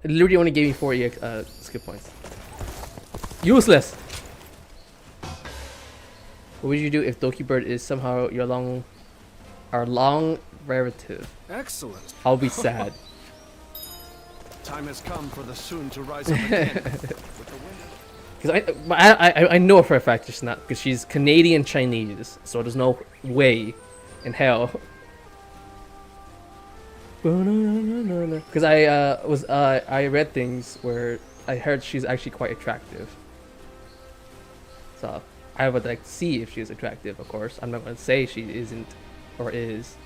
It literally only gave me 4 skill points. Useless! What would you do if Doki Bird is somehow our long relative? Excellent. I'll be sad. Time has come for the Sun to rise up again. Because I know for a fact she's not, because she's Canadian Chinese, so there's no way in hell. Because I read things where I heard she's actually quite attractive. So I would like to see if she's attractive. Of course, I'm not going to say she isn't or is.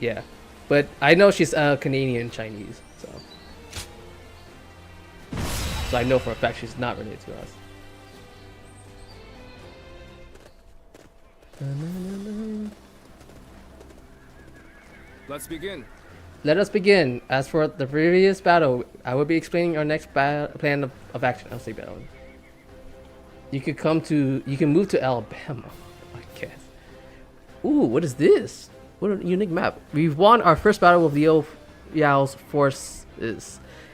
Yeah, but I know she's Canadian Chinese, so I know for a fact she's not related to us. Let's begin. Let us begin. As for the previous battle, I will be explaining our next plan of action. I'll say battle. You can move to Alabama, I guess. Ooh, what is this? What a unique map. We've won our first battle with Liu Yao's forces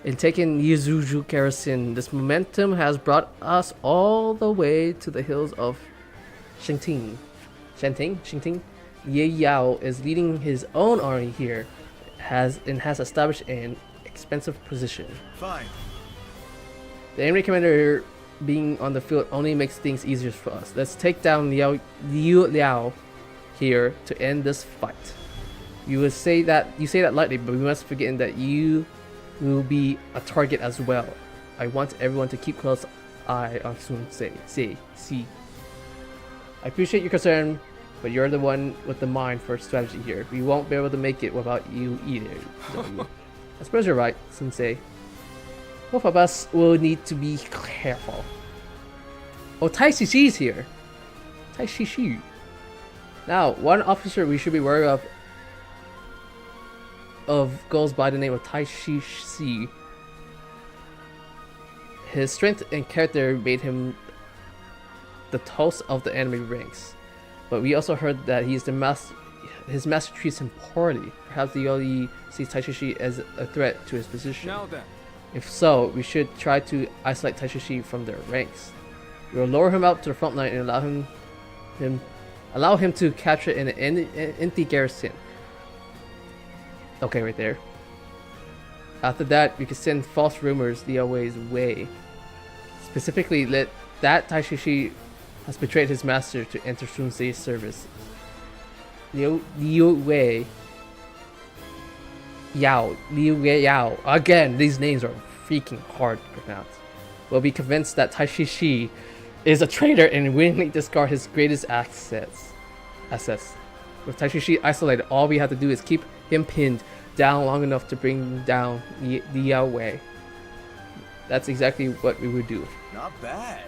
and taken Yizuju garrison. This momentum has brought us all the way to the hills of Xingting. Ye Yao is leading his own army here, has established an expensive position. Fine. The enemy commander being on the field only makes things easier for us. Let's take down Liu Liao here to end this fight. You say that lightly, but we must forget that you will be a target as well. I want everyone to keep close eye on Sun Se. I appreciate your concern, but you're the one with the mind for strategy here. We won't be able to make it without you either. I suppose you're right, Sensei. Both of us will need to be careful. Oh, Tai Shishi's here. Tai Shishi. Now, one officer we should be wary of goes by the name of Tai Shishi. His strength and character made him the toast of the enemy ranks. But we also heard that his master treats him poorly. Perhaps the Yodi sees Tai Shishi as a threat to his position. Now then. If so, we should try to isolate Tai Shishi from their ranks. We will lower him out to the front line and allow him to capture an empty garrison. Okay, right there. After that, we can send false rumors the Wei's way. Specifically, let that Tai Shishi has betrayed his master to enter Sun Tzu's service. Liu Wei Yao. Again, these names are freaking hard to pronounce. Will be convinced that Tai Shishi is a traitor and willingly discard his greatest assets. With Tai Shishi isolated, all we have to do is keep him pinned down long enough to bring down Liu Wei. That's exactly what we would do. Not bad.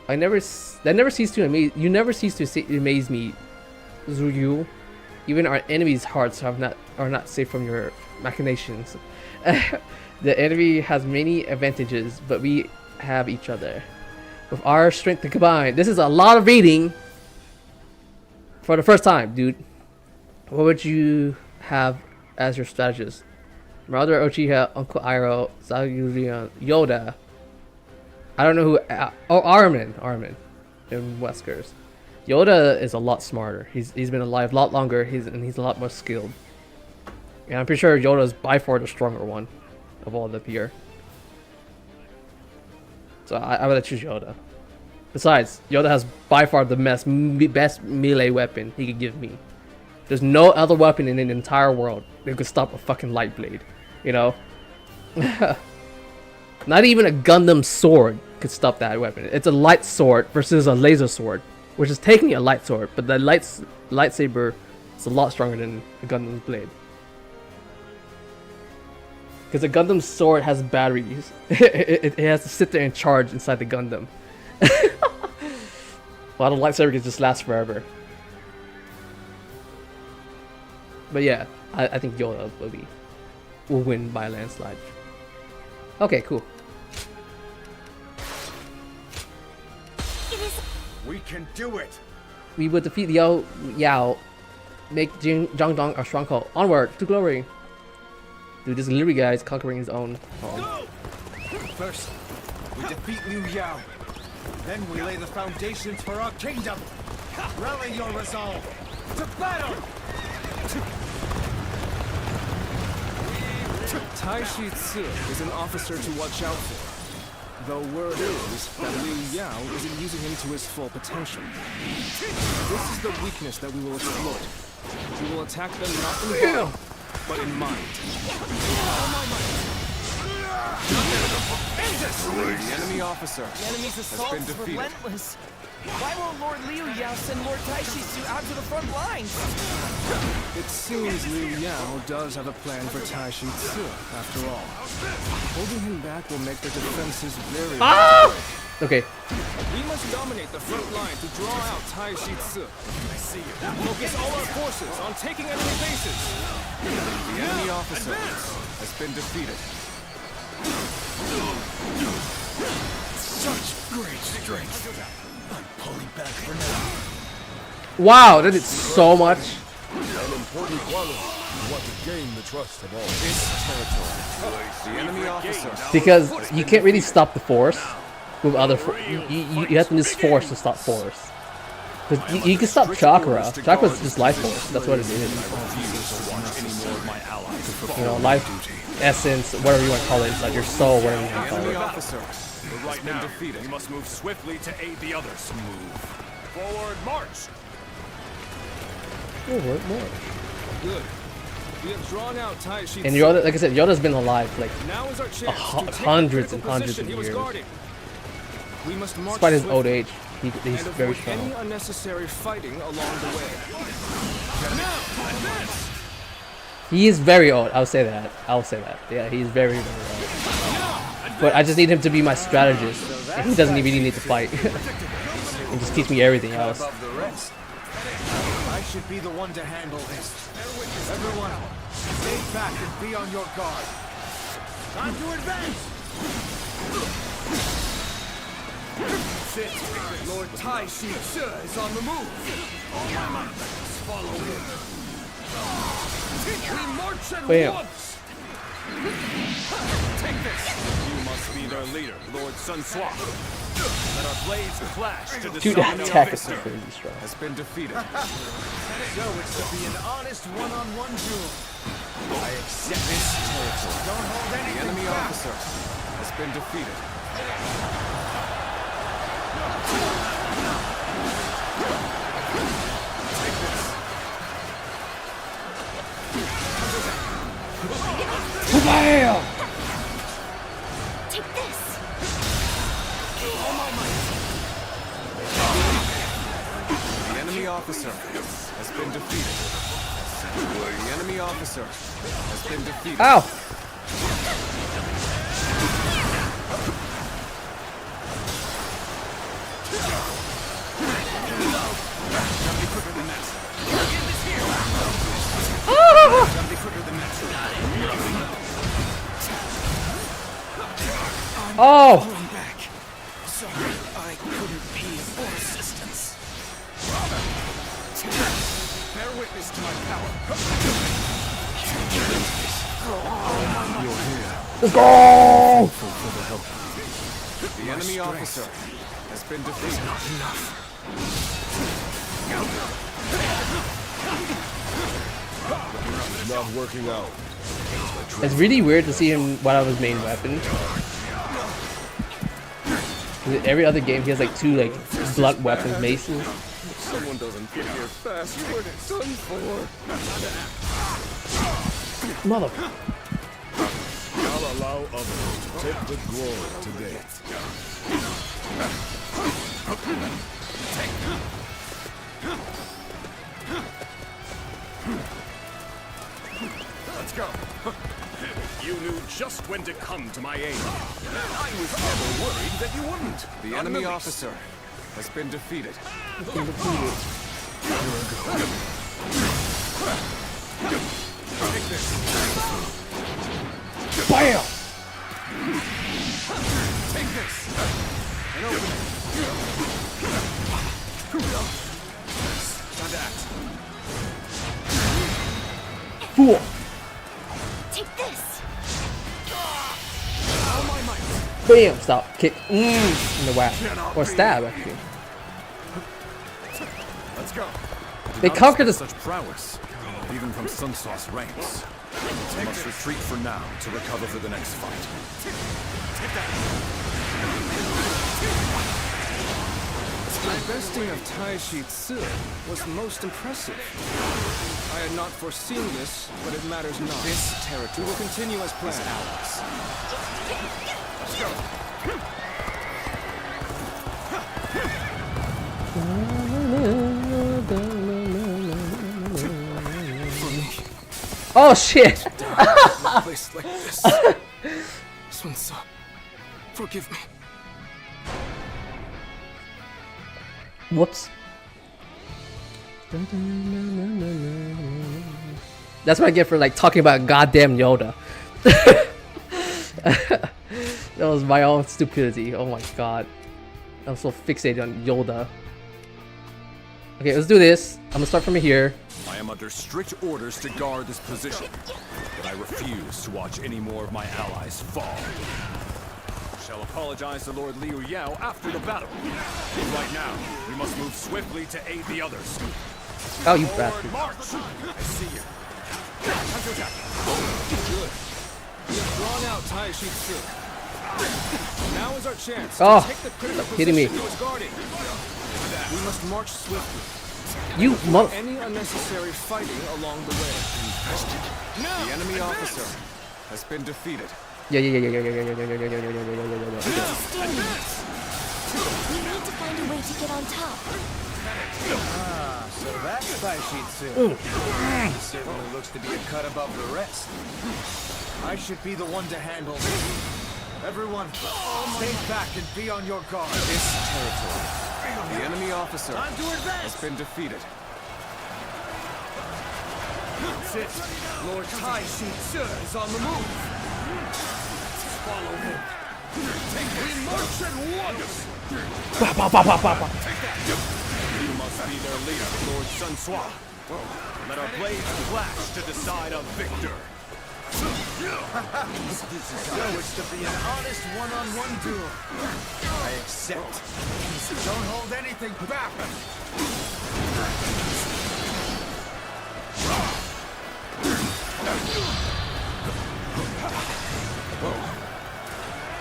That never ceases to amaze. You never cease to amaze me, Zhuyu. Even our enemies' hearts are not safe from your machinations. The enemy has many advantages, but we have each other. With our strength to combine, this is a lot of reading for the first time, dude. What would you have as your strategist? Marauder, Uchiha, Uncle Iroh, Zagurian, Yoda. I don't know who. Armin in Weskers. Yoda is a lot smarter. He's been alive a lot longer. He's a lot more skilled. And I'm pretty sure Yoda is by far the stronger one of all the here. So I would choose Yoda. Besides, Yoda has by far the best melee weapon he could give me. There's no other weapon in the entire world that could stop a fucking light blade. You know? Not even a Gundam sword could stop that weapon. It's a light sword versus a laser sword, which is technically a light sword, but the lightsaber is a lot stronger than a Gundam's blade. Because the Gundam sword has batteries. it has to sit there and charge inside the Gundam. While the lightsaber can just last forever. But yeah, I think Yoda will win by a landslide. Okay, cool. We can do it. We will defeat Liu Yao, make Zhangdong our stronghold. Onward to glory. Dude, this literally guy is conquering his own home. First, we defeat Liu Yao. Then we lay the foundations for our kingdom. Rally your resolve. To battle! Taishi Ci is an officer to watch out for. Though word is that Liu Yao isn't using him to his full potential. This is the weakness that we will exploit. We will attack them not in body, but in mind. The enemy officer The enemy's has assault been is defeated. relentless. Why won't Lord Liu Yao send Lord Taishi Ci out to the front lines? It seems Liu Yao does have a plan for Taishi Ci, after all. Holding him back will make their defenses very Okay. We must dominate the front line to draw out Taishi Ci. I see you. Focus all our forces on taking enemy bases. The enemy officer has been defeated. Such great strength. I'm pulling back for now. Wow, that did so much. An important quality. You want to gain the trust of all. This territory. The enemy officer. Because you can't really stop the force with other. You have to use force to stop force. Because you can stop chakra. Chakra's just life force. That's what it is. You know, life essence, whatever you want to call it. It's like your soul, whatever you want to call it. Officer. Right now, defeated. We must move swiftly to aid the others. Move. Forward march! Good. We have drawn out Taishi. And Yoda, like I said, Yoda's been alive for like Now is our chance to take hundreds the and critical hundreds position of he was years. guarding. We must march Despite his swiftly old age, he's and very avoid strong. any unnecessary fighting along the way. Now, advance! He is very old. I'll say that. Yeah, he's very, very old. But I just need him to be my strategist. And he doesn't really need to fight. And just teach me everything else. I should be the one to handle this. Everyone, stay back and be on your guard. Time to advance! Sit. Lord Taishi Ci is on the move. Follow him. We march at Bam. once. Take this. You must be their leader, Lord Sun Sua. Let our blades clash to the Dude, that attack is crazy strong. has been defeated. So it's to be an honest one-on-one duel. I accept this territory. Don't hold The anything enemy back. officer has been defeated. Take this. Bam! Take this. The enemy officer has been defeated. The enemy officer has been defeated. Ow! Oh! Sorry, I couldn't be more assistance. Bear witness to my power. Let's go! The enemy officer has been defeated. It's not working out. It's really weird to see him one of his main weapons. Every other game he has like two like blunt weapons, maces. If someone doesn't get here fast, we're done for. Mother. I'll allow others to take the glory today. Let's go. You knew just when to come to my aid. I was never worried that you wouldn't. The enemy officer has been defeated. Bam! Take this! And open it. Time to act. Fool! Take this. All my might. Bam! Stop. Kick. In the whack. Or stab, actually. Let's go. They conquered this. Such prowess, even from Sun Tzu's ranks. We must retreat for now to recover for the next fight. My besting of Dynasty Tsuro was most impressive. I had not foreseen this, but it matters not. This territory will continue as planned. Ours. Let's go. Oh shit! A place like this. Sun Tzu, forgive me. Whoops. That's what I get for like talking about goddamn Yoda. That was my own stupidity. Oh my god. I'm so fixated on Yoda. Okay, let's do this. I'm gonna start from here. I am under strict orders to guard this position, but I refuse to watch any more of my allies fall. I shall apologize to Lord Liu Yao after the battle. Right now, we must move swiftly to aid the others. Oh, you Forward bastard. march! I see you. Time to attack. Good. We have drawn out Dynasty Tsuro. Now is our chance Oh, to take the critical stop hitting me. position he was guarding. We must march swiftly. You mother. Any unnecessary fighting along the way. The enemy officer has been defeated. Yeah. Stand back. We need to find a way to get on top. Ah, so that's Dynasty Tsuro. He certainly looks to be a cut above the rest. I should be the one to handle this. Everyone, stay back and be on your guard. This territory, the enemy officer Time to advance. has been defeated. That's it. Lord Dynasty Tsuro is on the move. Follow him. We march at once. Bah, bah, bah, bah, bah, bah. You must be their leader, Lord Sun Tzu. Let our blades clash to decide a victor. This is how it's to be an honest one-on-one duel. I accept. Don't hold anything back.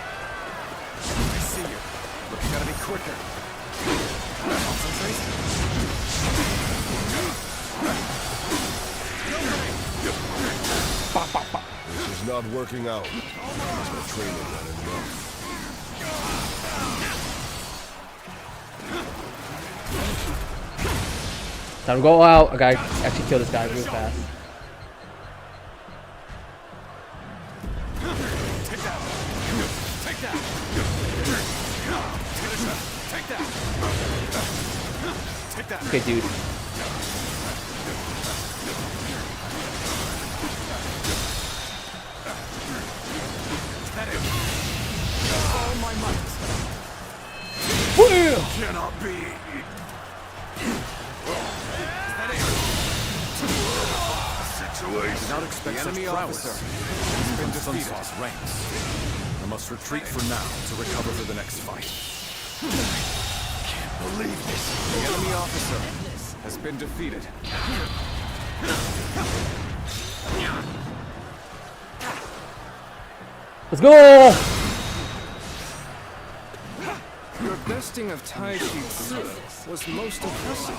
I see you. But you gotta be quicker. Concentrate. This is not working out. My training not enough. Time to go out. I gotta actually kill this guy real fast. Take that. Take that. Take that. Okay, dude. All my might. Cannot be. Situation. Not expect the enemy officer has been defeated. Sun Tzu's ranks. I must retreat for now to recover for the next fight. Can't believe this. The enemy officer has been defeated. Let's go! Your besting of Dynasty Tsuro was most impressive.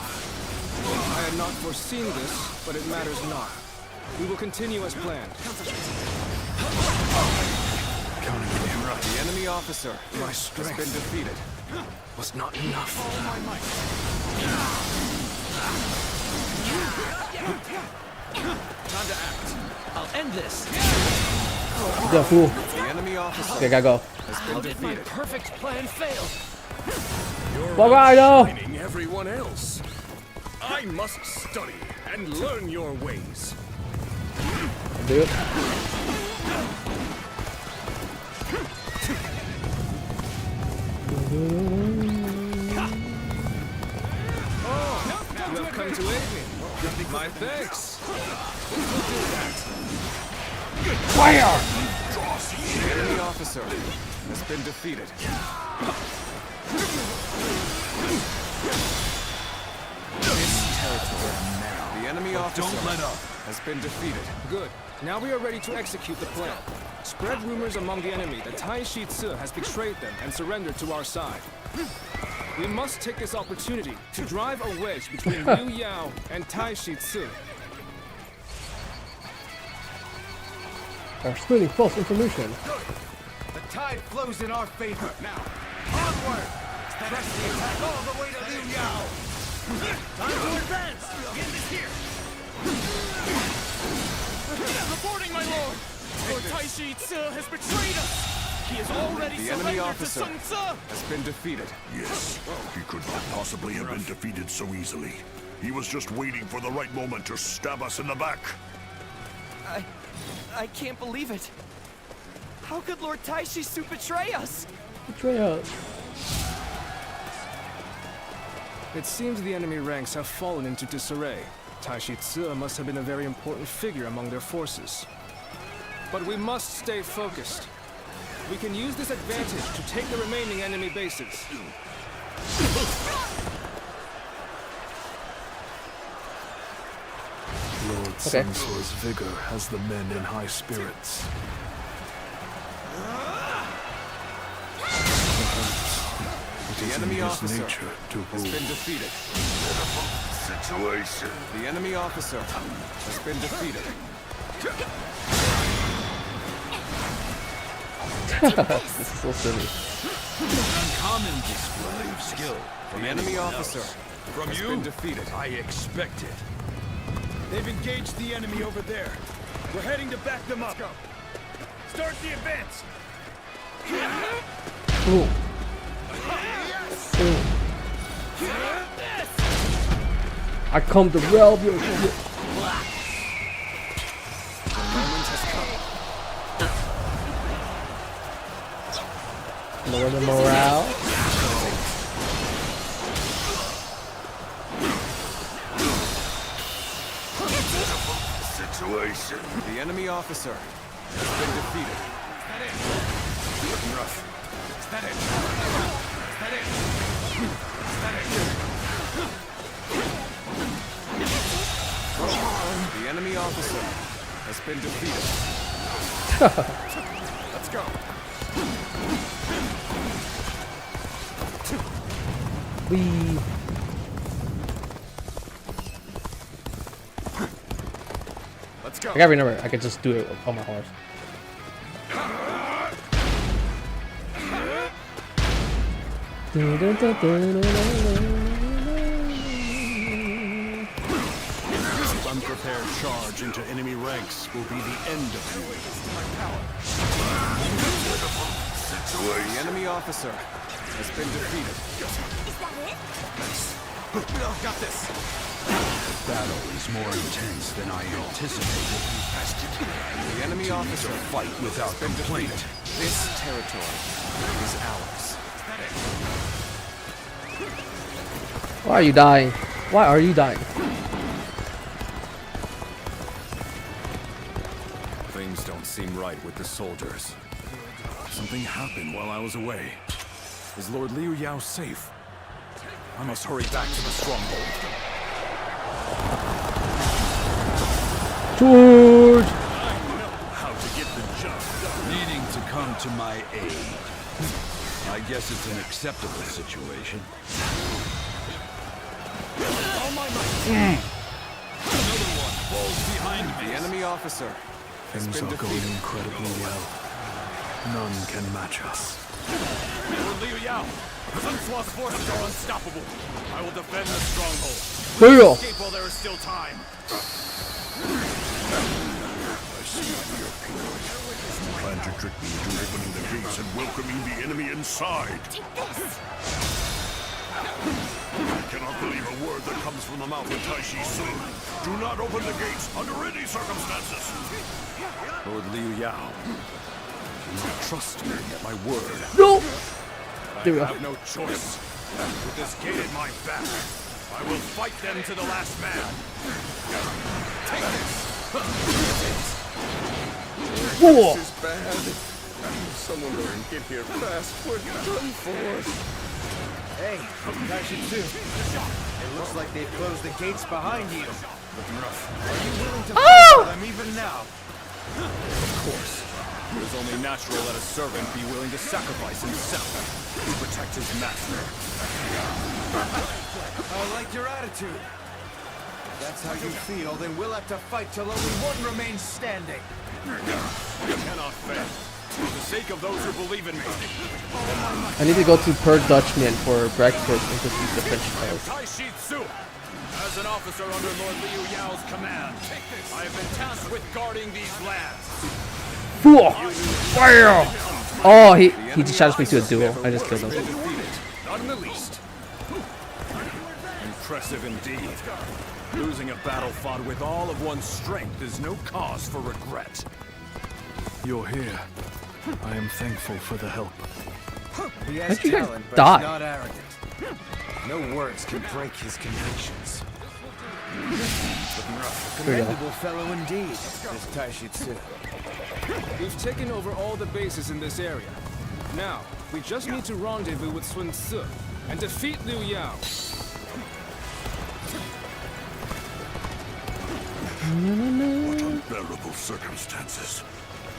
I had not foreseen this, but it matters not. We will continue as planned. The enemy officer My has strength been defeated. was not enough. Time to act. I'll end this. Yeah, fool. The enemy officer Okay, gotta go. has How been did my defeated. perfect plan fail? You're Rider! outshining everyone else. I must study and learn your ways. Do it. You have come to aid me. My thanks. This will do that. Fire! The enemy officer has been defeated. This territory now. The enemy officer Don't let up. has been defeated. Good. Now we are ready to execute the plan. Spread rumors among the enemy that Taishi Ci has betrayed them and surrendered to our side. We must take this opportunity to drive a wedge between Liu Yao and Taishi Ci. They're spreading false information. The tide flows in our favor. Now, onward! Press the attack all the way to Liu Yao! Time to advance! End this here! Reporting, my lord! Lord Taishi Ci has betrayed us! He has already The enemy surrendered to officer Sun Ce! has been defeated. Yes, he could not possibly have been defeated so easily. He was just waiting for the right moment to stab us in the back. I can't believe it. How could Lord Taishi Ci betray us? Betray us. It seems the enemy ranks have fallen into disarray. Taishi Ci must have been a very important figure among their forces. But we must stay focused. We can use this advantage to take the remaining enemy bases. Lord Sun Ce's vigor has the men in high spirits. The enemy officer nature to has rule. been defeated. Situation. The enemy officer has been defeated. This is so silly. Uncommon display of skill from The enemy anyone officer else. From has you, been defeated. I expect it. They've engaged the enemy over there. We're heading to back them up. Start the advance. Ooh. Ooh. I come to rob your shit. The moment has come. Lower the morale. Situation. The enemy officer has been defeated. Looking rough. The enemy officer has been defeated. Let's go. We. Let's go. I gotta remember, I could just do it on my horse. Unprepared charge into enemy ranks will be the end of you. The enemy officer has been defeated. Is that it? Got this. The battle is more intense than I anticipated. The enemy officer Fight without has been complaint. defeated. This territory is ours. Why are you dying? Why are you dying? Things don't seem right with the soldiers. Something happened while I was away. Is Lord Liu Yao safe? I must hurry back to the stronghold. George! How to get the job done. Needing to come to my aid. I guess it's an acceptable situation. Another one falls behind me. The enemy officer has Things been are going defeated. incredibly well. None can match us. Lord Liu Yao, Sun Ce's forces are unstoppable. I will defend the stronghold. Hurry up. Escape while there is still time. Plan to trick me into opening the gates and welcoming the enemy inside. Take this! I cannot believe a word that comes from the mouth of Taishi Tsu. Do not open the gates under any circumstances. Lord Liu Yao, do not trust me at my word. No! I There we go. have no choice. With this gate at my back, I will fight them to the last man. Take this! Whoa! This is bad. Someone better get here fast. We're done for. Hey, Kaishitsu. It looks like they've closed the gates behind you. Looking rough. Are you willing to fight for them even now? Of course. It is only natural that a servant be willing to sacrifice himself to protect his master. I like your attitude. If that's how you feel, then we'll have to fight till only one remains standing. You cannot fail. For the sake of those who believe in me. I need to go to Per Dutchman for breakfast and defeat the French toast. Taishi Tsu, as an officer under Lord Liu Yao's command, I have been tasked with guarding these lands. Fire! Oh, he just challenged me to a duel. I just killed him. Not in the least. Impressive indeed. Losing a battle fought with all of one's strength is no cause for regret. You're here. I am thankful for the help. He has How'd you guys talent, but die? he's not arrogant. No words can break his convictions. Looking rough. There we go. Commendable fellow indeed, this Taishitsu. We've taken over all the bases in this area. Now, we just need to rendezvous with Sun Tzu and defeat Liu Yao. What unbearable circumstances.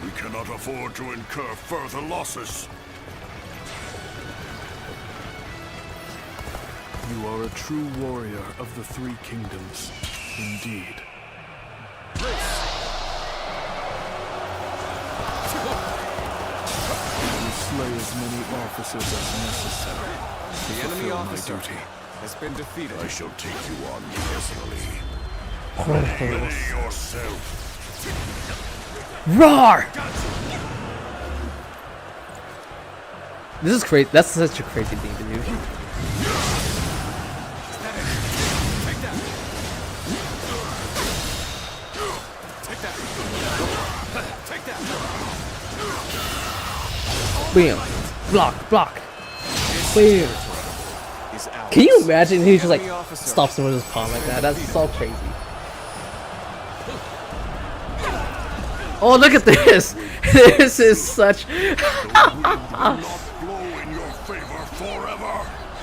We cannot afford to incur further losses. You are a true warrior of the Three Kingdoms, indeed. You slay as many officers as necessary. The enemy Fulfill my officer duty. has been defeated. I shall take you on personally. Ready yourself. Roar! This is crazy. That's such a crazy thing to do. Take that. Take that. Take that. Bam! Block! Block! Bam! Can you imagine he just like stops him with his palm like that? That's so crazy. Oh, look at this! This is such.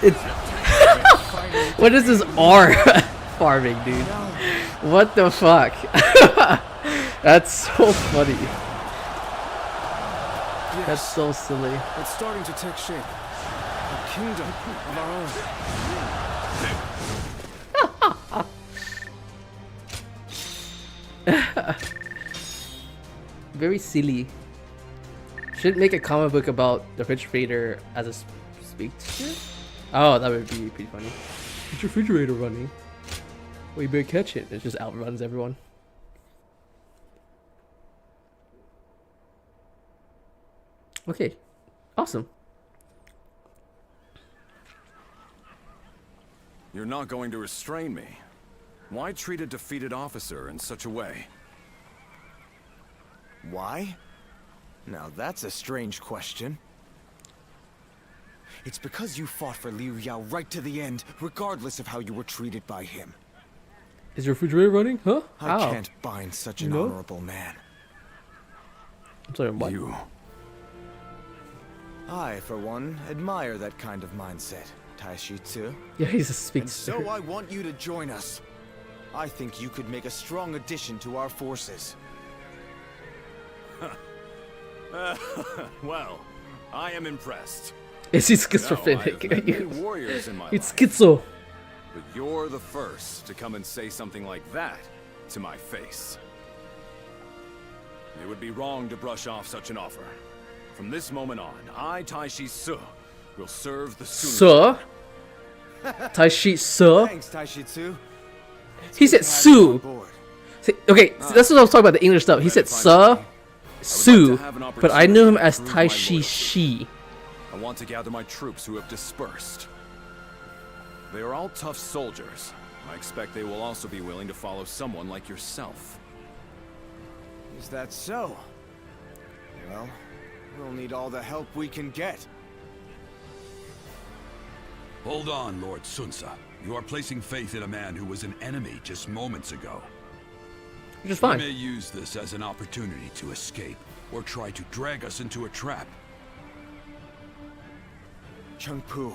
It's. What is this R farming, dude? What the fuck? That's so funny. Yes, That's so silly. it's starting to take shape. A kingdom of our own. Very silly. Should make a comic book about the refrigerator as a speaker. Oh, that would be pretty funny. It's your refrigerator running. Well, you better catch it. It just outruns everyone. Okay, awesome. You're not going to restrain me. Why treat a defeated officer in such a way? Why? Now that's a strange question. It's because you fought for Liu Yao right to the end, regardless of how you were treated by him. Is your refrigerator running? Huh? I How? can't bind such an No? honorable man. I'm sorry, what? You. I, for one, admire that kind of mindset, Taishi Tsu. Yeah, he's a And speaker. so I want you to join us. I think you could make a strong addition to our forces. Well, I am impressed. Is he No, schizophrenic? I've met many warriors in my It's life, schizo. but you're the first to come and say something like that to my face. It would be wrong to brush off such an offer. From this moment on, I, Taishi Tsu, will serve the Sir? Taishi Sir? Thanks, Taishi Tsu. He said Sue. Okay, so that's what I was talking about, the English stuff. He said Sir, Sue, but I knew him as Taishi Shi. I want to gather my troops who have dispersed. They are all tough soldiers. I expect they will also be willing to follow someone like yourself. Is that so? Well, we'll need all the help we can get. Hold on, Lord Sunsa. You are placing faith in a man who was an enemy just moments ago. Which is fine. He may use this as an opportunity to escape, or try to drag us into a trap. Chengpu.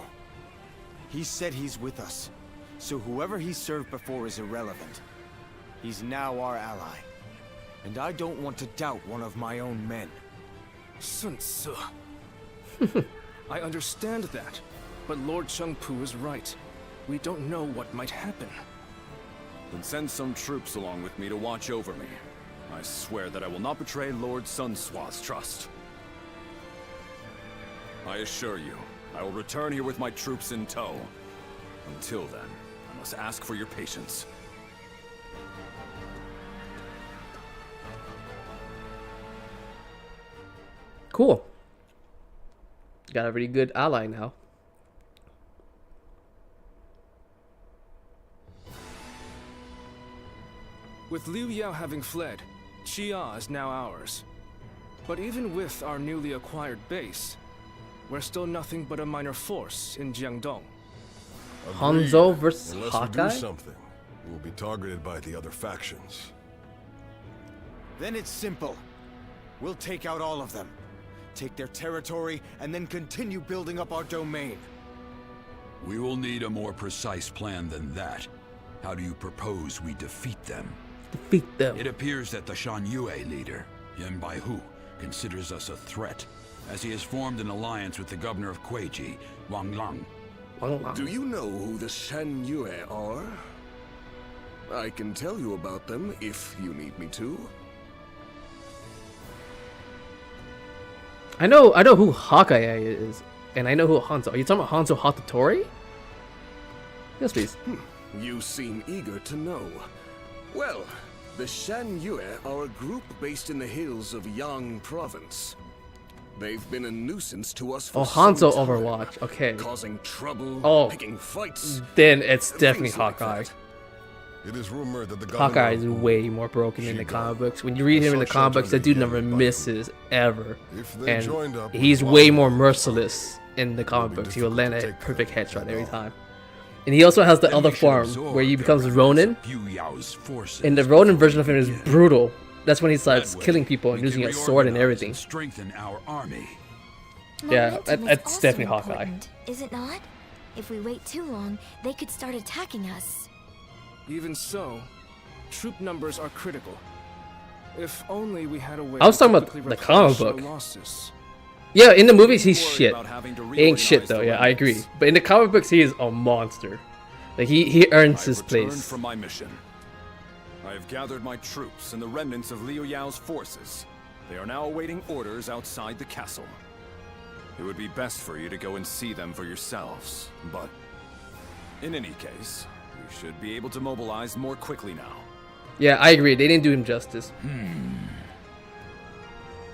He said he's with us, so whoever he served before is irrelevant. He's now our ally, and I don't want to doubt one of my own men. Sun Tzu. I understand that, but Lord Chengpu is right. We don't know what might happen. Then send some troops along with me to watch over me. I swear that I will not betray Lord Sun Tzu's trust. I assure you, I will return here with my troops in tow. Until then, I must ask for your patience. Cool. Got a really good ally now. With Liu Yao having fled, Xia is now ours. But even with our newly acquired base, we're still nothing but a minor force in Jiangdong. Hanzo versus Unless Hawkeye? we do something, we will be targeted by the other factions. Then it's simple. We'll take out all of them, take their territory, and then continue building up our domain. We will need a more precise plan than that. How do you propose we defeat them? Defeat them. It appears that the Shan Yue leader, Yan Baihu, considers us a threat, as he has formed an alliance with the governor of Kueiji, Wang Lang. Do you know who the Shan Yue are? I can tell you about them if you need me to. I know who Hawkeye is, and I know who Hanzo. Are you talking about Hanzo Hatatori? Yes, please. You seem eager to know. Well, the Shan Yue are a group based in the hills of Yang Province. They've been a nuisance to us for Hanzo some time, Overwatch. Okay. causing trouble, Oh, picking fights. then it's definitely things like Hawkeye. It is rumored that the Hawkeye is way more broken in the comic books. When you read him in the comic books, that dude never misses ever, and he's way more merciless in the comic books. He will land a perfect headshot every time. And he also has the other form where he becomes Ronin. And the Ronin version of him is brutal. That's when he starts killing people and using a sword and everything. Strengthen our army. Yeah, Momentum is that's also definitely Hawkeye. important, is it not? If we wait too long, they could start attacking us. Even so, troop numbers are critical. If only we had a way I was to talking about quickly the comic replenish our book. losses. Yeah, in the movies he's shit. He ain't shit though. Yeah, I agree. But in the comic books he is a monster. Like he earns his Returned place. from my mission. I have gathered my troops and the remnants of Liu Yao's forces. They are now awaiting orders outside the castle. It would be best for you to go and see them for yourselves, but in any case, you should be able to mobilize more quickly now. Yeah, I agree. They didn't do him justice.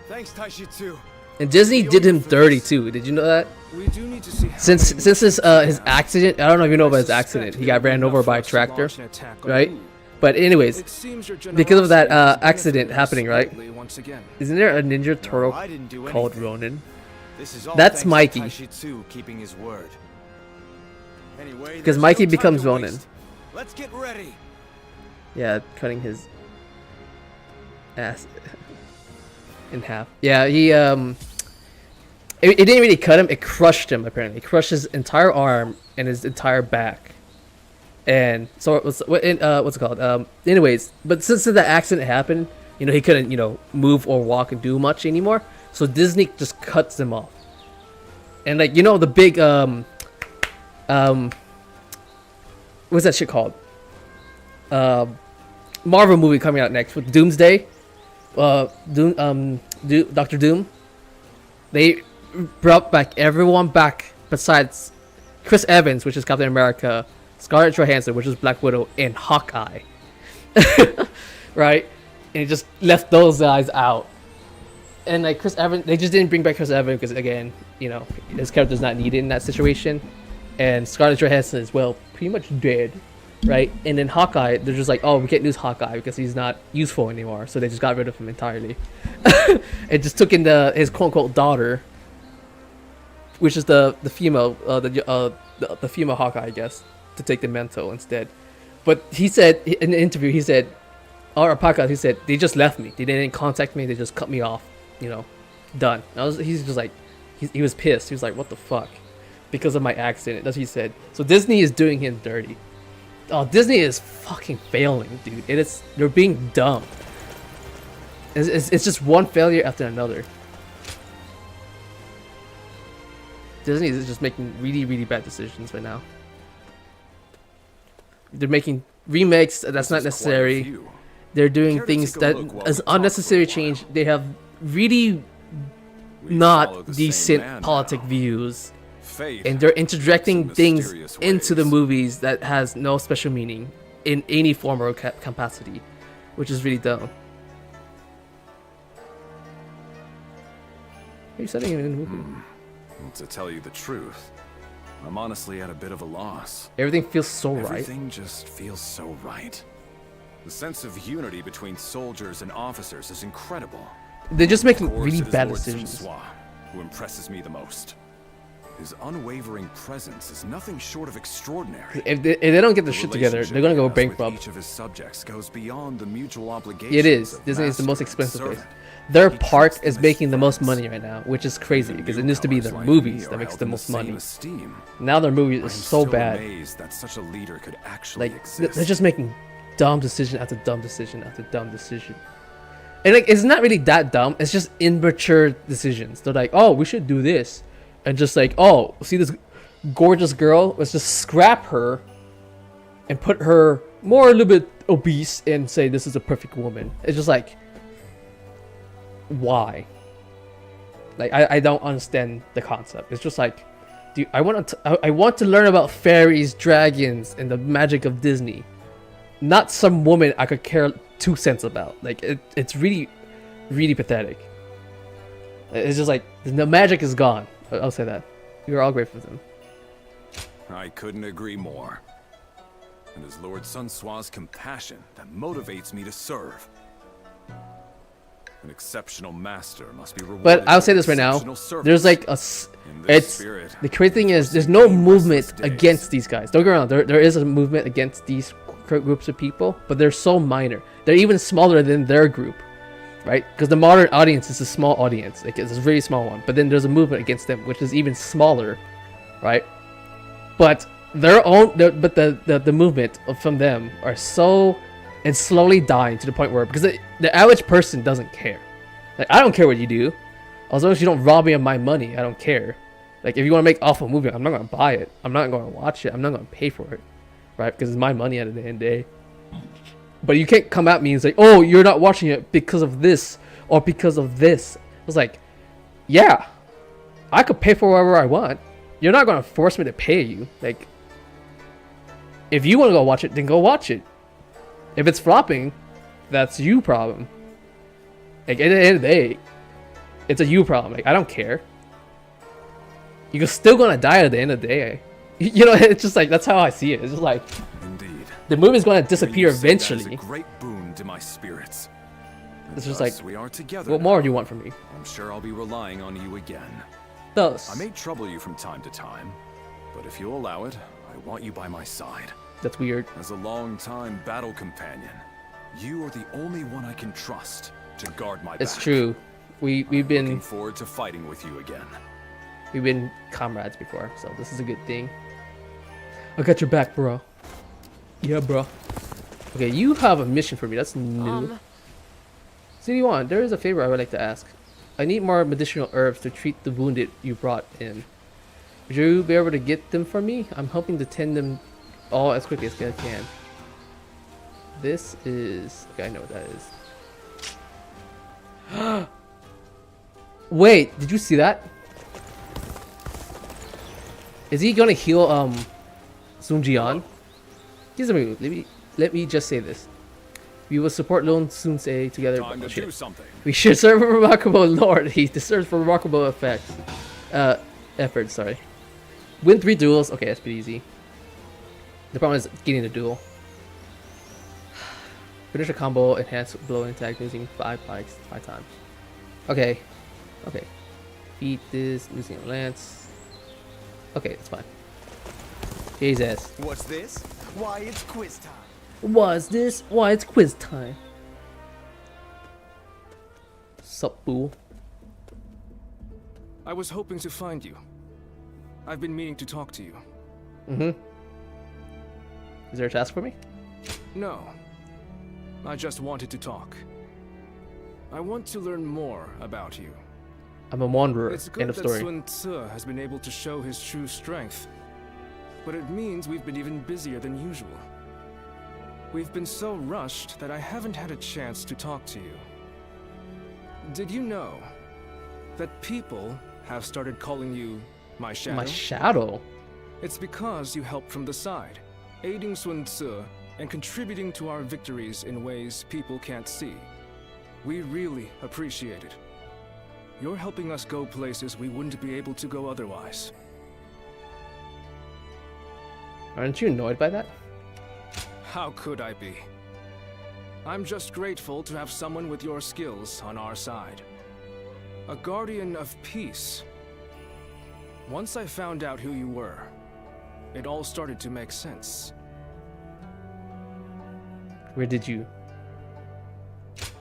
Thanks, Taishitsu. And Disney did him dirty too. Did you know that? We do need to see how Since many his accident, I don't know if you know about his accident. He got ran over by a tractor, right? But anyways, because of that accident happening, right? Isn't there a Ninja Turtle called Ronin? This is all That's thanks to Mikey. Taishitsu keeping his word. Anyway, Because there's Mikey no time becomes to Ronin. waste. Let's get ready. Yeah, cutting his ass in half. Yeah, he it didn't really cut him. It crushed him. Apparently, it crushed his entire arm and his entire back. And so it was what's it called? Anyways, but since the accident happened, you know, he couldn't, you know, move or walk and do much anymore. So Disney just cuts him off. And like, you know, the big what's that shit called? Marvel movie coming out next with Doomsday. Doctor Doom. They brought back everyone back besides Chris Evans, which is Captain America, Scarlett Johansson, which is Black Widow, and Hawkeye. Right? And it just left those guys out. And like Chris Evans, they just didn't bring back Chris Evans because, again, you know, his character's not needed in that situation. And Scarlett Johansson is well pretty much dead, right? And then Hawkeye, they're just like, oh, we can't lose Hawkeye because he's not useful anymore, so they just got rid of him entirely. It just took in his quote unquote daughter, which is the female the female Hawkeye, I guess, to take the mantle instead. But he said in the interview, he said, or a podcast, he said they just left me. They didn't contact me. They just cut me off. You know, done. He's just like, he was pissed. He was like, what the fuck, because of my accident. That's what he said. So Disney is doing him dirty. Oh, Disney is fucking failing, dude. They're being dumb. It's just one failure after another. Disney is just making really, really bad decisions right now. They're making remakes that's not necessary. They're doing things that is unnecessary change. They have really not decent politic views. And they're interjecting things into the movies that has no special meaning in any form or capacity, which is really dumb. You're setting him in the movie. To tell you the truth, I'm honestly at a bit of a loss. Everything feels so right. Everything just feels so right. The sense of unity between soldiers and officers is incredible. They're just making Of course, really it is bad Lord decisions. Sun Tzu who impresses me the most. His unwavering presence is nothing short of extraordinary. If they don't get their shit together, they're gonna go bankrupt. Each of his subjects goes beyond the mutual obligations. It is. of Disney is the most master and expensive place. servant. Their park is making the most money right now, which is crazy because it used to be their movies that makes the most money. Now their movies is so bad. That such a leader could actually Like exist. they're just making dumb decision after dumb decision after dumb decision. And like it's not really that dumb. It's just immature decisions. They're like, oh, we should do this, and just like, oh, see this gorgeous girl, let's just scrap her and put her a little bit obese and say this is a perfect woman. It's just like, why? Like I don't understand the concept. It's just like, dude, I want to learn about fairies, dragons, and the magic of Disney, not some woman I could care 2 cents about. Like it's really, really pathetic. It's just like the magic is gone. I'll say that. We're all grateful for them. I couldn't agree more. And it's Lord Sun Tzu's compassion that motivates me to serve. An exceptional master must be rewarded. But I'll say this right now. There's like the crazy thing is there's no movement against these guys. Don't get me wrong. There is a movement against these groups of people, but they're so minor. They're even smaller than their group, right? Because the modern audience is a small audience. Like it's a very small one. But then there's a movement against them, which is even smaller, right? But the movement from them are so, it's slowly dying to the point where, because the average person doesn't care. Like I don't care what you do, as long as you don't rob me of my money. I don't care. Like if you want to make an awful movie, I'm not gonna buy it. I'm not gonna watch it. I'm not gonna pay for it, right? Because it's my money at the end of the day. But you can't come at me and say, oh, you're not watching it because of this or because of this. I was like, yeah, I could pay for whatever I want. You're not going to force me to pay you. Like, if you want to go watch it, then go watch it. If it's flopping, that's you problem. Like, at the end of the day, it's a you problem. Like, I don't care. You're still going to die at the end of the day. You know, it's just like, that's how I see it. It's just like, indeed, the movie's going to disappear eventually. That is a great boon to my spirits. It's just like, we are together what more do you want from me? I'm sure I'll be relying on you again. Thus, I may trouble you from time to time, but if you allow it, I want you by my side. That's weird. As a long-time battle companion, you are the only one I can trust to guard my back. It's true. We've been looking forward to fighting with you again. We've been comrades before, so this is a good thing. I got your back, bro. Yeah, bro. Okay, you have a mission for me. That's new. CD1, there is a favor I would like to ask. I need more medicinal herbs to treat the wounded you brought in. Would you be able to get them for me? I'm hoping to tend them all as quickly as I can. This is... Okay, I know what that is. Wait, did you see that? Is he gonna heal Sun Jian? Let me just say this. We will support Lone Sunsei together. Time to do something. We should serve a remarkable lord. He deserves for remarkable effort, sorry. Win 3 duels. Okay, that's pretty easy. The problem is getting the duel. Finish a combo, enhance blow attack using 5 bikes 5 times. Okay. Okay. Beat this using a lance. Okay, that's fine. Jesus. What's this? Why, it's quiz time. What's this? Why, it's quiz time. Sup, boo? I was hoping to find you. I've been meaning to talk to you. Mm-hmm. Is there a task for me? No. I just wanted to talk. I want to learn more about you. I'm a wanderer. It's good End of that story. Sun Tzu has been able to show his true strength. But it means we've been even busier than usual. We've been so rushed that I haven't had a chance to talk to you. Did you know that people have started calling you my shadow? My shadow? It's because you helped from the side, aiding Sun Tzu and contributing to our victories in ways people can't see. We really appreciate it. You're helping us go places we wouldn't be able to go otherwise. Aren't you annoyed by that? How could I be? I'm just grateful to have someone with your skills on our side. A guardian of peace. Once I found out who you were, it all started to make sense. Where did you?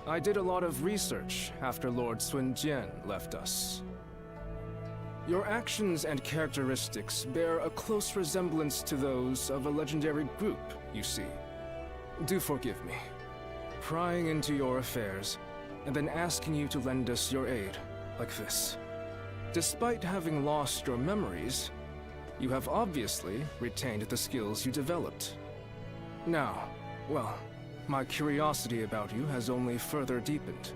I did a lot of research after Lord Sun Jian left us. Your actions and characteristics bear a close resemblance to those of a legendary group, you see. Do forgive me. Prying into your affairs, and then asking you to lend us your aid, like this. Despite having lost your memories, you have obviously retained the skills you developed. Now, well, my curiosity about you has only further deepened.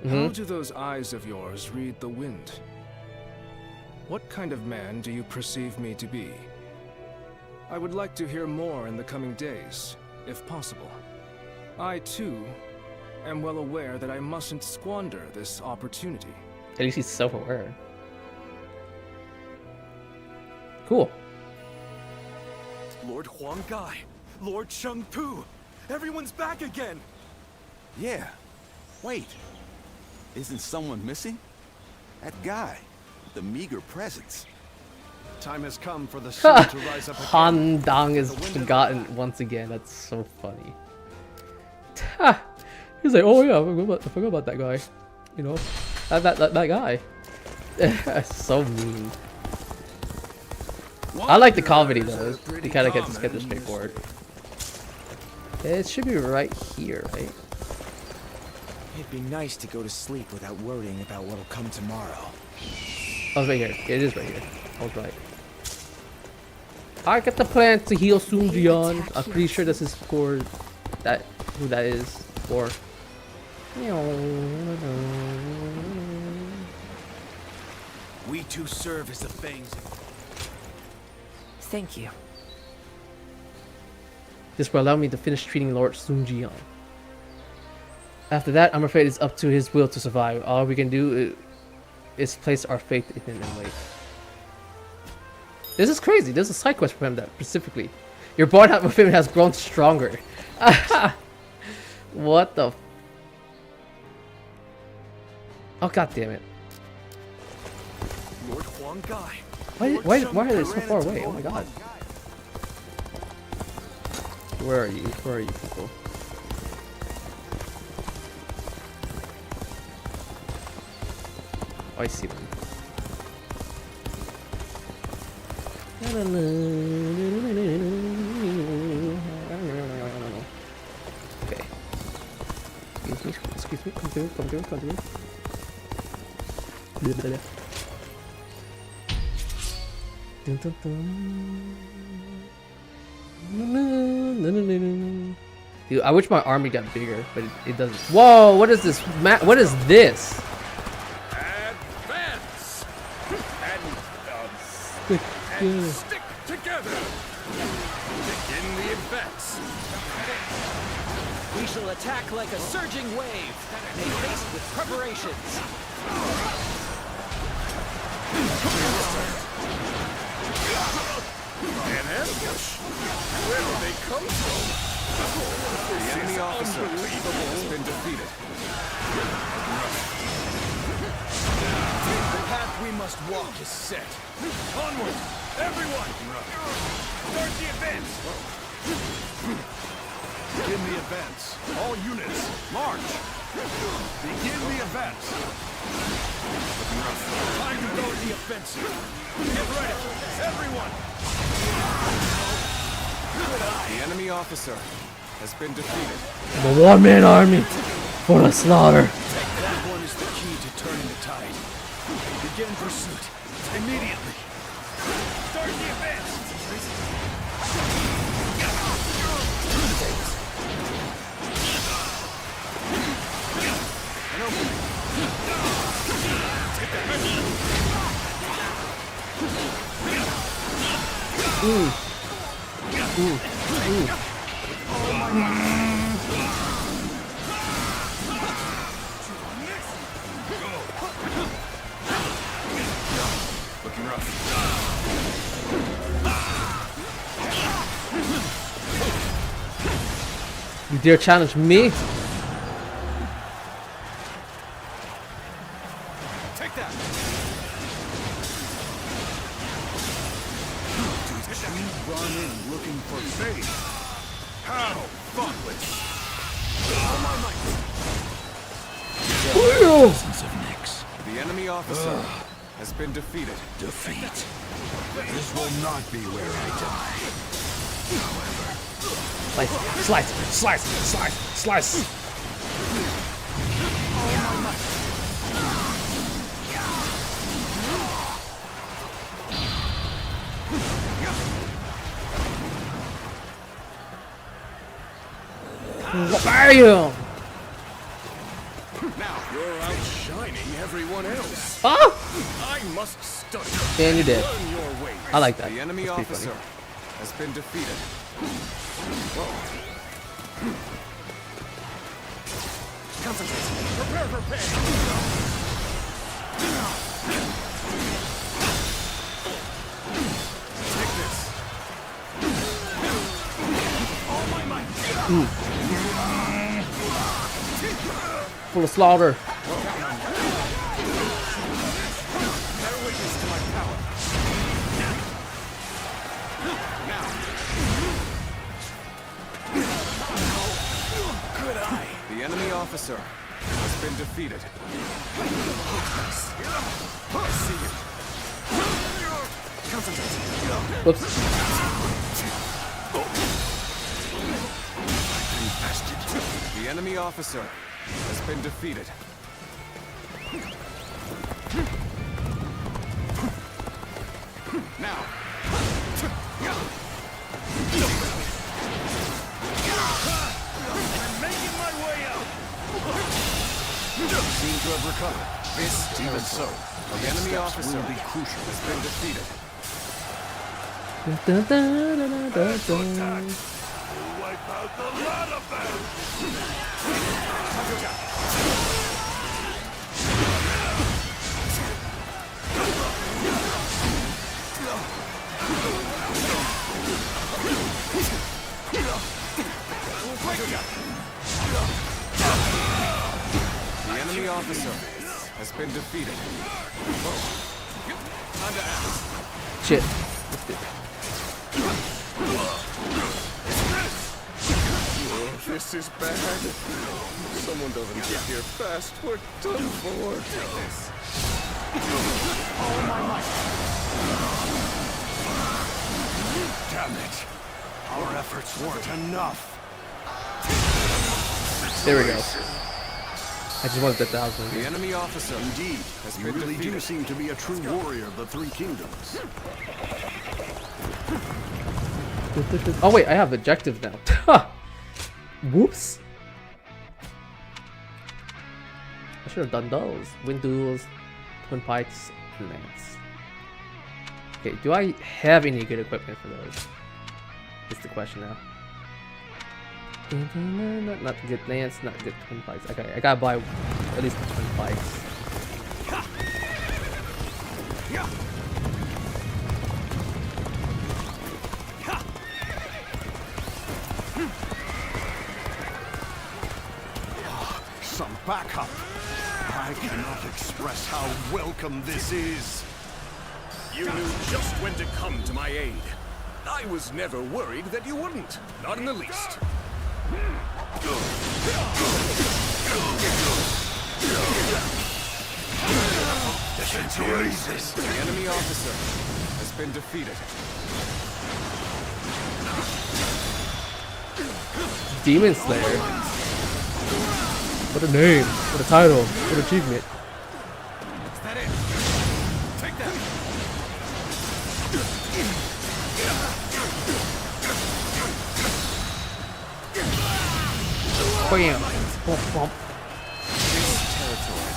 How do those eyes of yours read the wind? What kind of man do you perceive me to be? I would like to hear more in the coming days, if possible. I, too, am well aware that I mustn't squander this opportunity. At least he's self-aware. Cool. Lord Huang Gai, Lord Cheng Pu, everyone's back again! Yeah. Wait. Isn't someone missing? That guy. The meager presence. Time has come for the sun to rise up again. Han Dang is forgotten once again. That's so funny. Ha! He's like, oh yeah, I forgot about that guy. You know, that guy. So mean. I like the comedy though. He kind of gets it straightforward. It should be right here, right? It'd be nice to go to sleep without worrying about what'll come tomorrow. Oh, it's right here. It is right here. I was right. I got the plan to heal Sun Jian. I'm pretty sure this is for that. Who that is for? We too serve as the fangs. Thank you. This will allow me to finish treating Lord Sun Jian. After that, I'm afraid it's up to his will to survive. All we can do is place our faith in him and wait. This is crazy. There's a side quest for him that specifically. Your bond with him has grown stronger. What the? Oh, god damn it. Lord Huang Gai. Why are they so far away? Oh my god. Where are you? Where are you people? Oh, I see them. Okay. Excuse me, come through. Blah, blah, blah. Dun, dun, dun. Dude, I wish my army got bigger, but it doesn't. Whoa, what is this? What is this? Advance! And stick together! Begin the advance! We shall attack like a surging wave, made haste with preparations. An ambush? Where did they come from? The enemy officer has been defeated. The path we must walk is set. Onward, everyone! Start the advance! Begin the advance. All units, march! Begin the advance. Time to go to the offensive. Get ready, everyone! The enemy officer has been defeated. The one-man army for the slaughter. That one is the key to turning the tide. Begin pursuit immediately. Start the advance. An opening. Take that. Looking rough. You dare challenge me? Take that. You run in looking for fate. How thoughtless. All my might. Presence of Nyx. The enemy officer has been defeated. Defeat. This will not be where I die. However, Slice. Bam! Now you're outshining everyone else. Ah! I must study. And you did. Learn your ways. I like that. The enemy That's pretty officer funny. has been defeated. Concentrate. Prepare for pain. Take this. All my might. Full of slaughter. Bear witness to my power. Now. Good eye. The enemy officer has been defeated. I see you. Concentrate. Whoops. The enemy officer has been defeated. Now. I'm making my way out. Seem to have recovered. This Even so, the enemy steps officer will be crucial. has been defeated. Wipe out the lot of them. The enemy officer has been defeated. Time to act. Shit. This is bad. Someone doesn't get here fast. We're done for. All my might. Damn it. Our efforts weren't enough. There we go. I just wanted the 1,000. The enemy officer Indeed, has you been really defeated. do seem to be a true warrior of the Three Kingdoms. Oh wait, I have objectives now. Ha! Whoops. I should have done those. Wind duels, twin pikes, and lance. Okay, do I have any good equipment for those? That's the question now. Not good lance, not good twin pikes. Okay, I gotta buy at least the twin pikes. backup. I cannot express how welcome this is. You knew just when to come to my aid. I was never worried that you wouldn't. Not in the least. Jesus. The enemy officer has been defeated. Demon Slayer. What a name. What a title. What an achievement. Is that it? Take that. Bam. Bump, bump. This territory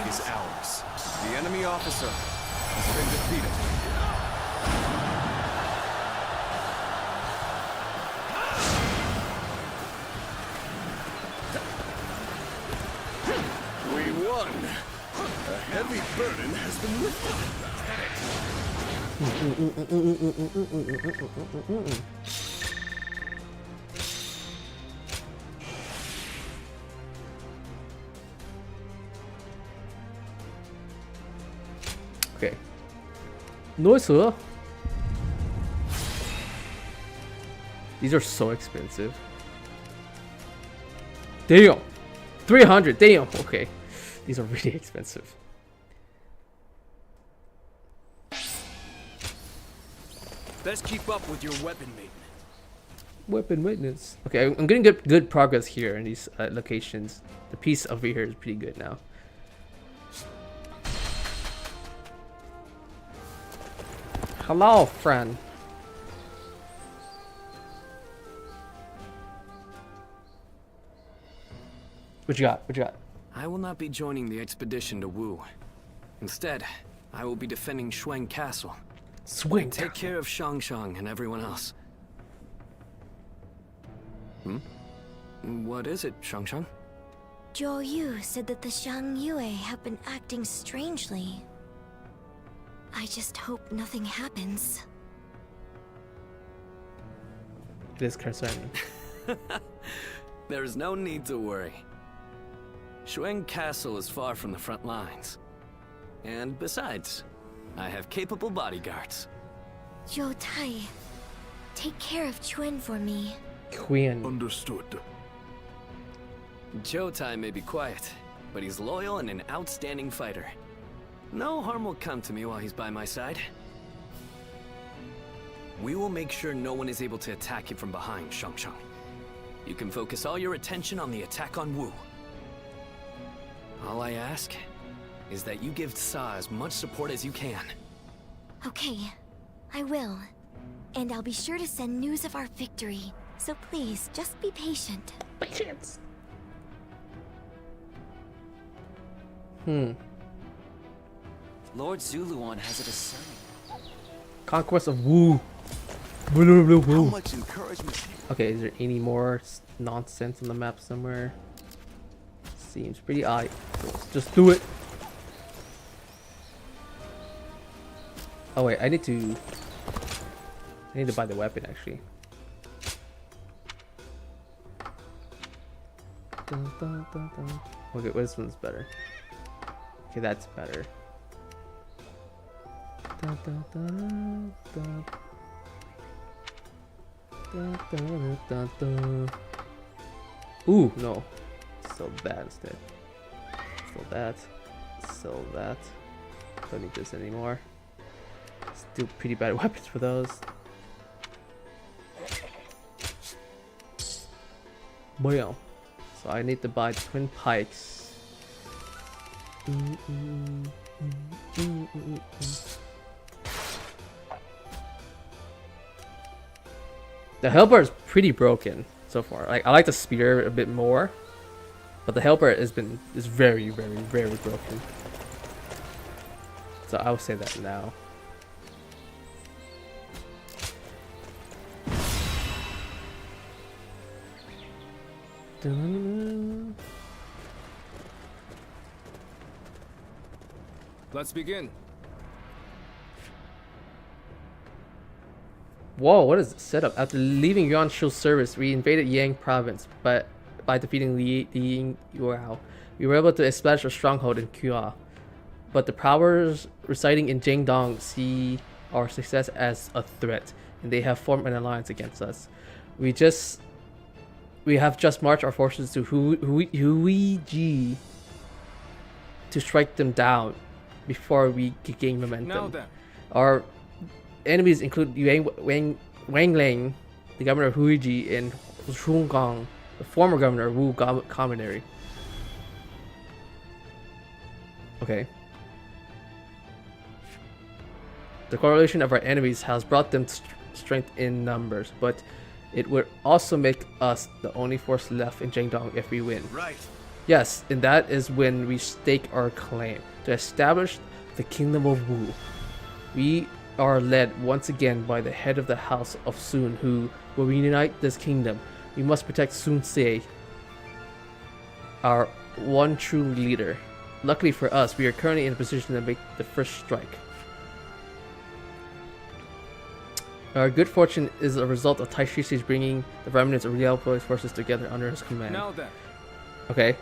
is ours. The enemy officer has been defeated. We won. A heavy burden has been lifted. Okay. Nice, huh? These are so expensive. Damn. 300. Damn. Okay. These are really expensive. Best keep up with your weapon maintenance. Weapon maintenance. Okay, I'm getting good progress here in these locations. The piece over here is pretty good now. Hello, friend. What you got? What you got? I will not be joining the expedition to Wu. Instead, I will be defending Shuang Castle. Take care of Shang and everyone else. What is it, Shang? Zhou Yu said that the Shang Yue have been acting strangely. I just hope nothing happens. It is concerning. There is no need to worry. Shuang Castle is far from the front lines. And besides, I have capable bodyguards. Zhou Tai, take care of Chuen for me. Queen. Understood. Zhou Tai may be quiet, but he's loyal and an outstanding fighter. No harm will come to me while he's by my side. We will make sure no one is able to attack you from behind, Shang. You can focus all your attention on the attack on Wu. All I ask is that you give Sa as much support as you can. Okay, I will. And I'll be sure to send news of our victory. So please, just be patient. Patience. Lord Zuluan has a discerning. Conquest of Wu. Woo. How much encouragement? Okay, is there any more nonsense on the map somewhere? Seems pretty odd. Just do it. Oh wait, I need to buy the weapon actually. Okay, this one's better. Okay, that's better. Ooh, no. Sell that instead. Sell that. Don't need this anymore. Still pretty bad weapons for those. Boyo. So I need to buy twin pikes. The helper is pretty broken so far. Like I like the spear a bit more, but the helper is very broken. So I'll say that now. Let's begin. Whoa, what is the setup? After leaving Yuanshu's service, we invaded Yang province, but by defeating Li Ying Yuao, We were able to establish a stronghold in Kua, but the powers residing in Jingdong see our success as a threat, and they have formed an alliance against us. We have just marched our forces to Huiji to strike them down before we could gain momentum. Now then. Our enemies include Wang Lang, the governor of Huiji, and Shun Gong, the former governor of Wu Communary. Okay. The correlation of our enemies has brought them strength in numbers, but it would also make us the only force left in Jingdong if we win. Right. Yes, and that is when we stake our claim to establish the Kingdom of Wu. We are led once again by the head of the House of Sun, who will reunite this kingdom. We must protect Sun Se, our one true leader. Luckily for us, we are currently in a position to make the first strike. Our good fortune is a result of Taishishi's bringing the remnants of Real Police forces together under his command. Now then. Okay.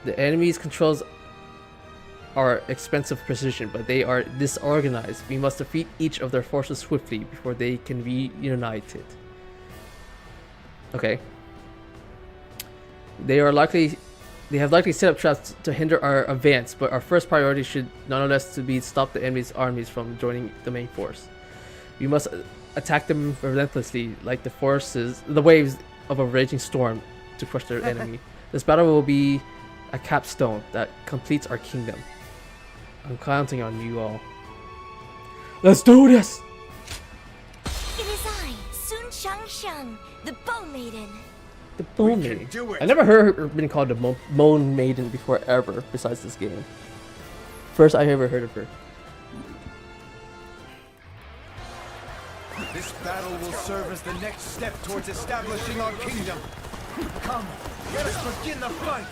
The enemy's controls are expensive precision, but they are disorganized. We must defeat each of their forces swiftly before they can be reunited. Okay. They have likely set up traps to hinder our advance, but our first priority should nonetheless to be stop the enemy's armies from joining the main force. We must attack them relentlessly, like the waves of a raging storm, to crush their enemy. This battle will be a capstone that completes our kingdom. I'm counting on you all. Let's do this! It is I, Sun Shangsheng, the Bow Maiden. The Bone Maiden. I never heard her been called the Bone Maiden before ever, besides this game. First I ever heard of her. This battle will serve as the next step towards establishing our kingdom. Come, let us begin the fight!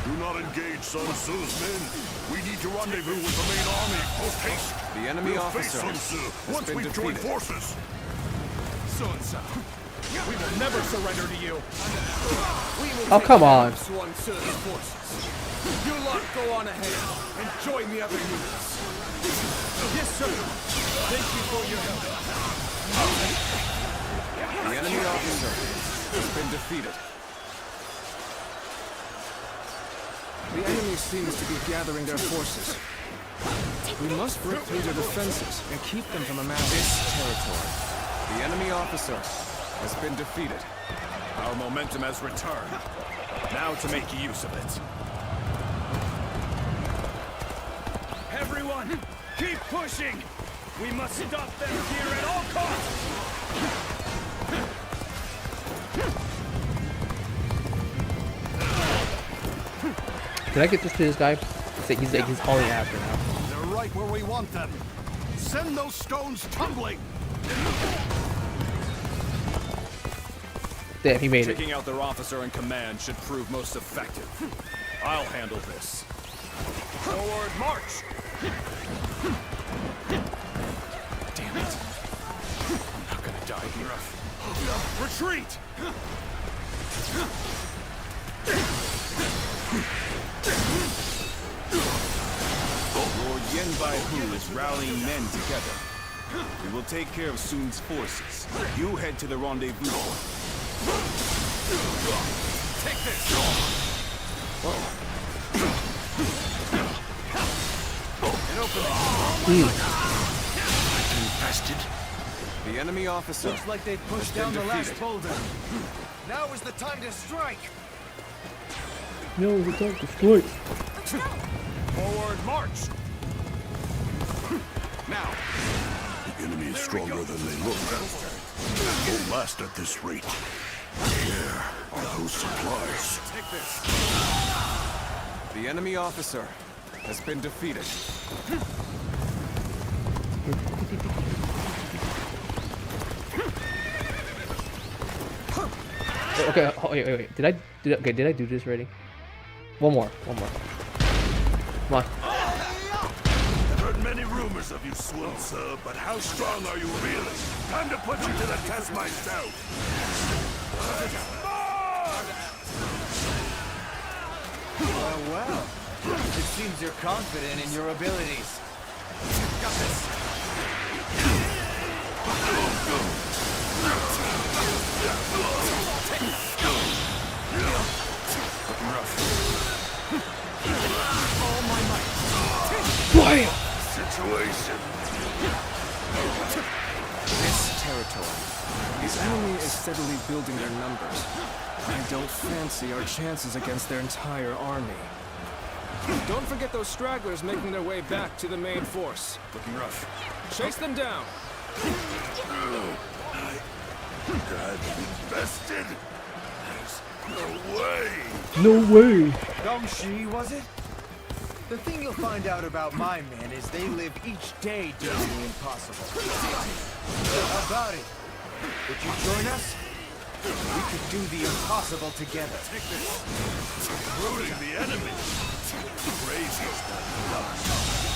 Do not engage Sun Tzu's men. We need to rendezvous with the main army. Post haste. The enemy We'll officer face Sun Tzu has once been we've joined defeated. forces. Sun Tzu, we will never surrender to you. We will Oh, take come care on. of Sun Tzu's forces. You lot go on ahead and join the other units. Yes, sir. Thank you for your help. The enemy officer has been defeated. The enemy seems to be gathering their forces. We must break through their defenses and keep them from amassing This territory. The enemy officer has been defeated. Our momentum has returned. Now to make use of it. Everyone, keep pushing. We must stop them here at all costs. Did I get this to this guy? He's hauling after now. They're right where we want them. Send those stones tumbling. Damn, he made it. Taking out their officer in command should prove most effective. I'll handle this. Forward march! Damn it. I'm not gonna die here. Retreat! Lord Yenbai-Hu is rallying men together. We will take care of Sun's forces. You head to the rendezvous. Take this! An opening. Infested. The enemy officer Looks like they pushed down the last boulder. Now is the time to strike. No, we don't destroy. Forward march! Now. The enemy is stronger than they look. Won't last at this rate. Where are those supplies? Take this! The enemy officer has been defeated. Okay, wait. Did I do this already? One more. Come on. I've heard many rumors of you, Sun Tzu, but how strong are you really? Time to put you to the test myself. Well, it seems you're confident in your abilities. Got this. Looking rough. All my might. Bam! Situation. This territory. The enemy is steadily building their numbers. I don't fancy our chances against their entire army. Don't forget those stragglers making their way back to the main force. Looking rough. Chase them down. God invested? There's no way. No way. Gongshi, was it? The thing you'll find out about my men is they live each day doing the impossible. How about it? Would you join us? We could do the impossible together. Recruiting the enemy. Crazy stuff.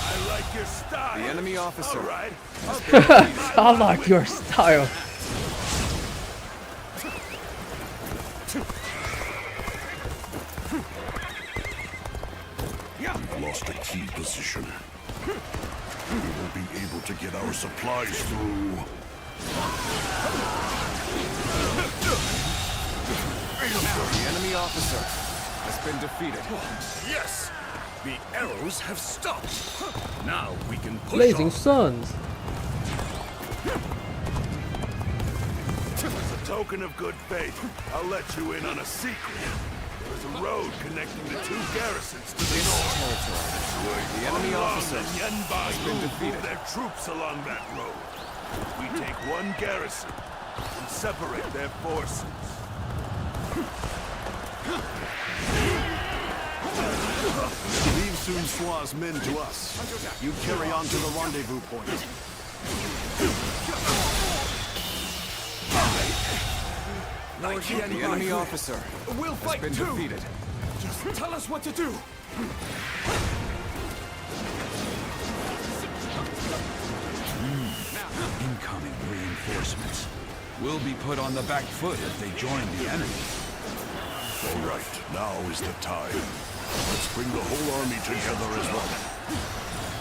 I like your style. The enemy officer. All right. I like your style. We've lost a key position. We won't be able to get our supplies through. The enemy officer has been defeated. Yes! The arrows have stopped. Now we can push Blazing on. Suns. As a token of good faith, I'll let you in on a secret. There's a road connecting the two garrisons to the north. The enemy officer has been defeated. Their troops along that road. We take one garrison and separate their forces. Leave Sun Sua's men to us. You carry on to the rendezvous point. The enemy officer We'll has fight been too. defeated. Just tell us what to do. Incoming reinforcements will be put on the back foot if they join the enemy. All right, now is the time. Let's bring the whole army together as one.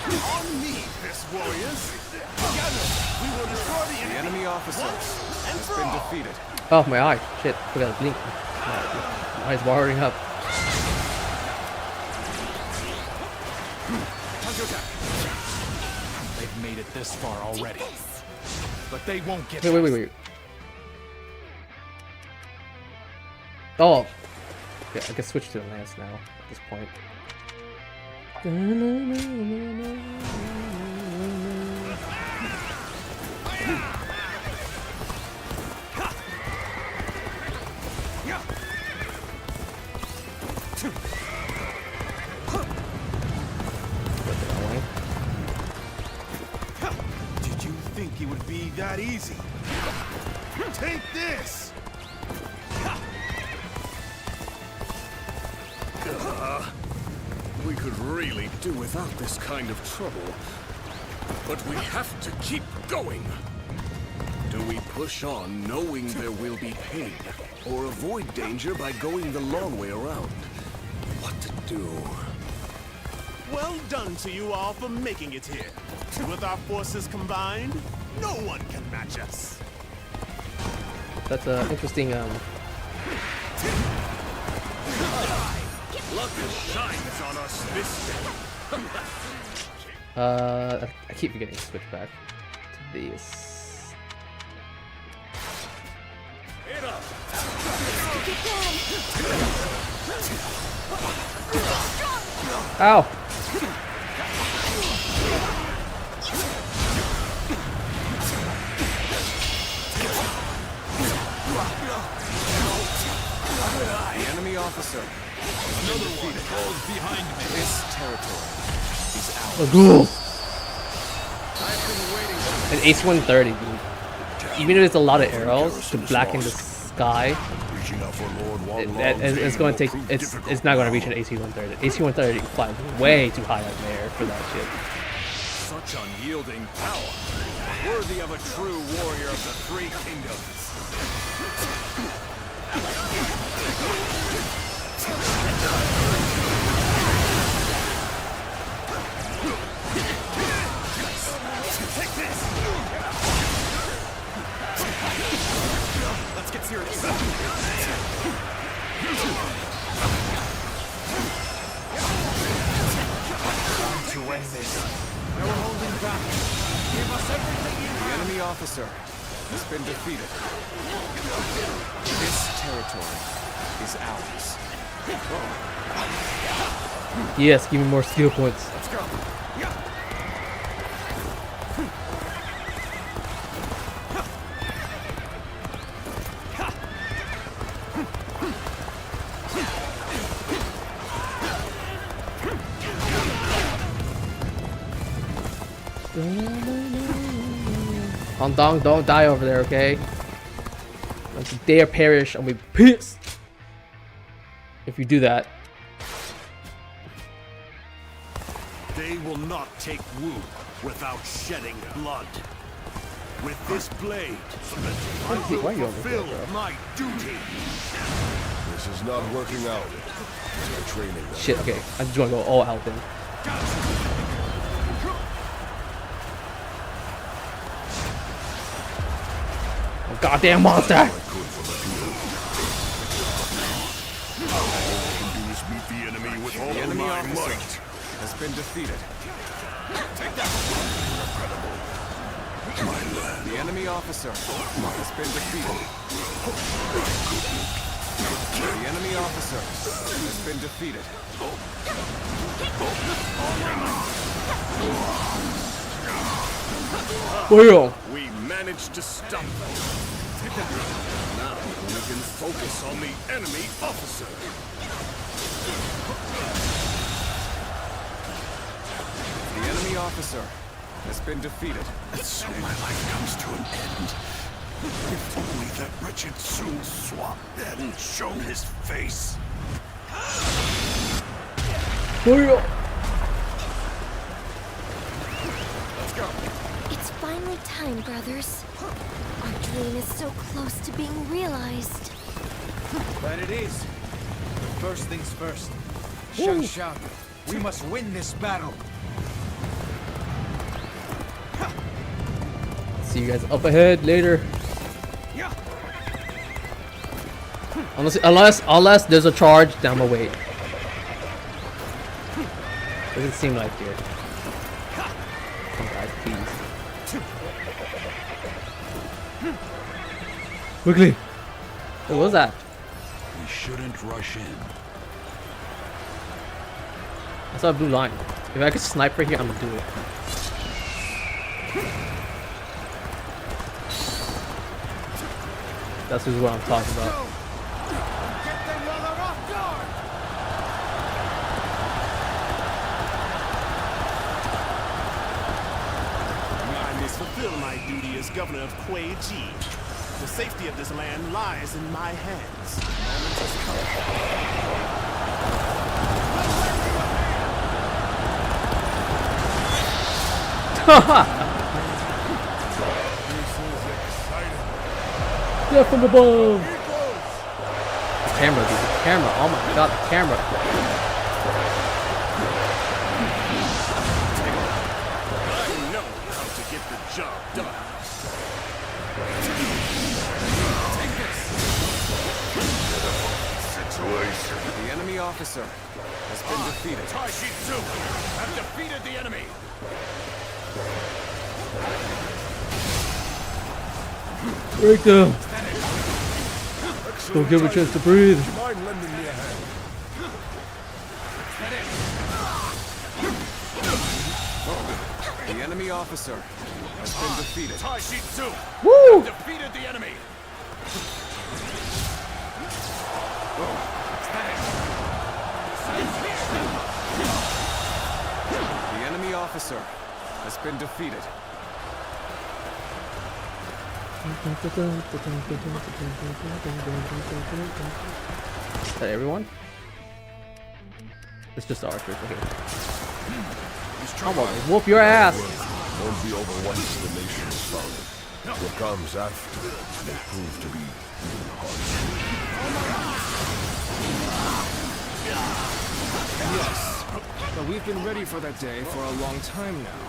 On me, Fist Warriors. Together, we will destroy the The enemy. enemy officer and has for been all. defeated. Oh, my eye. Shit. Forgot to blink. My eye's watering up. They've made it this far already. But they won't get Wait. Oh. Yeah, I can switch to the lance now at this point. Did you think it would be that easy? Take this! We could really do without this kind of trouble. But we have to keep going. Do we push on knowing there will be pain? Or avoid danger by going the long way around? What to do? Well done to you all for making it here. With our forces combined, no one can match us. That's an interesting Luck shines on us this day. I keep forgetting to switch back to this. Hit up. Ow! The enemy officer Another one falls behind me. This territory is ours. A ghoul. I've been waiting. An AC-130, dude. Even if it's a lot of arrows to blacken the sky, it's going to take. It's not going to reach an AC-130. AC-130 flies way too high up there for that shit. Such unyielding power, worthy of a true warrior of the Three Kingdoms. win this. No holding back. Give us everything you The have. enemy officer has been defeated. This territory is ours. Yes, give me more skill points. Let's go. Handong, don't die over there, okay? Don't you dare perish, and we pissed if you do that. They will not take Wu without shedding blood. With this blade, I will Why are you over fulfill here, bro? my duty. This is not working out. It's training that Shit, okay. I just want to go all out then. Oh, goddamn monster! Meet the enemy with all The of enemy my officer might. has been defeated. Take that! The enemy officer has been defeated. The enemy officer has been defeated. Well, We managed to stop them. Now we can focus on the enemy officer. The enemy officer has been defeated. So my life comes to an end. If only that wretched Sun Swap hadn't shown his face. well. Let's go. It's finally time, brothers. Our dream is so close to being realized. That it is. But first things first. Shangshan, we must win this battle. See you guys up ahead later. Unless there's a charge, then I'm gonna wait. Doesn't seem like it. Come guys, please. Quickly! What was that? We shouldn't rush in. I saw a blue line. If I could snipe right here, I'm gonna do it. That's just what I'm talking about. I must fulfill my duty as governor of Kuei-ji. The safety of this land lies in my hands. The moment has come. Death from above! The camera, dude. The camera. Oh my god, the camera. I know how to get the job done. Take this. Situation. The enemy officer has been defeated. Taishi Tzu have defeated the enemy. Break them! Don't give him a chance to breathe. Mind lending me a hand? The enemy officer has been defeated. Taishi Tzu Woo! have defeated the enemy. The enemy officer has been defeated. Is that everyone? It's just the archers. Okay. I'm gonna whoop your ass! Won't be over once the nation is founded. What comes after may prove to be even harder. Yes, but we've been ready for that day for a long time now.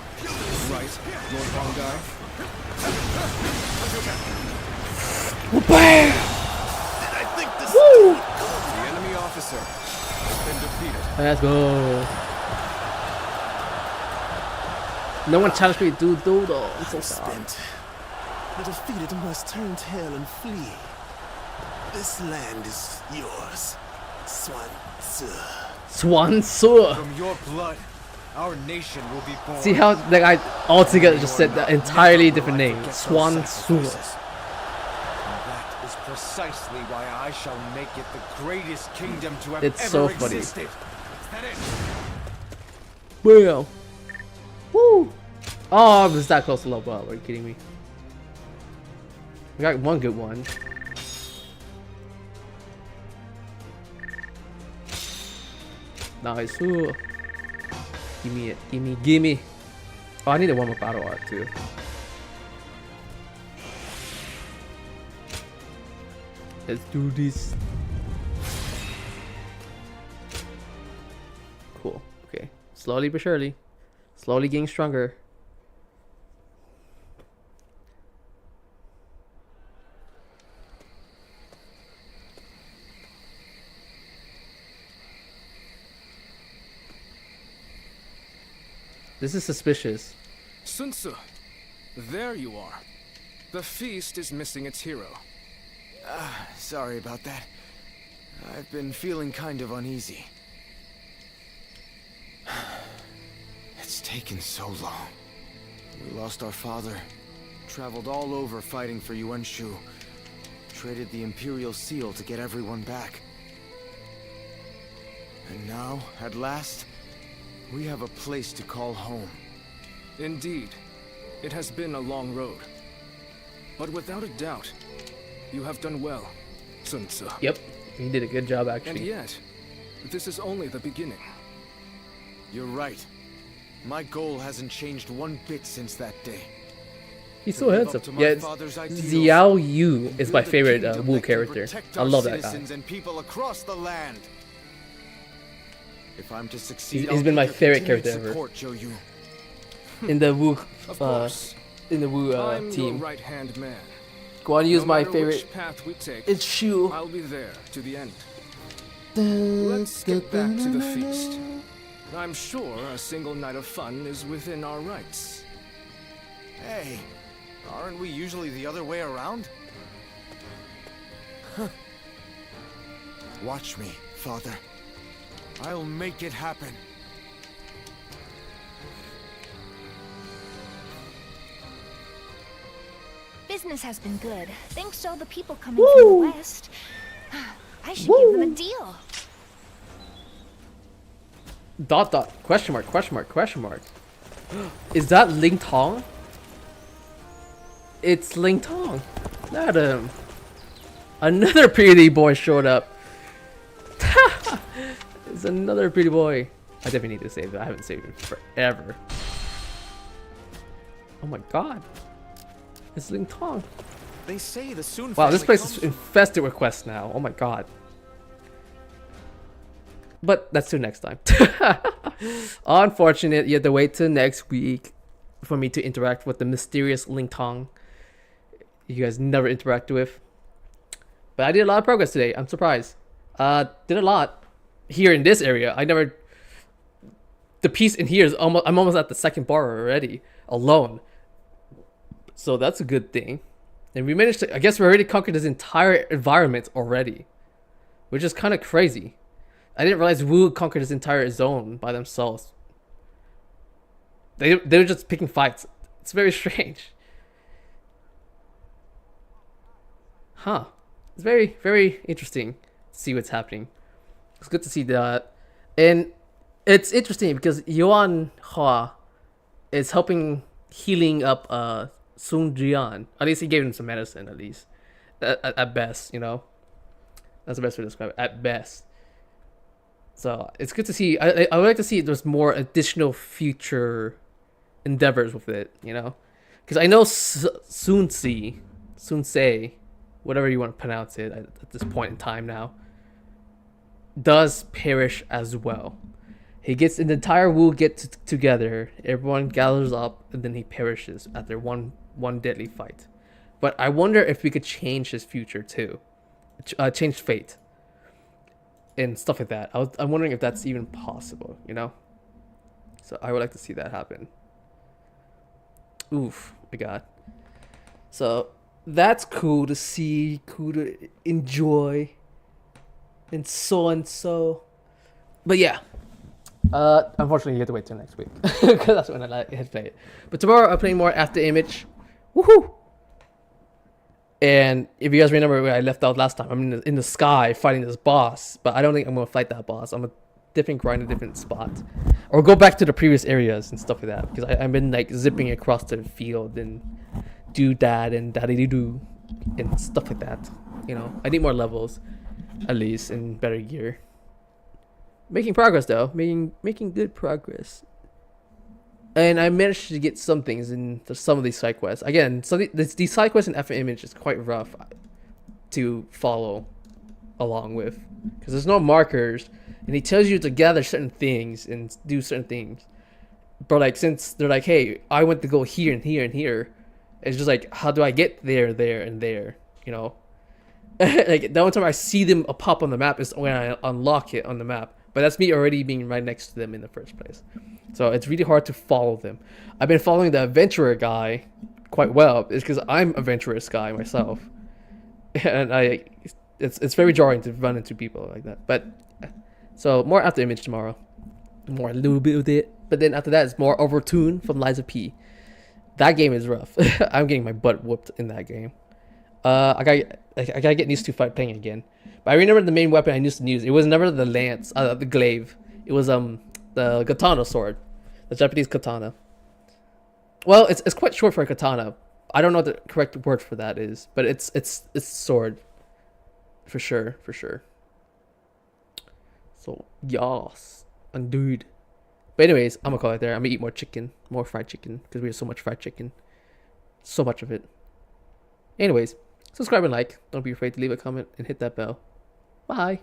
Right, Lord Bongai? Bam! I think this Woo! The enemy officer has been defeated. Let's go. No one challenged me to do doodle. I'm so sorry. Spent. The defeated must turn tail and flee. This land is yours, Swan Tzu. Swan Tzu. From your blood, our nation will be born. See how the guy altogether just said the entirely different name. Swan Tzu. That is precisely why I shall make it the greatest kingdom to have It's ever so funny. existed. Is that it? Well. Woo! Oh, I was that close to level up. Are you kidding me? We got one good one. Nice. Ooh. Give me it. Give me. Give me. Oh, I need a one more battle art too. Let's do this. Cool. Okay. Slowly but surely. Slowly getting stronger. This is suspicious. Sun Tzu, there you are. The feast is missing its hero. Sorry about that. I've been feeling kind of uneasy. It's taken so long. We lost our father, traveled all over fighting for Yuan Shu, traded the Imperial Seal to get everyone back. And now, at last, we have a place to call home. Indeed, it has been a long road. But without a doubt, you have done well, Sun Tzu. Yep, he did a good job actually. And yet, this is only the beginning. You're right. My goal hasn't changed one bit since that day. He's so handsome. Yeah, Xiao Yu is my favorite Wu character. I love that guy. And people across the land. If I'm to succeed, He's been my favorite character ever. In the Wu, team. Right-hand man. Go on, use No my matter favorite. which path we take, It's Shu. I'll be there to the end. Let's get back to the feast. I'm sure a single night of fun is within our rights. Hey, aren't we usually the other way around? Huh. Watch me, Father. I'll make it happen. Business has been good, thanks to all the people coming from the west. I should give them a deal. Dot dot question mark question mark question mark. Is that Ling Tong? It's Ling Tong. Look at him. Another pretty boy showed up. It's another pretty boy. I definitely need to save it. I haven't saved it forever. Oh my god. It's Ling Tong. They say the Sun Wow, this family place is infested with quests now. Oh my god. But that's till next time. Unfortunate, you have to wait till next week for me to interact with the mysterious Ling Tong you guys never interact with. But I did a lot of progress today. I'm surprised. Did a lot here in this area. I never. The piece in here is almost. I'm almost at the second bar already alone. So that's a good thing. And we managed to. I guess we already conquered this entire environment already, which is kind of crazy. I didn't realize Wu conquered this entire zone by themselves. They were just picking fights. It's very strange. Huh. It's very, very interesting to see what's happening. It's good to see that. And it's interesting because Yuan Hua is helping healing up Sun Jian. At least he gave him some medicine, at least. At best, you know. That's the best way to describe it. At best. So it's good to see. I would like to see if there's more additional future endeavors with it, you know. Because I know Sun Se, whatever you want to pronounce it at this point in time now, does perish as well. He gets the entire Wu together, everyone gathers up, and then he perishes after one deadly fight. But I wonder if we could change his future too, change fate, and stuff like that. I'm wondering if that's even possible, you know. So I would like to see that happen. Oof, my god. So that's cool to see, cool to enjoy, and so and so. But yeah, unfortunately you have to wait till next week because that's when I had play it. But tomorrow I'm playing more After Image. Woohoo! And if you guys remember where I left out last time, I'm in the sky fighting this boss, but I don't think I'm gonna fight that boss. I'm a different grind, a different spot, or go back to the previous areas and stuff like that. Because I've been like zipping across the field and do that and daddy-do and stuff like that. You know, I need more levels, at least, and better gear. Making progress though, making good progress. And I managed to get some things in some of these side quests. Again, these side quests in After Image is quite rough to follow along with, because there's no markers, and he tells you to gather certain things and do certain things. But like, since they're like, hey, I want to go here and here and here, it's just like, how do I get there, there, and there? You know, like the only time I see them pop on the map is when I unlock it on the map. But that's me already being right next to them in the first place. So it's really hard to follow them. I've been following the adventurer guy quite well. It's because I'm a adventurous guy myself. And it's very jarring to run into people like that. But so more After Image tomorrow. More a little bit of it. But then after that it's more Overtune from Liza P. That game is rough. I'm getting my butt whooped in that game. I gotta get used to playing again. But I remember the main weapon I used to use. It was never the lance, the glaive. It was the katana sword, the Japanese katana. Well, it's quite short for a katana. I don't know what the correct word for that is, but it's sword, for sure. So yes, indeed. But anyways, I'm gonna call it there. I'm gonna eat more chicken, more fried chicken, because we have so much fried chicken, so much of it. Anyways, subscribe and like. Don't be afraid to leave a comment and hit that bell. Bye.